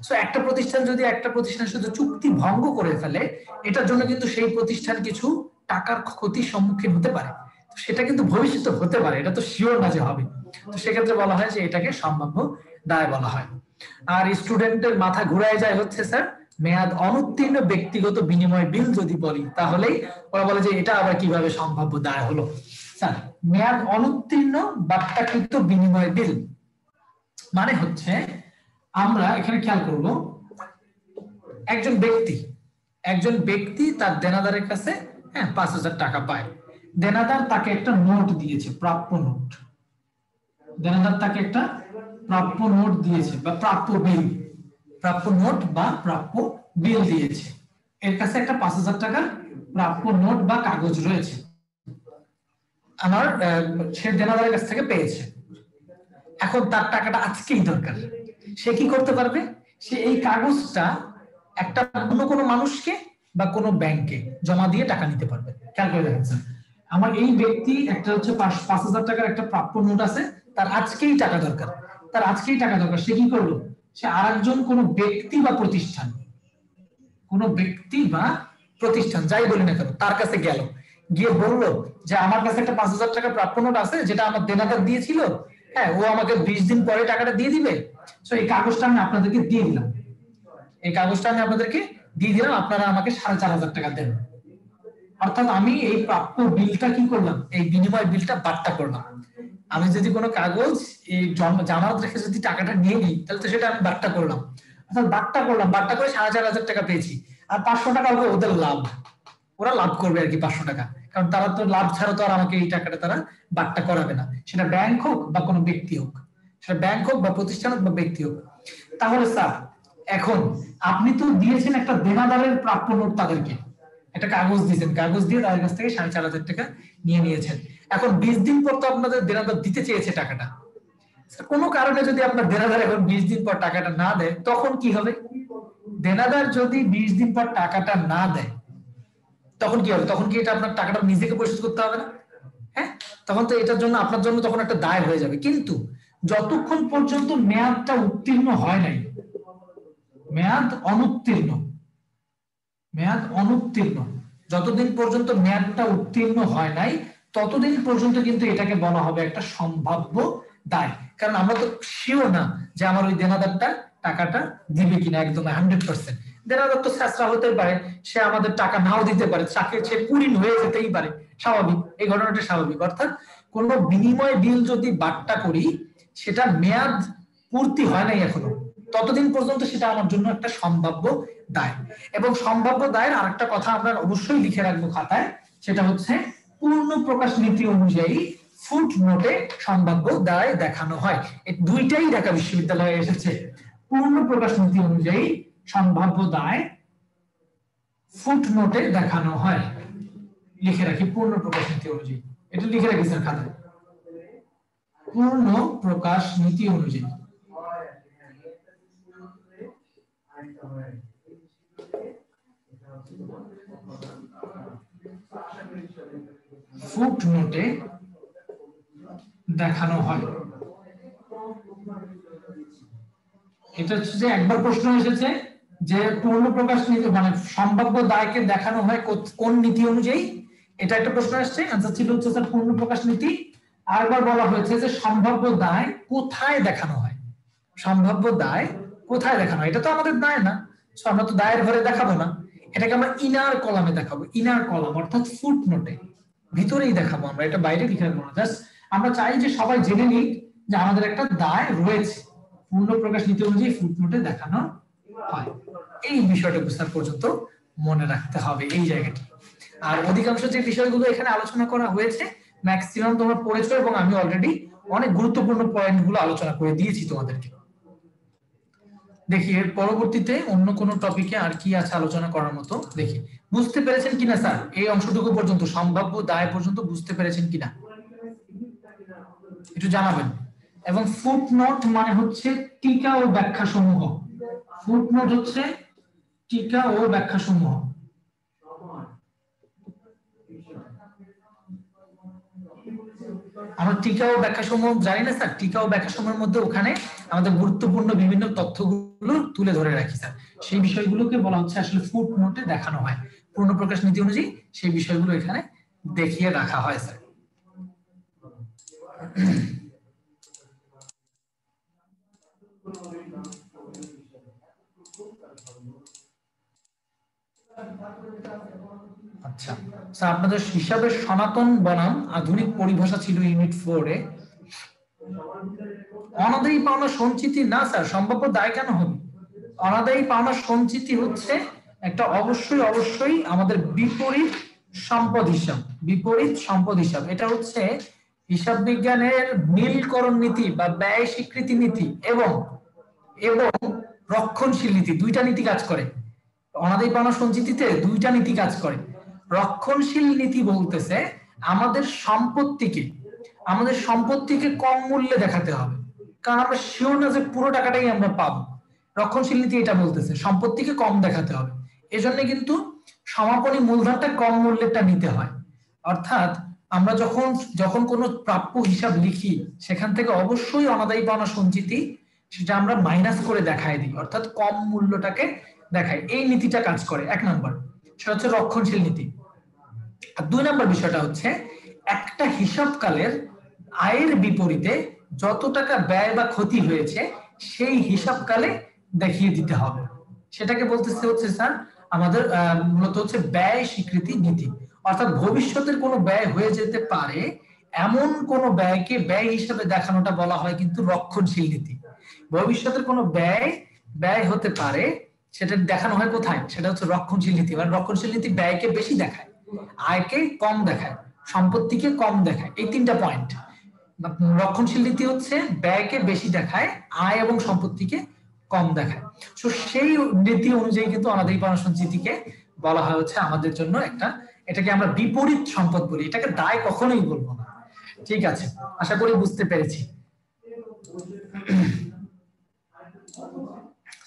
সো একটা প্রতিষ্ঠান যদি একটা প্রতিষ্ঠানের সাথে চুক্তি ভঙ্গ করে ফেলে, এটার জন্য কিন্তু সেই প্রতিষ্ঠান কিছু টাকার ক্ষতির সম্মুখীন হতে পারে। সেটা কিন্তু ভবিষ্যতে হতে পারে, এটা তো শিওর না যে হবে। তো সেক্ষেত্রে বলা হয় যে এটাকে সম্ভাব্য দায় বলা হয়। আর স্টুডেন্টের মাথা ঘুরায় যায় হচ্ছে স্যার মেয়াদ অনুত্তীর্ণ ব্যক্তিগত বিনিময় বিল যদি বলি, তাহলেই ওরা বলে যে এটা আবার কিভাবে সম্ভাব্য দায় হলো। স্যার মেয়াদ অনুত্তীর্ণ বাট্টাকৃত বিনিময় বিল মানে হচ্ছে, আমরা এখানে খেয়াল করব, একজন ব্যক্তি তার দেনাদারের কাছে 5,000 টাকা পায়, দেনাদার তাকে একটা নোট দিয়েছে, প্রাপ্য নোট, দেনাদার তাকে একটা প্রাপ্য নোট দিয়েছে বা প্রাপ্য নোট বা প্রাপ্য বিল দিয়েছে। এর কাছে একটা 5,000 টাকার প্রাপ্য নোট বা কাগজ রয়েছে, আমার সে দেনাদারের কাছ থেকে পেয়েছে। এখন তার টাকাটা আজকেই দরকার, সে কি করতে পারবে? সে এই কাগজটা একটা অন্য কোনো মানুষকে বা কোনো ব্যাংকে জমা দিয়ে টাকা নিতে পারবে। খেয়াল করে দেখেন স্যার, আমার এই ব্যক্তি একটা হচ্ছে 5,000 টাকার একটা প্রাপ্য নোট আছে, তার আজকেই টাকা দরকার, সে কি করলো? সে আরেকজন কোনো ব্যক্তি বা প্রতিষ্ঠান যাই বলি না কেন, তার কাছে গেল, গিয়ে বললো যে আমার কাছে একটা 5,000 টাকার প্রাপ্য নোট আছে, যেটা আমার দেনাদার দিয়েছিল, ও আমাকে 20 দিন পরে টাকাটা দিয়ে দিবে। সো এই কাগজটা আমি আপনাদেরকে দিয়ে দিলাম, আপনারা আমাকে 4,500 টাকা দেন। অর্থাৎ আমি এই প্রাপ্য বিলটা কি করলাম? এই বিনিময় বিলটা বাট্টা করলাম। আমি যদি কোনো কাগজ এই জামানত রেখে যদি টাকাটা নিয়ে নিই, তাহলে তো সেটা আমি বাট্টা করলাম, অর্থাৎ বাট্টা করে 4,500 টাকা পেয়েছি, আর 500 টাকা ওদের লাভ। ওরা লাভ করবে আর কি 500 টাকা, কারণ তারা তো লাভ ছাড়া তো আর আমাকে এই টাকাটা তারা বাট্টা করাবে না, সেটা ব্যাংক হোক বা কোনো ব্যক্তি হোক, সেটা ব্যাংক হোক বা প্রতিষ্ঠান হোক বা ব্যক্তি হোক। তাহলে স্যার এখন আপনি তো দিয়েছেন একটা দেনাদারের প্রাপ্য নোট, তাদেরকে একটা কাগজ দিয়েছেন, কাগজ দিয়ে তাদের কাছ থেকে 4,500 টাকা নিয়েছেন। এখন 20 দিন পর তো আপনাদের দেনাদার দিতে চেয়েছে টাকাটা, কোনো কারণে যদি আপনার দেনাদার এখন 20 দিন পর টাকাটা না দেয়, তখন কি হবে? দেনাদার যদি 20 দিন পর টাকাটা না দেয় তখন কি হবে? তখন কি এটা আপনার টাকাটা নিজেকে পরিশোধ করতে হবে না? হ্যাঁ, তখন তো এটার জন্য আপনার জন্য তখন একটা দায় হয়ে যাবে। কিন্তু যতক্ষণ পর্যন্ত মেয়াদটা উত্তীর্ণ হয় নাই, মেয়াদ অনুত্তীর্ণ, যতদিন পর্যন্ত মেয়াদটা উত্তীর্ণ হয় নাই ততদিন পর্যন্ত কিন্তু এটাকে বলা হবে একটা সম্ভাব্য দায়। কারণ আমরা তো শিওর না যে আমার ওই দেনাদারটা টাকাটা দিবে কিনা একদম 100%। দেনাদার তো ছেঁচড়া হতে পারে, সে আমাদের টাকা নাও দিতে পারে, চাকরি সে কুড়িন হয়ে যেতেই পারে, স্বাভাবিক, এই ঘটনাটা স্বাভাবিক। অর্থাৎ কোন বিনিময় বিল যদি বাট্টা করি, সেটা মেয়াদ পূর্তি হয় নাই এখনো, ততদিন পর্যন্ত সেটা আমার জন্য একটা সম্ভাব্য দায়। এবং সম্ভাব্য দায়ের আরেকটা কথা আমরা অবশ্যই লিখে রাখবো খাতায়, সেটা হচ্ছে পূর্ণ প্রকাশ নীতি অনুযায়ী ফুট নোটে সম্ভাব্য দায় দেখানো হয়। এই দুইটাই ঢাকা বিশ্ববিদ্যালয়ে এসেছে। পূর্ণ প্রকাশ নীতি অনুযায়ী সম্ভাব্য দায় ফুট নোটে দেখানো হয়। লিখে রাখি পূর্ণ প্রকাশ নীতি অনুযায়ী, এটা লিখে রাখি স্যার খাতায়, পূর্ণ প্রকাশ নীতি অনুযায়ী। ফুট নোটে দেখানো হয়। এটা হচ্ছে যে একবার প্রশ্ন এসেছে যে পূর্ণ প্রকাশ নীতি মানে সম্ভাব্য দায়কে দেখানো হয় কোন নীতি অনুযায়ী, এটা একটা প্রশ্ন আসছে, आंसर ছিল হচ্ছে স্যার পূর্ণ প্রকাশ নীতি। আরেকবার বলা হয়েছে যে সম্ভাব্য দায় কোথায় দেখানো হয়, সম্ভাব্য দায় কোথায় দেখানো হয়, এটা তো আমাদের দায় না, সো আমরা তো দায়ের ঘরে দেখাবো না, এটাকে আমরা ইনার কলামে দেখাবো। ইনার কলাম অর্থাৎ ফুট নোটে, ভিতরেই দেখাবো আমরা, এটা বাইরে লিখে রাখবো না। জাস্ট আমরা চাই যে সবাই জেনে নিক যে আমাদের একটা দায় রয়েছে, পূর্ণ প্রকাশ নীতি অনুযায়ী ফুট নোটে দেখানো হয়। এই বিষয়টা বুঝার পর্যন্ত মনে রাখতে হবে এই জায়গাটি। আর অধিকাংশ যে বিষয়গুলো এখানে আলোচনা করা হয়েছে ম্যাক্সিমাম তোমরা পড়েছো, এবং আমি অলরেডি অনেক গুরুত্বপূর্ণ পয়েন্টগুলো আলোচনা করে দিয়েছি তোমাদেরকে। দেখি এর পরবর্তীতে অন্য কোন টপিকে আর কি আছে আলোচনা করার মতো, দেখি বুঝতে পেরেছেন কিনা স্যার এই অংশটুকু পর্যন্ত, সম্ভাব্য দায় পর্যন্ত বুঝতে পেরেছেন কিনা একটু জানাবেন। এবং ফুটনোট মানে হচ্ছে টিকা ও ব্যাখ্যা সমূহ, ফুটনোট হচ্ছে টিকা ও ব্যাখ্যা সমূহ। আমরা টিকা ও ব্যাখ্যা সমূহ জানি না স্যার, টিকা ও ব্যাখ্যা সমূহের মধ্যে ওখানে আমাদের গুরুত্বপূর্ণ বিভিন্ন তথ্যগুলো তুলে ধরে রাখি স্যার, সেই বিষয়গুলোকে বলা হচ্ছে আসলে ফুটনোটে দেখানো হয়। পূর্ণ প্রকাশ নীতি অনুযায়ী সেই বিষয়গুলো এখানে দেখিয়ে রাখা হয় স্যার। আচ্ছা স্যার, আপনাদের হিসাবের সনাতন বনাম আধুনিক পরিভাষা ছিল ইউনিট 4 এ। অনাদায়ী পাওনা সঞ্চিতি না স্যার, সম্ভাব্য দায় কেন হবে? অনাদায়ী পাওনা সঞ্চিতি হচ্ছে একটা অবশ্যই আমাদের বিপরীত সম্পদ হিসাব, বিপরীত সম্পদ হিসাব। এটা হচ্ছে হিসাব বিজ্ঞানের নীলকরণ নীতি বা ব্যয় স্বীকৃতি নীতি এবং রক্ষণশীল নীতি, দুইটা নীতি কাজ করে। অনাদায়ী পাওনা সঞ্চিতিতে দুইটা নীতি কাজ করে। রক্ষণশীল নীতি বলতেছে আমাদের সম্পত্তিকে কম মূল্যে দেখাতে হবে, কারণ আমরা শিওর না যে পুরো টাকাটাই আমরা পাবো। রক্ষণশীল নীতি এটা বলতেছে সম্পত্তিকে কম দেখাতে হবে, এজন্য কিন্তু সমাপনী মূলধনটা কম মূল্যেরটা নিতে হয়। অর্থাৎ আমরা যখন কোনো প্রাপ্য হিসাব লিখি সেখান থেকে অবশ্যই অনাদায়ী পাওনা সঞ্চিতি সেটা আমরা মাইনাস করে দেখায় দিই, অর্থাৎ কম মূল্যটাকে দেখায়। এই নীতিটা কাজ করে এক নাম্বার, সেটা হচ্ছে রক্ষণশীল নীতি। আর দুই নাম্বার বিষয়টা হচ্ছে একটা হিসাবকালের আয়ের বিপরীতে যত টাকা ব্যয় বা ক্ষতি হয়েছে সেই হিসাবকালে দেখিয়ে দিতে হবে, সেটাকে বলতেছে হচ্ছে স্যার আমাদের মূলত হচ্ছে ব্যয় স্বীকৃতি নীতি। অর্থাৎ ভবিষ্যতের কোনো ব্যয় হয়ে যেতে পারে এমন কোন ব্যয়কে ব্যয় হিসাবে দেখানোটা বলা হয় কিন্তু রক্ষণশীল নীতি। ভবিষ্যতের কোনো ব্যয় হতে পারে সেটা দেখানো হয় কোথায়? সেটা হচ্ছে রক্ষণশীল নীতি। মানে রক্ষণশীল নীতি ব্যয়কে বেশি দেখায়, আয়কে কম দেখায়, সম্পত্তিকে কম দেখায়, এই তিনটা পয়েন্ট। রক্ষণশীল নীতি হচ্ছে ব্যয়কে বেশি দেখায়, আয় এবং সম্পত্তিকে কম দেখায়। তো সেই নীতি অনুযায়ী কিন্তু অনাদায়ী পাওনা সঞ্চিতিকে বলা হয় হচ্ছে আমাদের জন্য একটা, এটাকে আমরা বিপরীত সম্পদ বলি, এটাকে দায় কখনোই বলবো না। ঠিক আছে, আশা করি বুঝতে পেরেছি।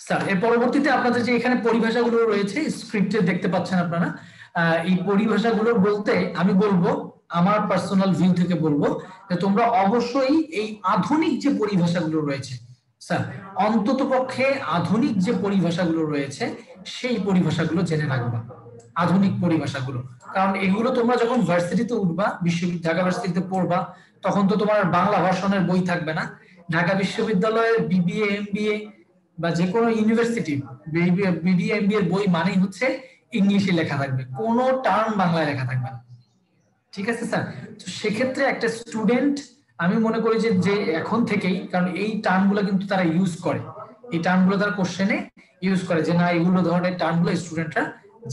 স্যার এর পরবর্তীতে আপনাদের যে এখানে পরিভাষাগুলো রয়েছে স্ক্রিপ্টে দেখতে পাচ্ছেন আপনারা, এই পরিভাষাগুলো বলতে আমি বলবো, আমার পার্সোনাল ভিউ থেকে বলবো যে তোমরা অবশ্যই এই আধুনিক যে পরিভাষাগুলো রয়েছে স্যার, অন্তত পক্ষে আধুনিক যে পরিভাষাগুলো রয়েছে সেই পরিভাষাগুলো জেনে রাখবা, আধুনিক পরিভাষাগুলো। কারণ এগুলো তোমরা যখন ভার্সিটিতে উঠবা, ঢাকা ভার্সিটিতে পড়বা, তখন তো তোমার বাংলা ভার্সনের বই থাকবে না। ঢাকা বিশ্ববিদ্যালয়ের বিবিএ এমবিএ বা যে কোনো ইউনিভার্সিটি বিবিএ এমবিএ এর বই মানেই হচ্ছে ইংলিশে লেখা থাকবে, কোনো টার্ম বাংলায় লেখা থাকবে না। ঠিক আছে স্যার, তো সেক্ষেত্রে একটা স্টুডেন্ট আমি মনে করি যে এখন থেকেই, কারণ এই টার্মগুলো কিন্তু তারা ইউজ করে, এই টার্মগুলো তারা কোশ্চেনে ইউজ করে যে না এগুলো ধরনের টার্মগুলো স্টুডেন্টরা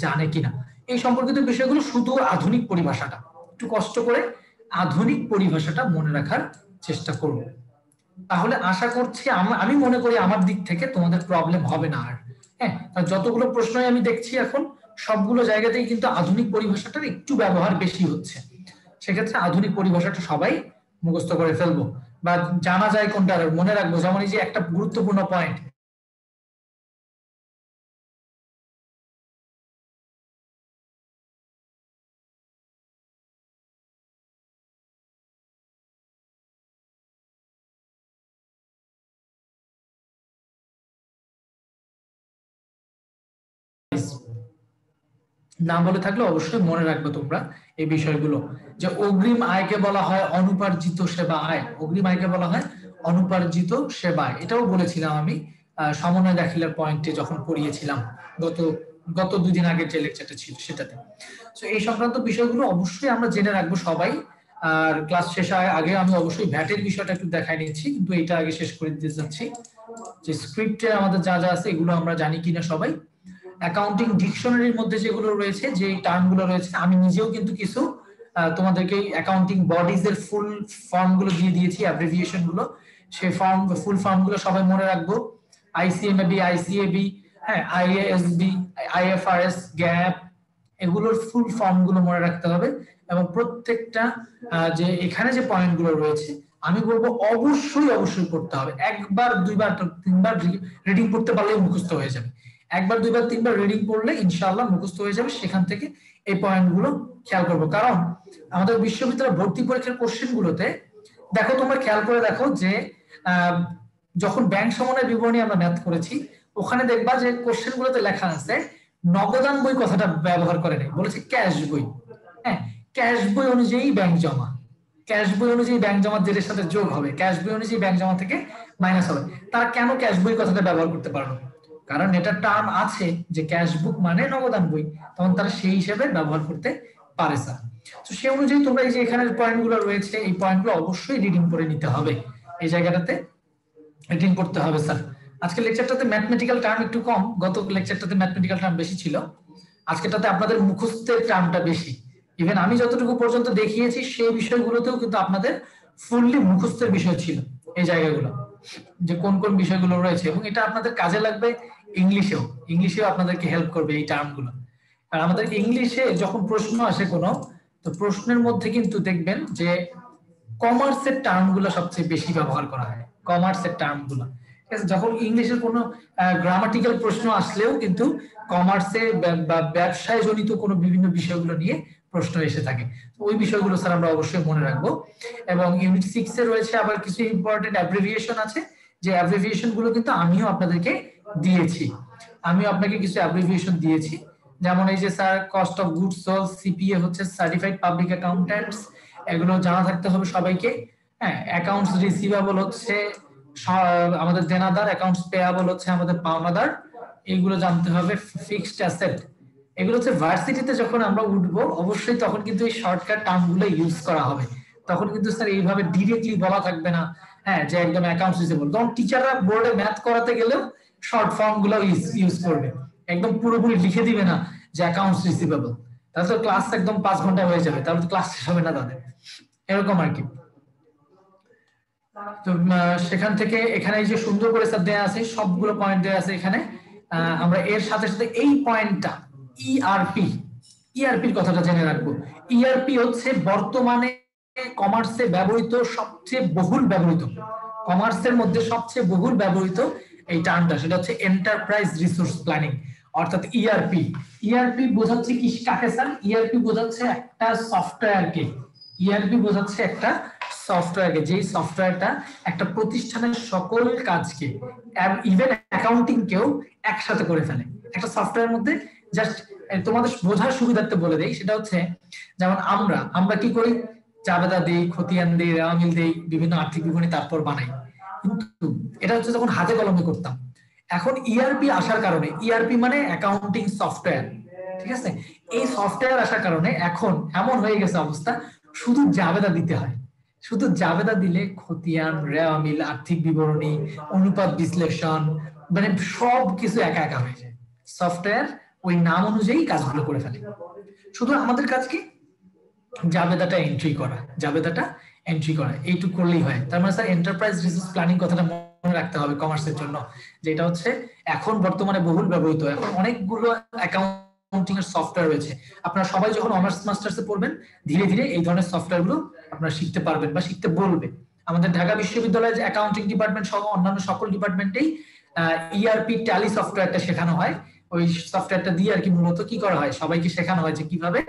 জানে কিনা, এই সম্পর্কিত বিষয়গুলো শুধু আধুনিক পরিভাষাটা একটু কষ্ট করে আধুনিক পরিভাষাটা মনে রাখার চেষ্টা করব। তাহলে আশা করছি আমি মনে করি আমার দিক থেকে তোমাদের প্রবলেম হবে না আর। হ্যাঁ, যতগুলো প্রশ্নই আমি দেখছি এখন সবগুলো জায়গাতেই কিন্তু আধুনিক পরিভাষাটার একটু ব্যবহার বেশি হচ্ছে। সেক্ষেত্রে আধুনিক পরিভাষাটা সবাই মুখস্থ করে ফেলবো বা জানা যায় কোনটা মনে রাখবো। যেমন এই যে একটা গুরুত্বপূর্ণ পয়েন্ট, নাম বলে থাকলে অবশ্যই মনে রাখবে তোমরা এই বিষয়গুলো, যে অগ্রিম আয়কে বলা হয় অনুপার্জিত সেবা আয়, অগ্রিম আয়কে বলা হয় অনুপার্জিত সেবা আয়। এটাও বলেছিলাম আমি সমন্বয় দাখিলের পয়েন্টে যখন পড়িয়েছিলাম গত 2 দিন আগের যে লেকচারটা ছিল সেটাতে। তো এই সংক্রান্ত বিষয়গুলো অবশ্যই আমরা জেনে রাখবো সবাই। আর ক্লাস শেষ আগে আমি অবশ্যই ভ্যাটের বিষয়টা একটু দেখাই নিচ্ছি, কিন্তু এটা আগে শেষ করে দিতে যাচ্ছি যে স্ক্রিপ্টে আমাদের যা যা আছে এগুলো আমরা জানি কিনা সবাই। অ্যাকাউন্টিং ডিকশনারির মধ্যে যেগুলো রয়েছে, যে টার্মগুলো রয়েছে, আমি নিজেও কিন্তু কিছু তোমাদেরকে অ্যাকাউন্টিং বডিজ এর ফুল ফর্ম গুলো দিয়ে দিয়েছি, অ্যাব্রিভিয়েশন গুলো, সেই ফুল ফর্ম গুলো সবাই মনে রাখবো। আইসিএমএবি, আইসিএবি, হ্যাঁ, আইএএসবি, আইএফআরএস, গ্যাপ, এগুলোর ফুল ফর্ম গুলো মনে রাখতে হবে। এবং প্রত্যেকটা যে এখানে যে পয়েন্ট গুলো রয়েছে আমি বলবো অবশ্যই পড়তে হবে। একবার দুইবার তিনবার রিডিং পড়তে পারলেই মুখস্থ হয়ে যাবে। একবার দুইবার তিনবার রিডিং পড়লে ইনশাআল্লাহ মুখস্থ হয়ে যাবে। সেখান থেকে এই পয়েন্টগুলো খেয়াল করবো, কারণ আমাদের বিশ্ববিদ্যালয় ভর্তি পরীক্ষার কোশ্চেন গুলোতে দেখো, তোমরা খেয়াল করে দেখো যে যখন ব্যাংক সমন্বয় বিবরণী আমরা ম্যাথ করেছি, ওখানে দেখবা যে কোশ্চেন গুলোতে লেখা আছে নগদান বই কথাটা ব্যবহার করে নাই, বলেছে ক্যাশ বই। হ্যাঁ, ক্যাশ বই অনুযায়ী ব্যাংক জমা, ক্যাশ বই অনুযায়ী ব্যাংক জমা যেটার সাথে যোগ হবে, ক্যাশ বই অনুযায়ী ব্যাংক জমা থেকে মাইনাস হবে। তারা কেন ক্যাশ বই কথাটা ব্যবহার করতে পারলো? কারণ এটা টার্ম আছে যে ক্যাশ বুক মানে নগদান বই, তখন তারা সেই হিসেবে ব্যবহার করতে পারে স্যার। তো সেই অনুযায়ী তোমরা এই যে এখানে পয়েন্টগুলো রয়েছে, এই পয়েন্টগুলো অবশ্যই রিডিং করে নিতে হবে, এই জায়গাটাতে রিডিং করতে হবে স্যার। আজকে লেকচারটাতে ম্যাথমেটিক্যাল টার্ম একটু কম, গত লেকচারটাতে ম্যাথমেটিক্যাল টার্ম বেশি ছিল, আজকেটাতে আপনাদের মুখস্থের টার্মটা বেশি। ইভেন আমি যতটুকু পর্যন্ত দেখিয়েছি সেই বিষয়গুলোতেও কিন্তু আপনাদের ফুললি মুখস্থের বিষয় ছিল এই জায়গাগুলো, যে কোন কোন বিষয়গুলো রয়েছে, এবং এটা আপনাদের কাজে লাগবে ইংলিশেও আপনাদেরকে হেল্প করবে এই টার্মগুলো। আর আমাদের ইংলিশে যখন প্রশ্ন আসে কোনো, তো প্রশ্নের মধ্যে কিন্তু দেখবেন যে কমার্সের টার্মগুলো সবচেয়ে বেশি ব্যবহার করা হয়, কমার্সের টার্মগুলো। ঠিক আছে, যখন ইংলিশের কোনো গ্রামাটিক্যাল প্রশ্ন আসলেও কিন্তু কমার্সে বা ব্যবসায় জনিত কোনো বিভিন্ন বিষয়গুলো নিয়ে প্রশ্ন এসে থাকে। ওই বিষয়গুলো স্যার আমরা অবশ্যই মনে রাখবো। এবং ইউনিট 6 এ রয়েছে আবার কিছু ইম্পর্টেন্ট অ্যাব্রিভিয়েশন আছে, যে অ্যাব্রিভিয়েশন গুলো কিন্তু আমিও আপনাদেরকে দিয়েছি, আমিও আপনাকে কিছু অ্যাব্রিভিয়েশন দিয়েছি। যেমন এই যে sir cost of goods sold, CPA হচ্ছে সার্টিফাইড পাবলিক অ্যাকাউন্ট্যান্টস, এগুলো জানা থাকতে হবে সবাইকে। হ্যাঁ, অ্যাকাউন্টস রিসিভেবল হচ্ছে আমাদের দেনাদার, অ্যাকাউন্টস পেয়াবল হচ্ছে আমাদের পাওনাদার, এইগুলো জানতে হবে। ফিক্সড অ্যাসেট, এগুলো হচ্ছে ভার্সিটিতে যখন আমরা উঠবো অবশ্যই তখন কিন্তু এই শর্টকাট টার্মগুলো ইউজ করা হবে, তখন কিন্তু স্যার এইভাবে ডিরেক্টলি বলা থাকবে না, হ্যাঁ, যে একদম অ্যাকাউন্টস রিসিভেবল। তখন টিচাররা বোর্ডে ম্যাথ করাতে গেলেও শর্ট ফর্ম গুলো ইউজ করবে, একদম পুরোপুরি লিখে দিবে না যে অ্যাকাউন্টস রিসিভেবল, তাহলে তো ক্লাস একদম 5 ঘন্টা হয়ে যাবে, তাহলে তো ক্লাস শেষ হবে না তাদের, এরকম আর কি। তো সেখান থেকে এখানে এই যে সুন্দর করে স্যার দেয়া আছে, সবগুলো পয়েন্ট দেয়া আছে এখানে। আমরা এর সাথে সাথে এই পয়েন্টটা ইআরপি, ইআরপির কথাটা জেনে রাখবো। ইআরপি হচ্ছে বর্তমানে কমার্সে ব্যবহৃত সবচেয়ে বহুল ব্যবহৃত, কমার্সের মধ্যে সবচেয়ে বহুল ব্যবহৃত এই টার্মটা, সেটা হচ্ছে এন্টারপ্রাইজ রিসোর্স প্ল্যানিং, অর্থাৎ ইআরপি। ইআরপি বোঝাচ্ছে কি কাকে স্যার? ইআরপি বোঝাচ্ছে একটা সফটওয়্যারকে, ইআরপি বোঝাচ্ছে একটা সফটওয়্যারকে, যেই সফটওয়্যারটা একটা প্রতিষ্ঠানের সকল কাজকে, ইভেন অ্যাকাউন্টিং কেও একসাথে করে ফেলে একটা সফটওয়্যারের মধ্যে। জাস্ট তোমাদের বোঝার সুবিধার্থে বলে দেই, সেটা হচ্ছে যেমন আমরা কি করি, জাবেদা দেই, খতিয়ান দেই, রেওয়ামিল দেই, বিভিন্ন আর্থিক বিবরণী তারপর বানাই, কিন্তু এটা হচ্ছে যখন হাতে কলমে করতাম। এখন ইআরপি আসার কারণে, ইআরপি মানে অ্যাকাউন্টিং সফটওয়্যার, ঠিক আছে, এই সফটওয়্যার আসার কারণে এখন এমন হয়ে গেছে অবস্থা, শুধু জাবেদা দিতে হয়, শুধু জাবেদা দিলে খতিয়ান, রেওয়ামিল, আর্থিক বিবরণী, অনুপাত বিশ্লেষণ, মানে সব কিছু একা একা হয়ে যায়। সফটওয়্যার ওই নাম অনুযায়ী কাজগুলো করে ফেলে, শুধু আমাদের কাজ কি জাবেদাটা এন্ট্রি করা, জাবেদাটা এন্ট্রি করা, এইটুকু করলেই হয়। তার মানে স্যার এন্টারপ্রাইজ রিসোর্স প্ল্যানিং কথাটা মনে রাখতে হবে কমার্সের জন্য, যেটা হচ্ছে এখন বর্তমানে বহুল ব্যবহৃত। এখন অনেকগুলো অ্যাকাউন্টিং এর সফটওয়্যার রয়েছে, আপনারা সবাই যখন অনার্স মাস্টার্সে পড়বেন ধীরে ধীরে এই ধরনের সফটওয়্যার গুলো আপনারা শিখতে পারবেন বা শিখতে বলবে। আমাদের ঢাকা বিশ্ববিদ্যালয়ের যে অ্যাকাউন্টিং ডিপার্টমেন্ট সহ অন্যান্য সকল ডিপার্টমেন্টেই ইআরপি ট্যালি সফটওয়্যারটা শেখানো হয়। ওই সফটওয়্যারটা দিয়ে আর কি মূলত কি করা হয়, সবাইকে শেখানো হয় যে কিভাবে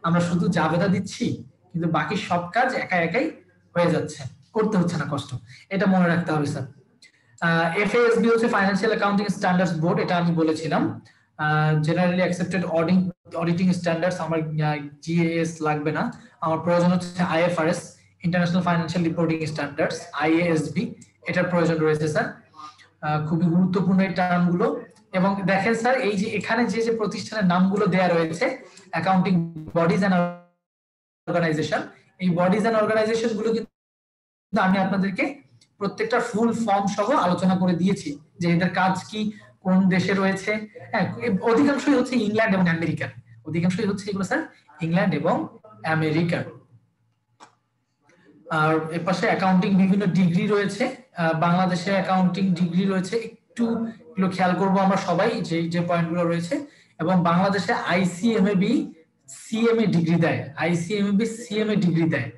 আমরা শুধু জাবেদা দিচ্ছি কিন্তু বাকি সব কাজ একা একাই হয়ে যাচ্ছে, করতে হচ্ছে না কষ্ট, এটা মনে রাখতে হবে স্যার। এফএএসবি হচ্ছে ফাইন্যান্সিয়াল অ্যাকাউন্টিং স্ট্যান্ডার্ডস বোর্ড, এটা আমি বলেছিলাম। জেনারেলি অ্যাকসেপ্টেড অডিটিং স্ট্যান্ডার্ডস, আমার জিএএস লাগবে না, আমার প্রয়োজন হচ্ছে IFRS, international financial reporting standards, IASB, এটার প্রয়োজন রয়েছে স্যার। খুবই গুরুত্বপূর্ণ এই টার্মগুলো। এবং দেখেন স্যার এই যে এখানে যে যে প্রতিষ্ঠানের নামগুলো দেয়া রয়েছে, অ্যাকাউন্টিং বডিজ এন্ড অর্গানাইজেশন, এই বডিজ এন্ড অর্গানাইজেশন গুলো কিন্তু আমি আপনাদেরকে প্রত্যেকটা ফুল ফর্ম সহ আলোচনা করে দিয়েছি যে এদের কাজ কি, কোন দেশে রয়েছে। হ্যাঁ, অধিকাংশই হচ্ছে ইংল্যান্ড এবং আমেরিকার, অধিকাংশই হচ্ছে এগুলো স্যার ইংল্যান্ড এবং আমেরিকার। আর এর পাশে অ্যাকাউন্টিং বিভিন্ন ডিগ্রি রয়েছে, বাংলাদেশে অ্যাকাউন্টিং ডিগ্রি রয়েছে, একটু খেয়াল করব আমরা সবাই যে যে পয়েন্টগুলো রয়েছে। এবং বাংলাদেশে আইসিএমএবি সিএমএ ডিগ্রি দেয়, আইসিএমএবি সিএমএ ডিগ্রি দেয়।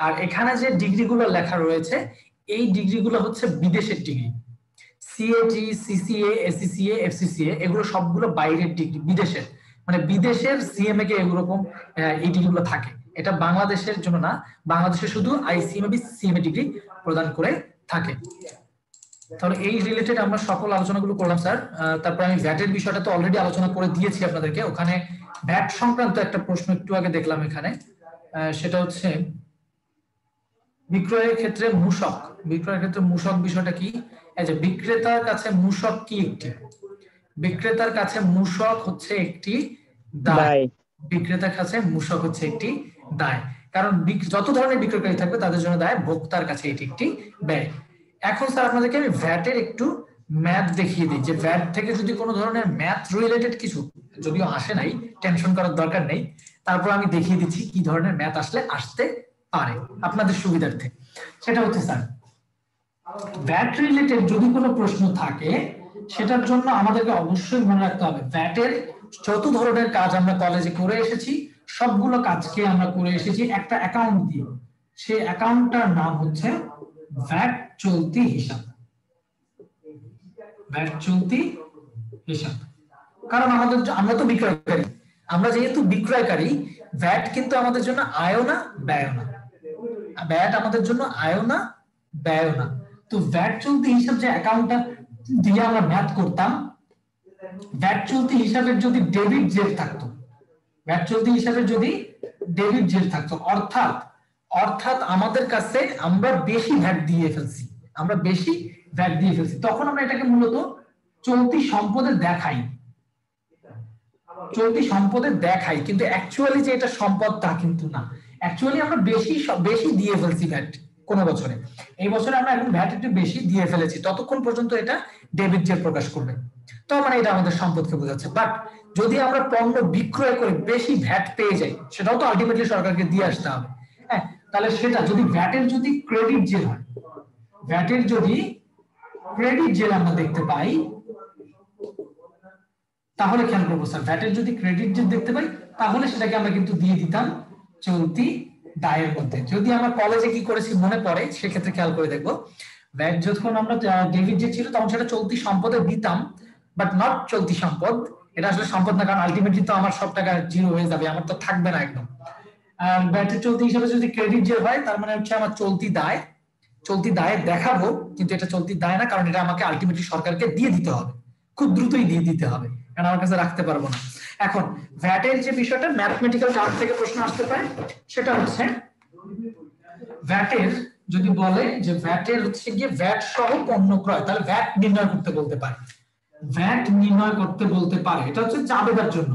আর এখানে যে ডিগ্রিগুলো লেখা রয়েছে এই ডিগ্রিগুলো হচ্ছে বিদেশের ডিগ্রি, সিএটি, সিসিএ, এসিসিএ, এফসিসিএ, এগুলো সবগুলো বাইরের ডিগ্রি, বিদেশের, মানে বিদেশের সিএমএ কে এরকম এই ডিগ্রিগুলো থাকে। এটা বাংলাদেশের জন্য না, বাংলাদেশে শুধু আইসিএমএবি সিএমএ ডিগ্রি প্রদান করে থাকে। তাহলে এই রিলেটেড আমরা সকল আলোচনাগুলো করলাম স্যার। তারপর আমি ভ্যাটের বিষয়টা তো অলরেডি আলোচনা করে দিয়েছি আপনাদেরকে, ওখানে ভ্যাট সংক্রান্ত একটা প্রশ্ন একটু আগে দেখলাম এখানে, সেটা হচ্ছে বিক্রয়ের ক্ষেত্রে মূসক, বিক্রয়ের ক্ষেত্রে মূসক বিষয়টা কি? এই যে বিক্রেতার কাছে মূসক কি একটি, বিক্রেতার কাছে মূসক হচ্ছে একটি দায়, বিক্রেতার কাছে মূসক হচ্ছে একটি দায়, কারণ যত ধরনের বিক্রয়কারী থাকবে তাদের জন্য দায়, ভোক্তার কাছে এটি একটি ব্যয়। এখন স্যার আপনাদেরকে আমি ভ্যাটের একটু ম্যাথ দেখিয়ে দিই, যে ভ্যাট থেকে যদি কোনো ধরনের ম্যাথ রিলেটেড কিছু, যদিও আসে নাই, টেনশন করার দরকার নেই, তারপর আমি দেখিয়ে দিচ্ছি কি ধরনের ম্যাথ আসলে আসতে পারে আপনাদের সুবিধার্থে। সেটা হচ্ছে স্যার ভ্যাট রিলেটেড যদি কোনো প্রশ্ন থাকে সেটার জন্য আমাদেরকে অবশ্যই মনে রাখতে হবে ভ্যাটের যত ধরনের কাজ আমরা কলেজে করে এসেছি সবগুলো কাজকে আমরা করে এসেছি একটা অ্যাকাউন্ট দিয়ে, সেই অ্যাকাউন্টটার নাম হচ্ছে ভ্যাট চলতি হিসাব, ভ্যাট চলতি হিসাব। কারণ আমরা তো বিক্রয়কারী, আমরা যেহেতু বিক্রয়কারী, ভ্যাট কিন্তু আমাদের জন্য আয়ও না ব্যয়ও না, ভ্যাট আমাদের জন্য আয়ও না ব্যয়ও না। তো ভ্যাট চলতি হিসাব যে অ্যাকাউন্টটা দিয়ে আমরা ম্যাথ করতাম, ভ্যাট চলতি হিসাবের যদি ডেবিট জেড থাকতো, ভ্যাট চলতি হিসাবের যদি ডেবিট জেড থাকতো, অর্থাৎ আমাদের কাছে আমরা বেশি ভ্যাট দিয়ে ফেলছি, আমরা বেশি ভ্যাট দিয়ে ফেলছি, তখন আমরা এটাকে মূলত চলতি সম্পদে দেখাই, চলতি সম্পদে দেখাই, কিন্তু অ্যাকচুয়ালি যে এটা সম্পদ তা কিন্তু না, অ্যাকচুয়ালি আমরা বেশি দিয়ে ফেলছি ভ্যাট কোন বছরে, এই বছরে আমরা এখন ভ্যাট একটু বেশি দিয়ে ফেলেছি, ততক্ষণ পর্যন্ত এটা ডেবিট জেল প্রকাশ করবে। তো মানে এটা আমাদের সম্পদকে বোঝাচ্ছে। বাট যদি আমরা পণ্য বিক্রয় করে বেশি ভ্যাট পেয়ে যাই, সেটাও তো আলটিমেটলি সরকারকে দিয়ে আসতে হবে। হ্যাঁ, তাহলে সেটা যদি ভ্যাটের যদি ক্রেডিট জেল হয়, ভ্যাটের যদি ক্রেডিট জেল আমরা দেখতে পাই, তাহলে খেয়াল করবো স্যার, ভ্যাটের যদি ক্রেডিট জেল দেখতে পাই তাহলে সেটাকে আমরা কিন্তু দিয়ে দিতাম চলতি দায়ের মধ্যে। যদি আমরা কলেজে কি করেছি মনে পড়ে, সেক্ষেত্রে খেয়াল করে দেখবো, ভ্যাট যখন আমরা ডেবিট যে ছিল তখন সেটা চলতি সম্পদে দিতাম, বাট নট চলতি সম্পদ। এটা আসলে সম্পদ না, কারণ আলটিমেটলি তো আমার সব টাকা জিরো হয়ে যাবে, আমার তো থাকবে না একদম। ভ্যাটের চলতি হিসাবে যদি ক্রেডিট জেল হয়, তার মানে হচ্ছে আমার চলতি দায়, চলতি দায় দেখাবো, কিন্তু এটা চলতি দায় না, কারণ এটা আমাকে আলটিমেটলি সরকারকে দিয়ে দিতে হবে, খুব দ্রুতই দিয়ে দিতে হবে, কারণ আমার কাছে রাখতে পারবো না। এখন ভ্যাটের যে বিষয়টা ম্যাথমেটিক্যাল টার্ম থেকে প্রশ্ন আসতে পারে, সেটা হচ্ছে ভ্যাটের যদি বলে যে ভ্যাটের হচ্ছে গিয়ে ভ্যাট সহ পণ্য ক্রয়, তাহলে ভ্যাট নির্ণয় করতে বলতে পারে, ভ্যাট নির্ণয় করতে বলতে পারে। এটা হচ্ছে জাবেদার জন্য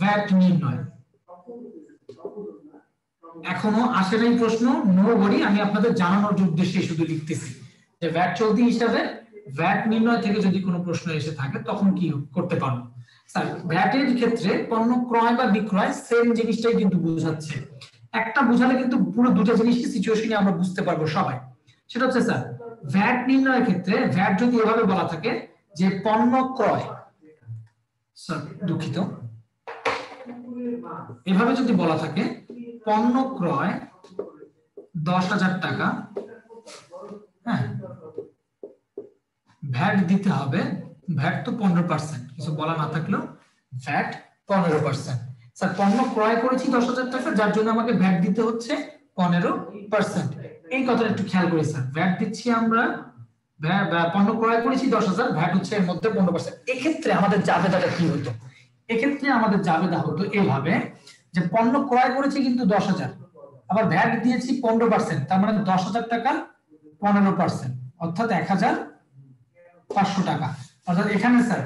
ভ্যাট নির্ণয়। এখনো আসে নাই প্রশ্ন, নো ওয়ারি, আমি আপনাদের জানানোর উদ্দেশ্যে শুধু লিখতেছি যে ভ্যাট চলতি হিসাবে ভ্যাট নির্ণয় থেকে যদি কোনো প্রশ্ন এসে থাকে তখন কি করতে পারবো। স্যার ভ্যাটের ক্ষেত্রে পণ্য ক্রয় বা বিক্রয় সেম জিনিসটাই কিন্তু বোঝাচ্ছে, একটা বোঝালে কিন্তু পুরো দুটো জিনিসই সিচুয়েশনে আমরা বুঝতে পারবো সবাই। সেটা হচ্ছে স্যার ভ্যাট নির্ণয়ের ক্ষেত্রে ভ্যাট যদি এভাবে বলা থাকে যে পণ্য ক্রয়, স্যার দুঃখিত, এভাবে যদি বলা থাকে পণ্য ক্রয় 10,000 টাকা, হ্যাঁ, ভ্যাট দিতে হবে, ভ্যাট তো 15%, কিছু বলা না থাকলেও ভ্যাট 15%। স্যার পণ্য ক্রয় করেছি 10,000 টাকা, যার জন্য আমাকে ভ্যাট দিতে হচ্ছে 15%। এই কথাটা একটু খেয়াল করি স্যার, ভ্যাট দিচ্ছি আমরা, পণ্য ক্রয় করেছি 10,000, ভ্যাট হচ্ছে এর মধ্যে 15%। এক্ষেত্রে আমাদের জাবেদাটা কি হতো? এক্ষেত্রে আমাদের জাবেদা হতো এইভাবে যে পণ্য ক্রয় করেছি কিন্তু 10,000, আবার ভ্যাট দিয়েছি 15%, তার মানে 10,000 টাকা 15%, অর্থাৎ 1,500 টাকা। অর্থাৎ এখানে স্যার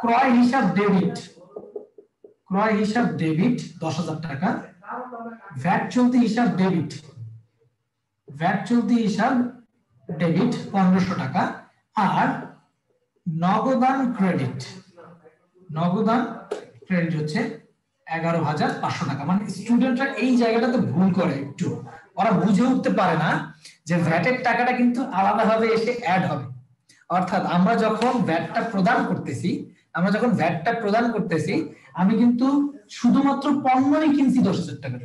ক্রয় হিসাব ডেবিট, ক্রয় হিসাব ডেবিট 10,000 টাকা, ভ্যাট চলতি হিসাব ডেবিট, ভ্যাট চলতি হিসাব ডেবিট 1500 টাকা, আর নগদান ক্রেডিট, নগদান ক্রেডিট হচ্ছে 11,500 টাকা। মানে স্টুডেন্টরা এই জায়গাটাতে ভুল করে একটু, ওরা বুঝে উঠতে পারে না যে ভ্যাটের টাকাটা কিন্তু আলাদাভাবে এসে অ্যাড হবে। অর্থাৎ আমরা যখন ভ্যাটটা প্রদান করতেছি, আমরা যখন ভ্যাটটা প্রদান করতেছি, আমি কিন্তু শুধুমাত্র পণ্যই কিনছি 10,000 টাকা,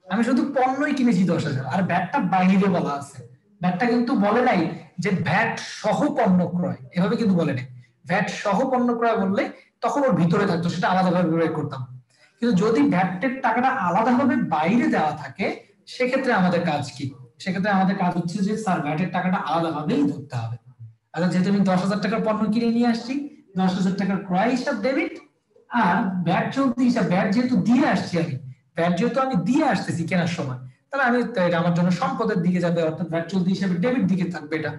আমি শুধু পণ্যই কিনেছি 10,000, আর ভ্যাটটা বাইরে বলা আছে। ভ্যাটটা কিন্তু বলে নাই যে ভ্যাট সহ পণ্য ক্রয়, এভাবে কিন্তু বলে নাই। ভ্যাট সহ পণ্য ক্রয় বললে তখন ওর ভিতরে থাকতো, সেটা আলাদাভাবে বের করতাম। কিন্তু যদি ভ্যাটের টাকাটা আলাদাভাবে বাইরে দেওয়া থাকে, সেক্ষেত্রে আমাদের কাজ কি? সেক্ষেত্রে আমাদের কাজ হচ্ছে যে স্যার ভ্যাটের টাকাটা আলাদাভাবেই ধরতে হবে। আচ্ছা, যেহেতু আমি 10,000 টাকার পণ্য কিনে নিয়ে আসছি, 10,000 টাকার ক্রয় হিসাব ডেবিট, আর ভ্যাট চলতি হিসাব, ভ্যাট যেহেতু দিয়ে আসছি আমি, ভ্যাট যেহেতু আমি দিয়ে আসতেছি কেনার সময়, তাহলে আমি এটা আমার জন্য সম্পদের দিকে যাবে, অর্থাৎ ভ্যাট চলতি হিসাবে ডেবিট দিকে থাকবে এটা।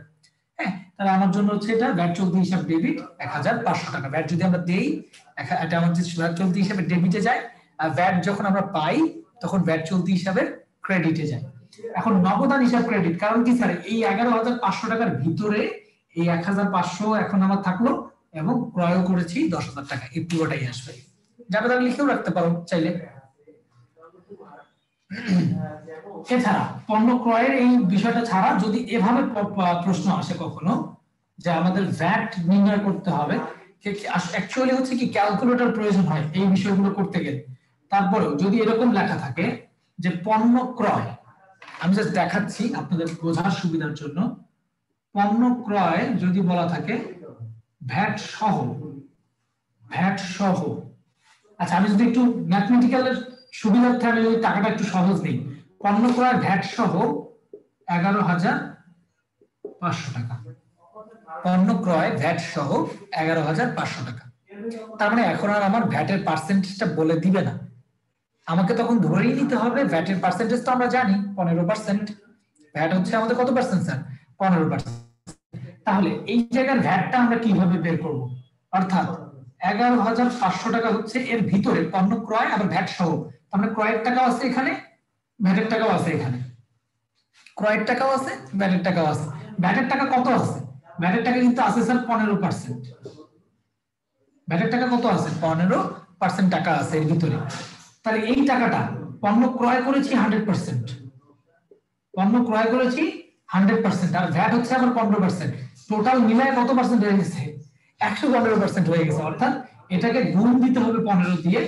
হ্যাঁ, তাহলে আমার জন্য হচ্ছে এটা ভ্যাট চলতি হিসাব ডেবিট 1,500 টাকা। ভ্যাট যদি আমরা দেই, এটা আমার ভ্যাট চলতি হিসাবে ডেবিটে যায়, আর ভ্যাট যখন আমরা পাই তখন ভ্যাট চলতি হিসাবে ক্রেডিটে যায়। এখন নগদান হিসাব ক্রেডিট, কারণ কি স্যার এই 11,500 টাকার ভিতরে এই 1,500 এখন আমার থাকলো, এবং ক্রয় করেছি 10,000 টাকা, এই পুরোটাই আসবে। যাবে তাহলে লিখেও রাখতে পারো চাইলে। এছাড়া পণ্য ক্রয়ের এই বিষয়টা ছাড়া যদি এভাবে প্রশ্ন আসে কখনো যে আমাদের ভ্যাট নির্ণয় করতে হবে, অ্যাকচুয়ালি হচ্ছে কি ক্যালকুলেটর প্রয়োজন হয় এই বিষয়গুলো করতে গেলে। তারপরেও যদি এরকম লেখা থাকে যে পণ্য ক্রয়, আমি জাস্ট দেখাচ্ছি আপনাদের বোঝার সুবিধার জন্য, পণ্য ক্রয় যদি বলা থাকে ভ্যাট সহ, ভ্যাট সহ, আচ্ছা আমি যদি একটু ম্যাথমেটিক্যালের সুবিধার্থে আমি ওই টাকাটা একটু সহজ নেই, পণ্য ক্রয় ভ্যাট সহ 11,500 টাকা, পণ্য ক্রয় ভ্যাট সহ 11,500 টাকা। তার মানে এখন আর আমার ভ্যাটের পার্সেন্টেজটা বলে দিবে না, আমাকে তখন ধরেই নিতে হবে ভ্যাটের পার্সেন্টেজ তো আমরা জানি 15%, ভ্যাট হচ্ছে আমাদের কত পার্সেন্ট স্যার? 15%। তাহলে এই জায়গার ভ্যাটটা আমরা কিভাবে বের করব? অর্থাৎ 11,500 টাকা হচ্ছে এর ভিতরে পণ্য ক্রয় আবার ভ্যাট সহ, তাহলে ক্রয়ের টাকাও আছে এখানে, ভ্যাটের টাকাও আছে এখানে, ক্রয়ের টাকাও আছে, ভ্যাটের টাকাও আছে। ভ্যাটের টাকা কত আছে? ভ্যাটের টাকা কিন্তু আছে স্যার 15%। ভ্যাটের টাকা কত আছে? 15% টাকা আছে এর ভিতরে। তাহলে এই টাকাটা পণ্য ক্রয় করেছি 100%, পণ্য ক্রয় করেছি 100%, আর ভ্যাট হচ্ছে আবার 15%। টোটাল মিলায় কত পার্সেন্ট হয়ে গেছে? 115% হয়ে গেছে। অর্থাৎ এটাকে গুণ দিতে হবে 15 দিয়ে,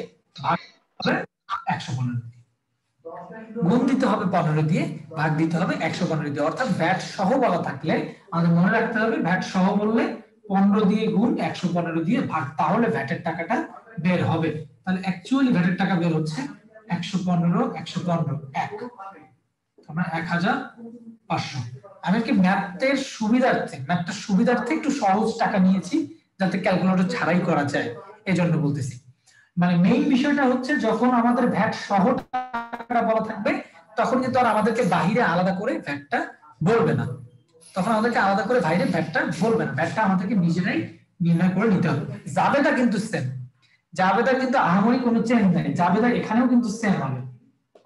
ভাগ হবে 115 দিয়ে। গুণ দিতে হবে 15 দিয়ে, ভাগ দিতে হবে 115 দিয়ে। অর্থাৎ ভ্যাট সহ বলা থাকলে আমাদের মনে রাখতে হবে ভ্যাট সহ বললে 15 দিয়ে গুণ 115 দিয়ে ভাগ, তাহলে ভ্যাটের টাকাটা বের হবে। তাহলে অ্যাকচুয়ালি ভ্যাটের টাকা বের হচ্ছে 115 115 1, আমরা 1500। আমি কি ম্যাথের সুবিধার্থে, ম্যাথটা সুবিধার্থে একটু সহজ টাকা নিয়েছি যাতে ক্যালকুলেটর ছাড়াই করা যায়, এজন্য বলতেছি। মানে মেইন বিষয়টা হচ্ছে যখন আমাদের ভ্যাট সহ টাকাটা বলা থাকবে তখন কিন্তু আর আমাদেরকে বাহিরে আলাদা করে ভ্যাটটা বলবে না, তখন আমাদেরকে আলাদা করে বাইরে ভ্যাটটা বলবে না, ভ্যাটটা আমাদেরকে নিজেরাই নির্ণয় করে নিতে হবে। জাবেদা কিন্তু সেম, জাবেদা কিন্তু আহামরি কোনো চেঞ্জ নাই, জাবেদা এখানেও কিন্তু সেম হবে।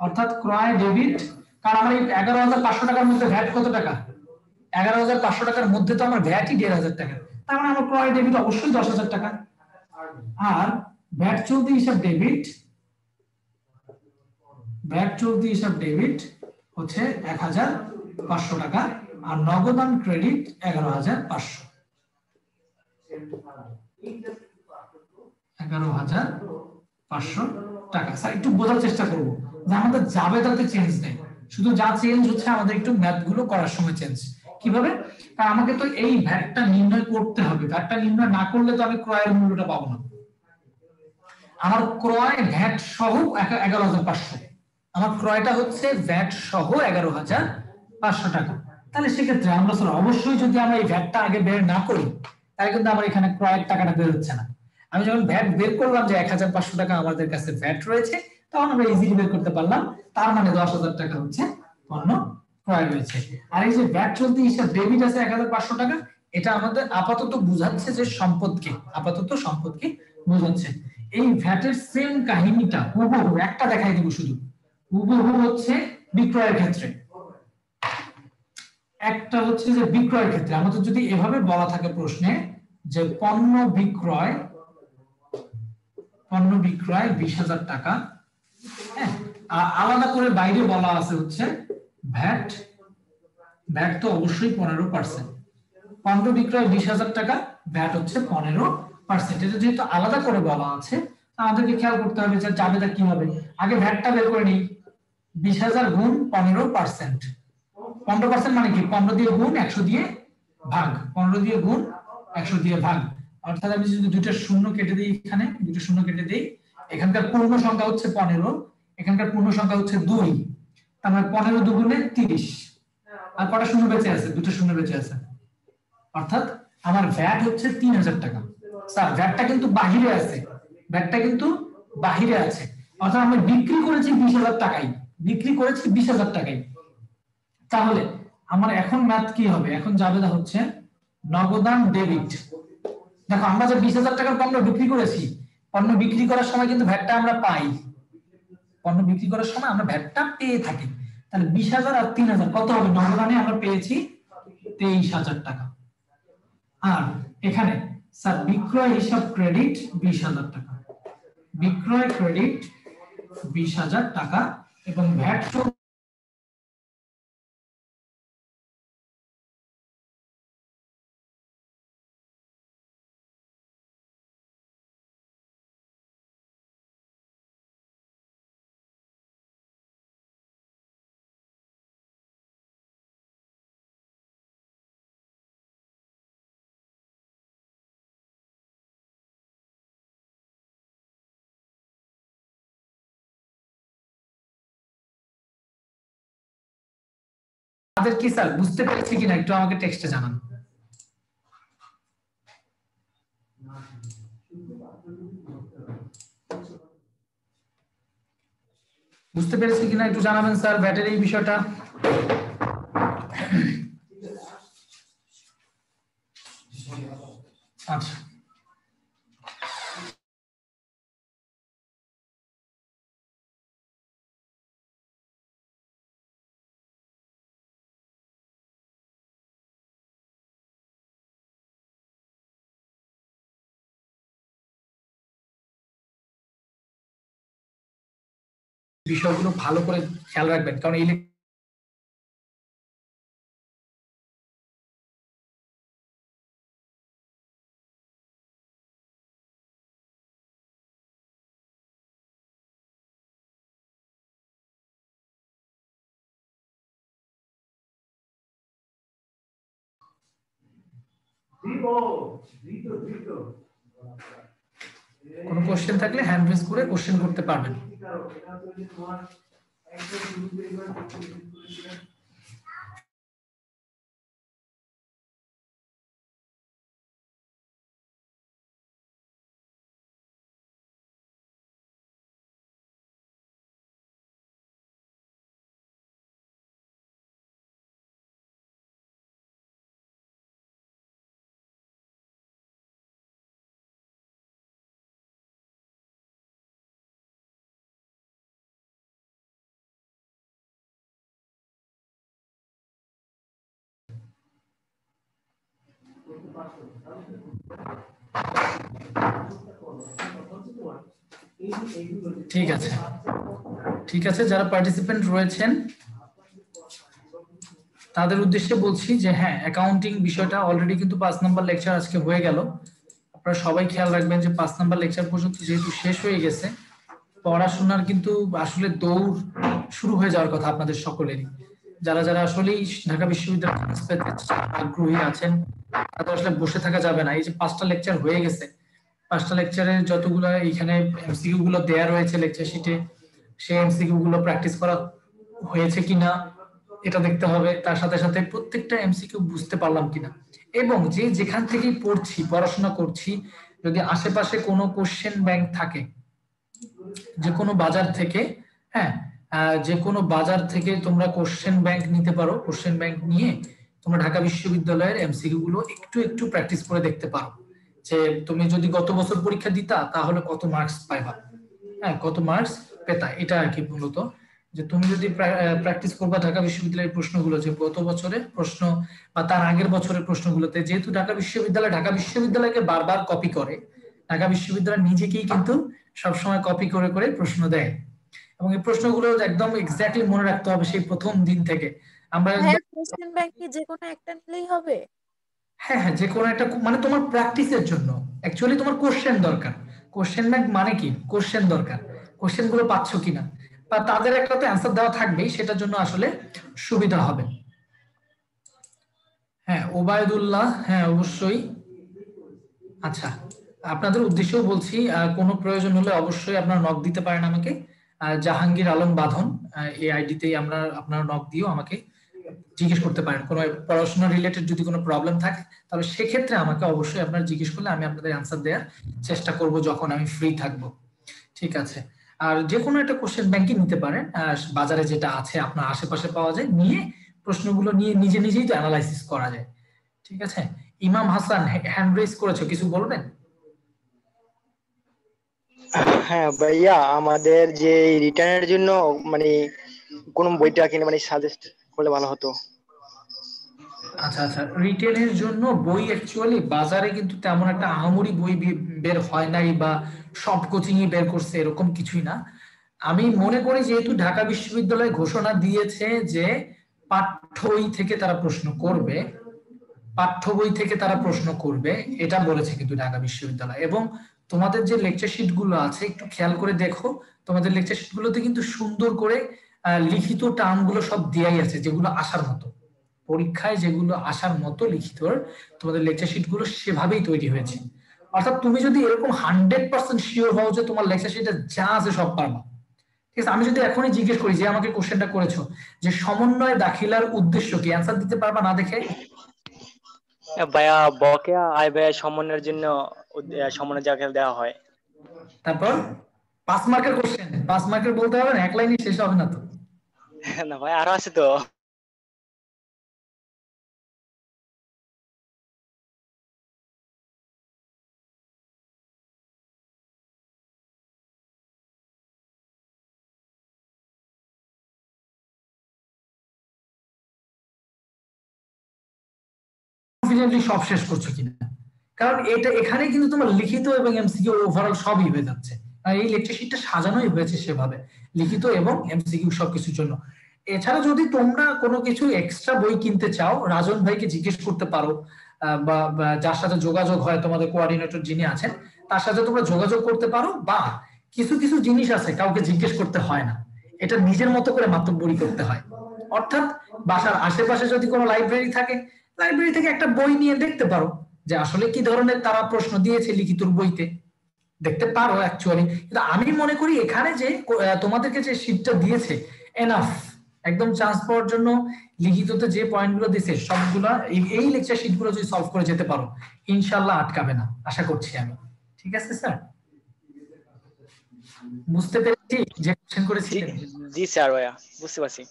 অর্থাৎ ক্রয় ডেবিট, কারণ আমার এই 11,500 টাকার মধ্যে ভ্যাট কত টাকা? 11,500 টাকার মধ্যে তো আমার ভ্যাটই 1,500 টাকা, তার মানে আমার ক্রয় ডেবিট অবশ্যই 10,000 টাকা। আর ভ্যাট চলতি হিসাব ডেবিট, ভ্যাট চলতি হিসাব ডেবিট হচ্ছে 1,500 টাকা, আর নগদান ক্রেডিট 11,500, 11,500 টাকা। স্যার একটু বোঝার চেষ্টা করব যে আমাদের জাবেদাতে চেঞ্জ নেই, শুধু যা চেঞ্জ হচ্ছে আমাদের একটু ম্যাথ গুলো করার সময় চেঞ্জ। কিভাবে? কারণ আমাকে তো এই ভ্যাটটা নির্ণয় করতে হবে, ভ্যাটটা নির্ণয় না করলে তো আমি ক্রয়ের মূল্যটা পাবো না। আমার ক্রয় ভ্যাট সহ 11,500, আমার ক্রয়টা হচ্ছে ভ্যাট সহ 11,500 টাকা। তাহলে সেক্ষেত্রে আমরা স্যার অবশ্যই যদি আমরা এই ভ্যাটটা আগে বের না করি তাহলে কিন্তু আমার এখানে ক্রয়ের টাকাটা বের হচ্ছে না। আমি যখন ভ্যাট বের করলাম যে 1,500 টাকা আমাদের কাছে ভ্যাট রয়েছে, তখন আমরা ইজিলি বের করতে পারলাম, তার মানে 10,000 টাকা হচ্ছে পণ্য ক্রয় রয়েছে। আর এই যে ভ্যাট চলতি হিসাব ডেবিট আছে 1,500 টাকা, এটা আমাদের আপাতত বুঝাচ্ছে যে সম্পদকে, আপাতত সম্পদকে বোঝাচ্ছে। এই ভ্যাটের সেম কাহিনীটা হুবহু একটা দেখাই দিব, শুধু হুবহু হচ্ছে বিক্রয়ের ক্ষেত্রে। একটা হচ্ছে যে বিক্রয়ের ক্ষেত্রে আমাদের যদি এভাবে বলা থাকে প্রশ্নে যে পণ্য বিক্রয়, পণ্য বিক্রয় 20,000 টাকা, হ্যাঁ, আলাদা করে বাইরে বলা আছে হচ্ছে ভ্যাট, ভ্যাট তো অবশ্যই 15%, পণ্য বিক্রয় 20,000 টাকা, ভ্যাট হচ্ছে 15%। এটা যেহেতু আলাদা করে বলা আছে আমাদেরকে খেয়াল করতে হবে যে জাবেদা কি হবে। আগে ভ্যাটটা বের করে নিই, 20,000 গুণ 15%, 15% মানে কি 15 দিয়ে গুণ 100 দিয়ে ভাগ, 15 দিয়ে গুণ 100 দিয়ে ভাগ। অর্থাৎ আমি যদি দুইটা শূন্য কেটে দিই, এখানে দুটো শূন্য কেটে দিই, এখানকার পূর্ণ সংখ্যা হচ্ছে 15, এখানকার পূর্ণ সংখ্যা হচ্ছে 2, তার মানে 15 দুগুণে 30, আর কটা শূন্য বেঁচে আছে? দুটো শূন্য বেঁচে আছে। অর্থাৎ আমার ভ্যাট হচ্ছে 3,000 টাকা। স্যার ভ্যাটটা কিন্তু বাহিরে আছে, ভ্যাটটা কিন্তু বাহিরে আছে, অর্থাৎ আমি বিক্রি করেছি 20,000 টাকায়, বিক্রি করেছি 20,000 টাকায়। তাহলে আমার এখন ম্যাথ কি হবে? এখন জাবেদা হচ্ছে নগদান ডেবিট। দেখো আমরা যে 20,000 টাকার পণ্য বিক্রি করেছি, পণ্য বিক্রি করার সময় কিন্তু ভ্যাটটা আমরা পাই, পণ্য বিক্রি করার সময় আমরা ভ্যাটটা পেয়ে থাকি। তাহলে 20,000 আর 3,000 কত হবে? নগদানে আমরা পেয়েছি 23,000 টাকা। আর এখানে স্যার বিক্রয় হিসাব ক্রেডিট 20,000 টাকা, বিক্রয় ক্রেডিট 20,000 টাকা, এবং ভ্যাট আমাদের কি স্যার বুঝতে পেরেছি কিনা একটু আমাকে টেক্সটে জানান। বুঝতে পেরেছি কিনা একটু জানাবেন স্যার ভ্যাটের এই বিষয়টা। আচ্ছা। বিষয়গুলো ভালো করে খেয়াল রাখবেন, কারণ এই কোনো কোশ্চেন থাকলে হ্যান্ড রেজ করে কোশ্চেন করতে পারবেন। ঠিক আছে, ঠিক আছে, যারা পার্টিসিপেন্ট রয়েছেন তাদের উদ্দেশ্যে বলছি যে হ্যাঁ, অ্যাকাউন্টিং বিষয়টা অলরেডি কিন্তু 5 নাম্বার লেকচার আজকে হয়ে গেল। আপনারা সবাই খেয়াল রাখবেন যে 5 নাম্বার লেকচার পর্যন্ত যেহেতু শেষ হয়ে গেছে, পড়াশোনার কিন্তু আসলে দৌড় শুরু হয়ে যাওয়ার কথা আপনাদের সকলেরই। যারা যারা আসলে ঢাকা বিশ্ববিদ্যালয়ে আগ্রহী আছেন তাদের আসলে বসে থাকা যাবে না। এই যে 5টা লেকচার হয়ে গেছে, 5টা লেকচারের যতগুলো এখানে এমসিকিউ গুলো দেয়া রয়েছে লেকচার শিটে, সেই এমসিকিউ গুলো প্র্যাকটিস করা হয়েছে কিনা এটা দেখতে হবে। তার সাথে সাথে প্রত্যেকটা এমসিকিউ বুঝতে পারলাম কিনা, এবং যে যেখান থেকে পড়ছি পড়াশোনা করছি, যদি আশেপাশে কোনো কোশ্চেন ব্যাংক থাকে যে কোনো বাজার থেকে, হ্যাঁ, যে কোনো বাজার থেকে তোমরা কোশ্চেন ব্যাংক নিতে পারো। কোশ্চেন ব্যাংক নিয়ে তোমরা ঢাকা বিশ্ববিদ্যালয়ের এমসিকিউ গুলো একটু একটু প্র্যাকটিস করে দেখতে পারো, যে তুমি যদি গত বছর পরীক্ষা দিতা তাহলে কত মার্কস পাইবা, হ্যাঁ, কত মার্কস পেতা, এটা আর কি মূলত। যে তুমি যদি প্র্যাকটিস করবা ঢাকা বিশ্ববিদ্যালয়ের প্রশ্নগুলো, যে গত বছরের প্রশ্ন বা তার আগের বছরের প্রশ্নগুলোতে, যেহেতু ঢাকা বিশ্ববিদ্যালয়কে বারবার কপি করে, ঢাকা বিশ্ববিদ্যালয় নিজেকেই কিন্তু সবসময় কপি করে করে প্রশ্ন দেয়, এবং এই প্রশ্নগুলো একদম এক্স্যাক্টলি মনে রাখতে হবে সেই প্রথম দিন থেকে। আমরা কোশ্চেন ব্যাংক কি যে কোনো একটা নিলেই হবে? হ্যাঁ হ্যাঁ, যে কোনো একটা, মানে তোমার প্র্যাকটিসের জন্য অ্যাকচুয়ালি তোমার কোশ্চেন দরকার। কোশ্চেন ব্যাংক মানে কি, কোশ্চেন দরকার, কোশ্চেন গুলো পাচ্ছ কিনা, বা তাদের একটা তো অ্যান্সার দেওয়া থাকবেই, সেটার জন্য আসলে সুবিধা হবে। হ্যাঁ, ওবায়দুল্লাহ, হ্যাঁ অবশ্যই। আচ্ছা, আপনাদের উদ্দেশ্যেও বলছি, কোনো প্রয়োজন হলে অবশ্যই আপনারা নক দিতে পারেন আমাকে। জাহাঙ্গীর আলম বাঁধন এই আইডিতেই আমরা, আপনারা নক দিও আমাকে জিজ্ঞেস করতে পারেন। কোনো পড়াশোনা রিলেটেড যদি কোনো প্রবলেম থাকে তাহলে সেক্ষেত্রে আমাকে অবশ্যই আপনারা জিজ্ঞেস করলে আমি আপনাদের অ্যান্সার দেওয়ার চেষ্টা করব যখন আমি ফ্রি থাকবো। ঠিক আছে, আর যে কোনো একটা কোশ্চেন ব্যাংকই নিতে পারেন, বাজারে যেটা আছে আপনার আশেপাশে পাওয়া যায়, নিয়ে প্রশ্নগুলো নিয়ে নিজে নিজেই তো অ্যানালাইসিস করা যায়। ঠিক আছে, ইমাম হাসান হ্যান্ড রেজ করেছো, কিছু বলবেন? হ্যাঁ ভাইয়া, আমাদের যে রিটার্নের জন্য মানে কোন বইটা কিনে মানে সাজেস্ট করলে ভালো হতো। আচ্ছা আচ্ছা, রিটেনের জন্য বই অ্যাকচুয়ালি বাজারে কিন্তু তেমন একটা আহামরি বই বের হয় নাই, বা সব কোচিংই বের করছে এরকম কিছুই না। আমি মনে করি যেহেতু ঢাকা বিশ্ববিদ্যালয় ঘোষণা দিয়েছে যে পাঠ্য বই থেকে তারা প্রশ্ন করবে, পাঠ্য বই থেকে তারা প্রশ্ন করবে, এটা বলেছে কিন্তু ঢাকা বিশ্ববিদ্যালয়। এবং তোমাদের যে লেকচার শিট গুলো আছে একটু খেয়াল করে দেখো, তোমাদের লেকচার শিট গুলোতে কিন্তু সুন্দর করে লিখিত টার্ম গুলো সব দেয়াই আছে, যেগুলো আসার মতো পরীক্ষায়, যেগুলো আসার মতো লিখিত তোমাদের লেকচার শিট গুলো সেভাবেই তৈরি হয়েছে। অর্থাৎ তুমি যদি এরকম 100% শিওর হও যে তোমার লেকচার শিটে যা আছে সব পারবা, ঠিক আছে। আমি যদি এখনই জিজ্ঞেস করি যে আমাকে কোশ্চেনটা করেছো যে সমন্বয় দাখিলার উদ্দেশ্য কি, অ্যান্সার দিতে পারবা না দেখে? ভাইয়া বকেয়া আয় ব্যয় সমন্বয়ের জন্য সমন্বয় যাকে দেওয়া হয়। তারপর 5 মার্কের কোশ্চেন, 5 মার্কের বলতে হবে না, এক লাইনে শেষ হবে না তো। না ভাই, আরো আছে তো। কনফিডেন্টলি সব শেষ করছো কিনা, কারণ এটা এখানে কিন্তু তোমার লিখিত এবং এমসিকিউ ওভারঅল সবই হয়ে যাচ্ছে। আর এই লেকচার শিটটা সাজানোই হয়েছে সেভাবে, লিখিত এবং এমসিকিউ সবকিছুর জন্য। এছাড়া যদি তোমরা কোনো কিছু এক্সট্রা বই কিনতে চাও, রাজন ভাইকে জিজ্ঞেস করতে পারো, বা যার সাথে যোগাযোগ হয় তোমাদের কোঅর্ডিনেটর যিনি আছেন তার সাথে তোমরা যোগাযোগ করতে পারো, বা কিছু কিছু জিনিস আছে কাউকে জিজ্ঞেস করতে হয় না, এটা নিজের মতো করে মাতব্বরি করতে হয়। অর্থাৎ বাসার আশেপাশে যদি কোনো লাইব্রেরি থাকে, লাইব্রেরি থেকে একটা বই নিয়ে দেখতে পারো যে আসলে কি ধরনের তারা প্রশ্ন দিয়েছে লিখিত বইতে, দেখতে পারো অ্যাকচুয়ালি। কিন্তু আমি মনে করি এখানে যে তোমাদেরকে যে শীটটা দিয়েছে এনাফ, একদম চান্স পাওয়ার জন্য লিখিততে যে পয়েন্টগুলো দিয়েছে সবগুলা এই লেকচার শীটগুলো যদি সলভ করে যেতে পারো ইনশাআল্লাহ আটকাবে না, আশা করছি আমি। ঠিক আছে স্যার, বুঝতে পেরেছি যে কোশ্চেন করেছিলেন? জি স্যার ভাইয়া, বুঝতে পারছি।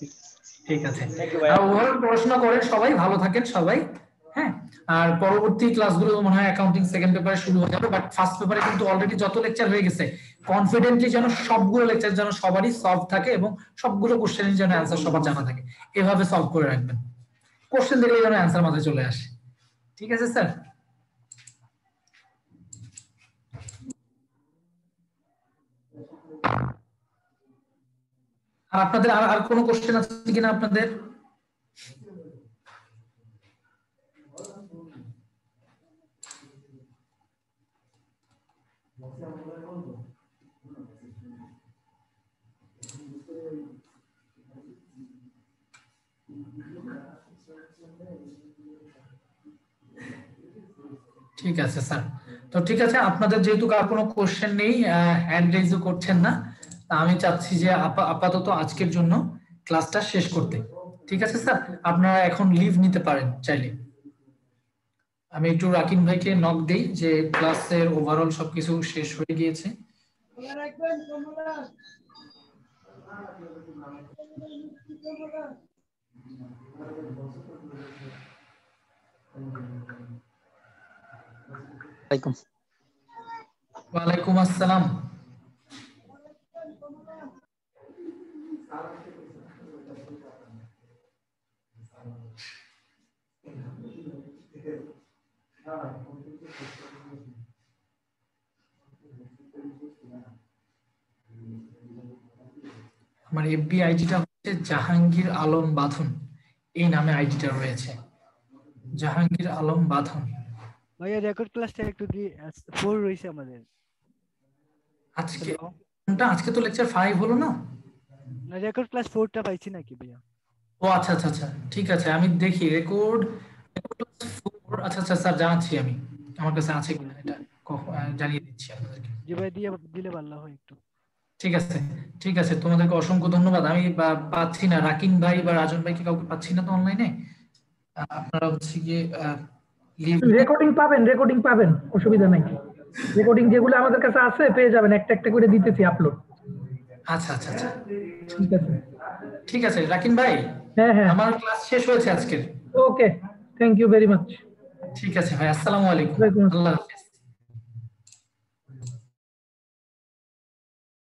ঠিক আছে, থ্যাংক ইউ ভাইয়া। ওভারঅল পড়াশোনা করেন সবাই, ভালো থাকেন সবাই। হ্যাঁ, আর পরবর্তী ক্লাসগুলো মনে হয় অ্যাকাউন্টিং সেকেন্ড পেপারে শুরু হয়ে যাবে, বাট ফার্স্ট পেপারে কিন্তু অলরেডি যত লেকচার হয়ে গেছে কনফিডেন্টলি যেন সবগুলো লেকচার যেন সবারই সলভ থাকে এবং সবগুলো কোশ্চেনের যেন অ্যান্সার সবার জানা থাকে, এভাবে সলভ করে রাখবেন। কোশ্চেন দেখলে যেন অ্যান্সার মাথায় চলে আসে। ঠিক আছে স্যার? আর আপনাদের আর কোনো কোশ্চেন আছে কিনা আপনাদের? ঠিক আছে স্যার, তো ঠিক আছে, আপনাদের যেহেতু কার কোনো কোশ্চেন নেই, হ্যান্ড রেইজও করছেন না, তা আমি চাচ্ছি যে আপাতত আজকের জন্য ক্লাসটা শেষ করতে। ঠিক আছে স্যার, আপনারা এখন লিভ নিতে পারেন চাইলে। আমি একটু রাকিন ভাইকে নক দেই যে ক্লাসের ওভারঅল সবকিছু শেষ হয়ে গিয়েছে। ওয়ালাইকুম আসসালাম। আমার এফবি আইডিটা হচ্ছে জাহাঙ্গীর আলম বাঁধন, এই নামে আইডিটা রয়েছে, জাহাঙ্গীর আলম বাঁধন। ভাইয়া রেকর্ড ক্লাসটা একটু দি 4 রইছে আমাদের আজকে কোনটা? আজকে তো লেকচার 5 হলো না? না, রেকর্ড ক্লাস 4টা পাইছি নাকি ভাইয়া? ও আচ্ছা আচ্ছা আচ্ছা, ঠিক আছে, আমি দেখি রেকর্ড 4। আচ্ছা আচ্ছা স্যার, জানাচ্ছি আমি, আমার কাছে আছে কিনা এটা জানিয়ে দিচ্ছি আপনাদেরকে। জি ভাই, দিয়ে দিলে ভালো হয় একটু। ঠিক আছে, ঠিক আছে, তোমাদেরকে অসংখ্য ধন্যবাদ। আমি পাচ্ছি না রাকিন ভাই বা রাজন ভাইকে, কাউকে পাচ্ছি না তো অনলাইনে। আপনারা হচ্ছে গিয়ে রেকর্ডিং পাবেন, অসুবিধা নাই। রেকর্ডিং যেগুলো আমাদের কাছে আছে পেয়ে যাবেন, একটা একটা করে দিতেছি আপলোড। আচ্ছা আচ্ছা আচ্ছা, ঠিক আছে, ঠিক আছে রাকিন ভাই। হ্যাঁ হ্যাঁ, আমার ক্লাস শেষ হয়েছে আজকের। ওকে, থ্যাংক ইউ ভেরি মাচ। ঠিক আছে ভাই, আসসালামু আলাইকুম, ওয়ালাইকুম আসসালাম। আল্লাহ হাফেজ।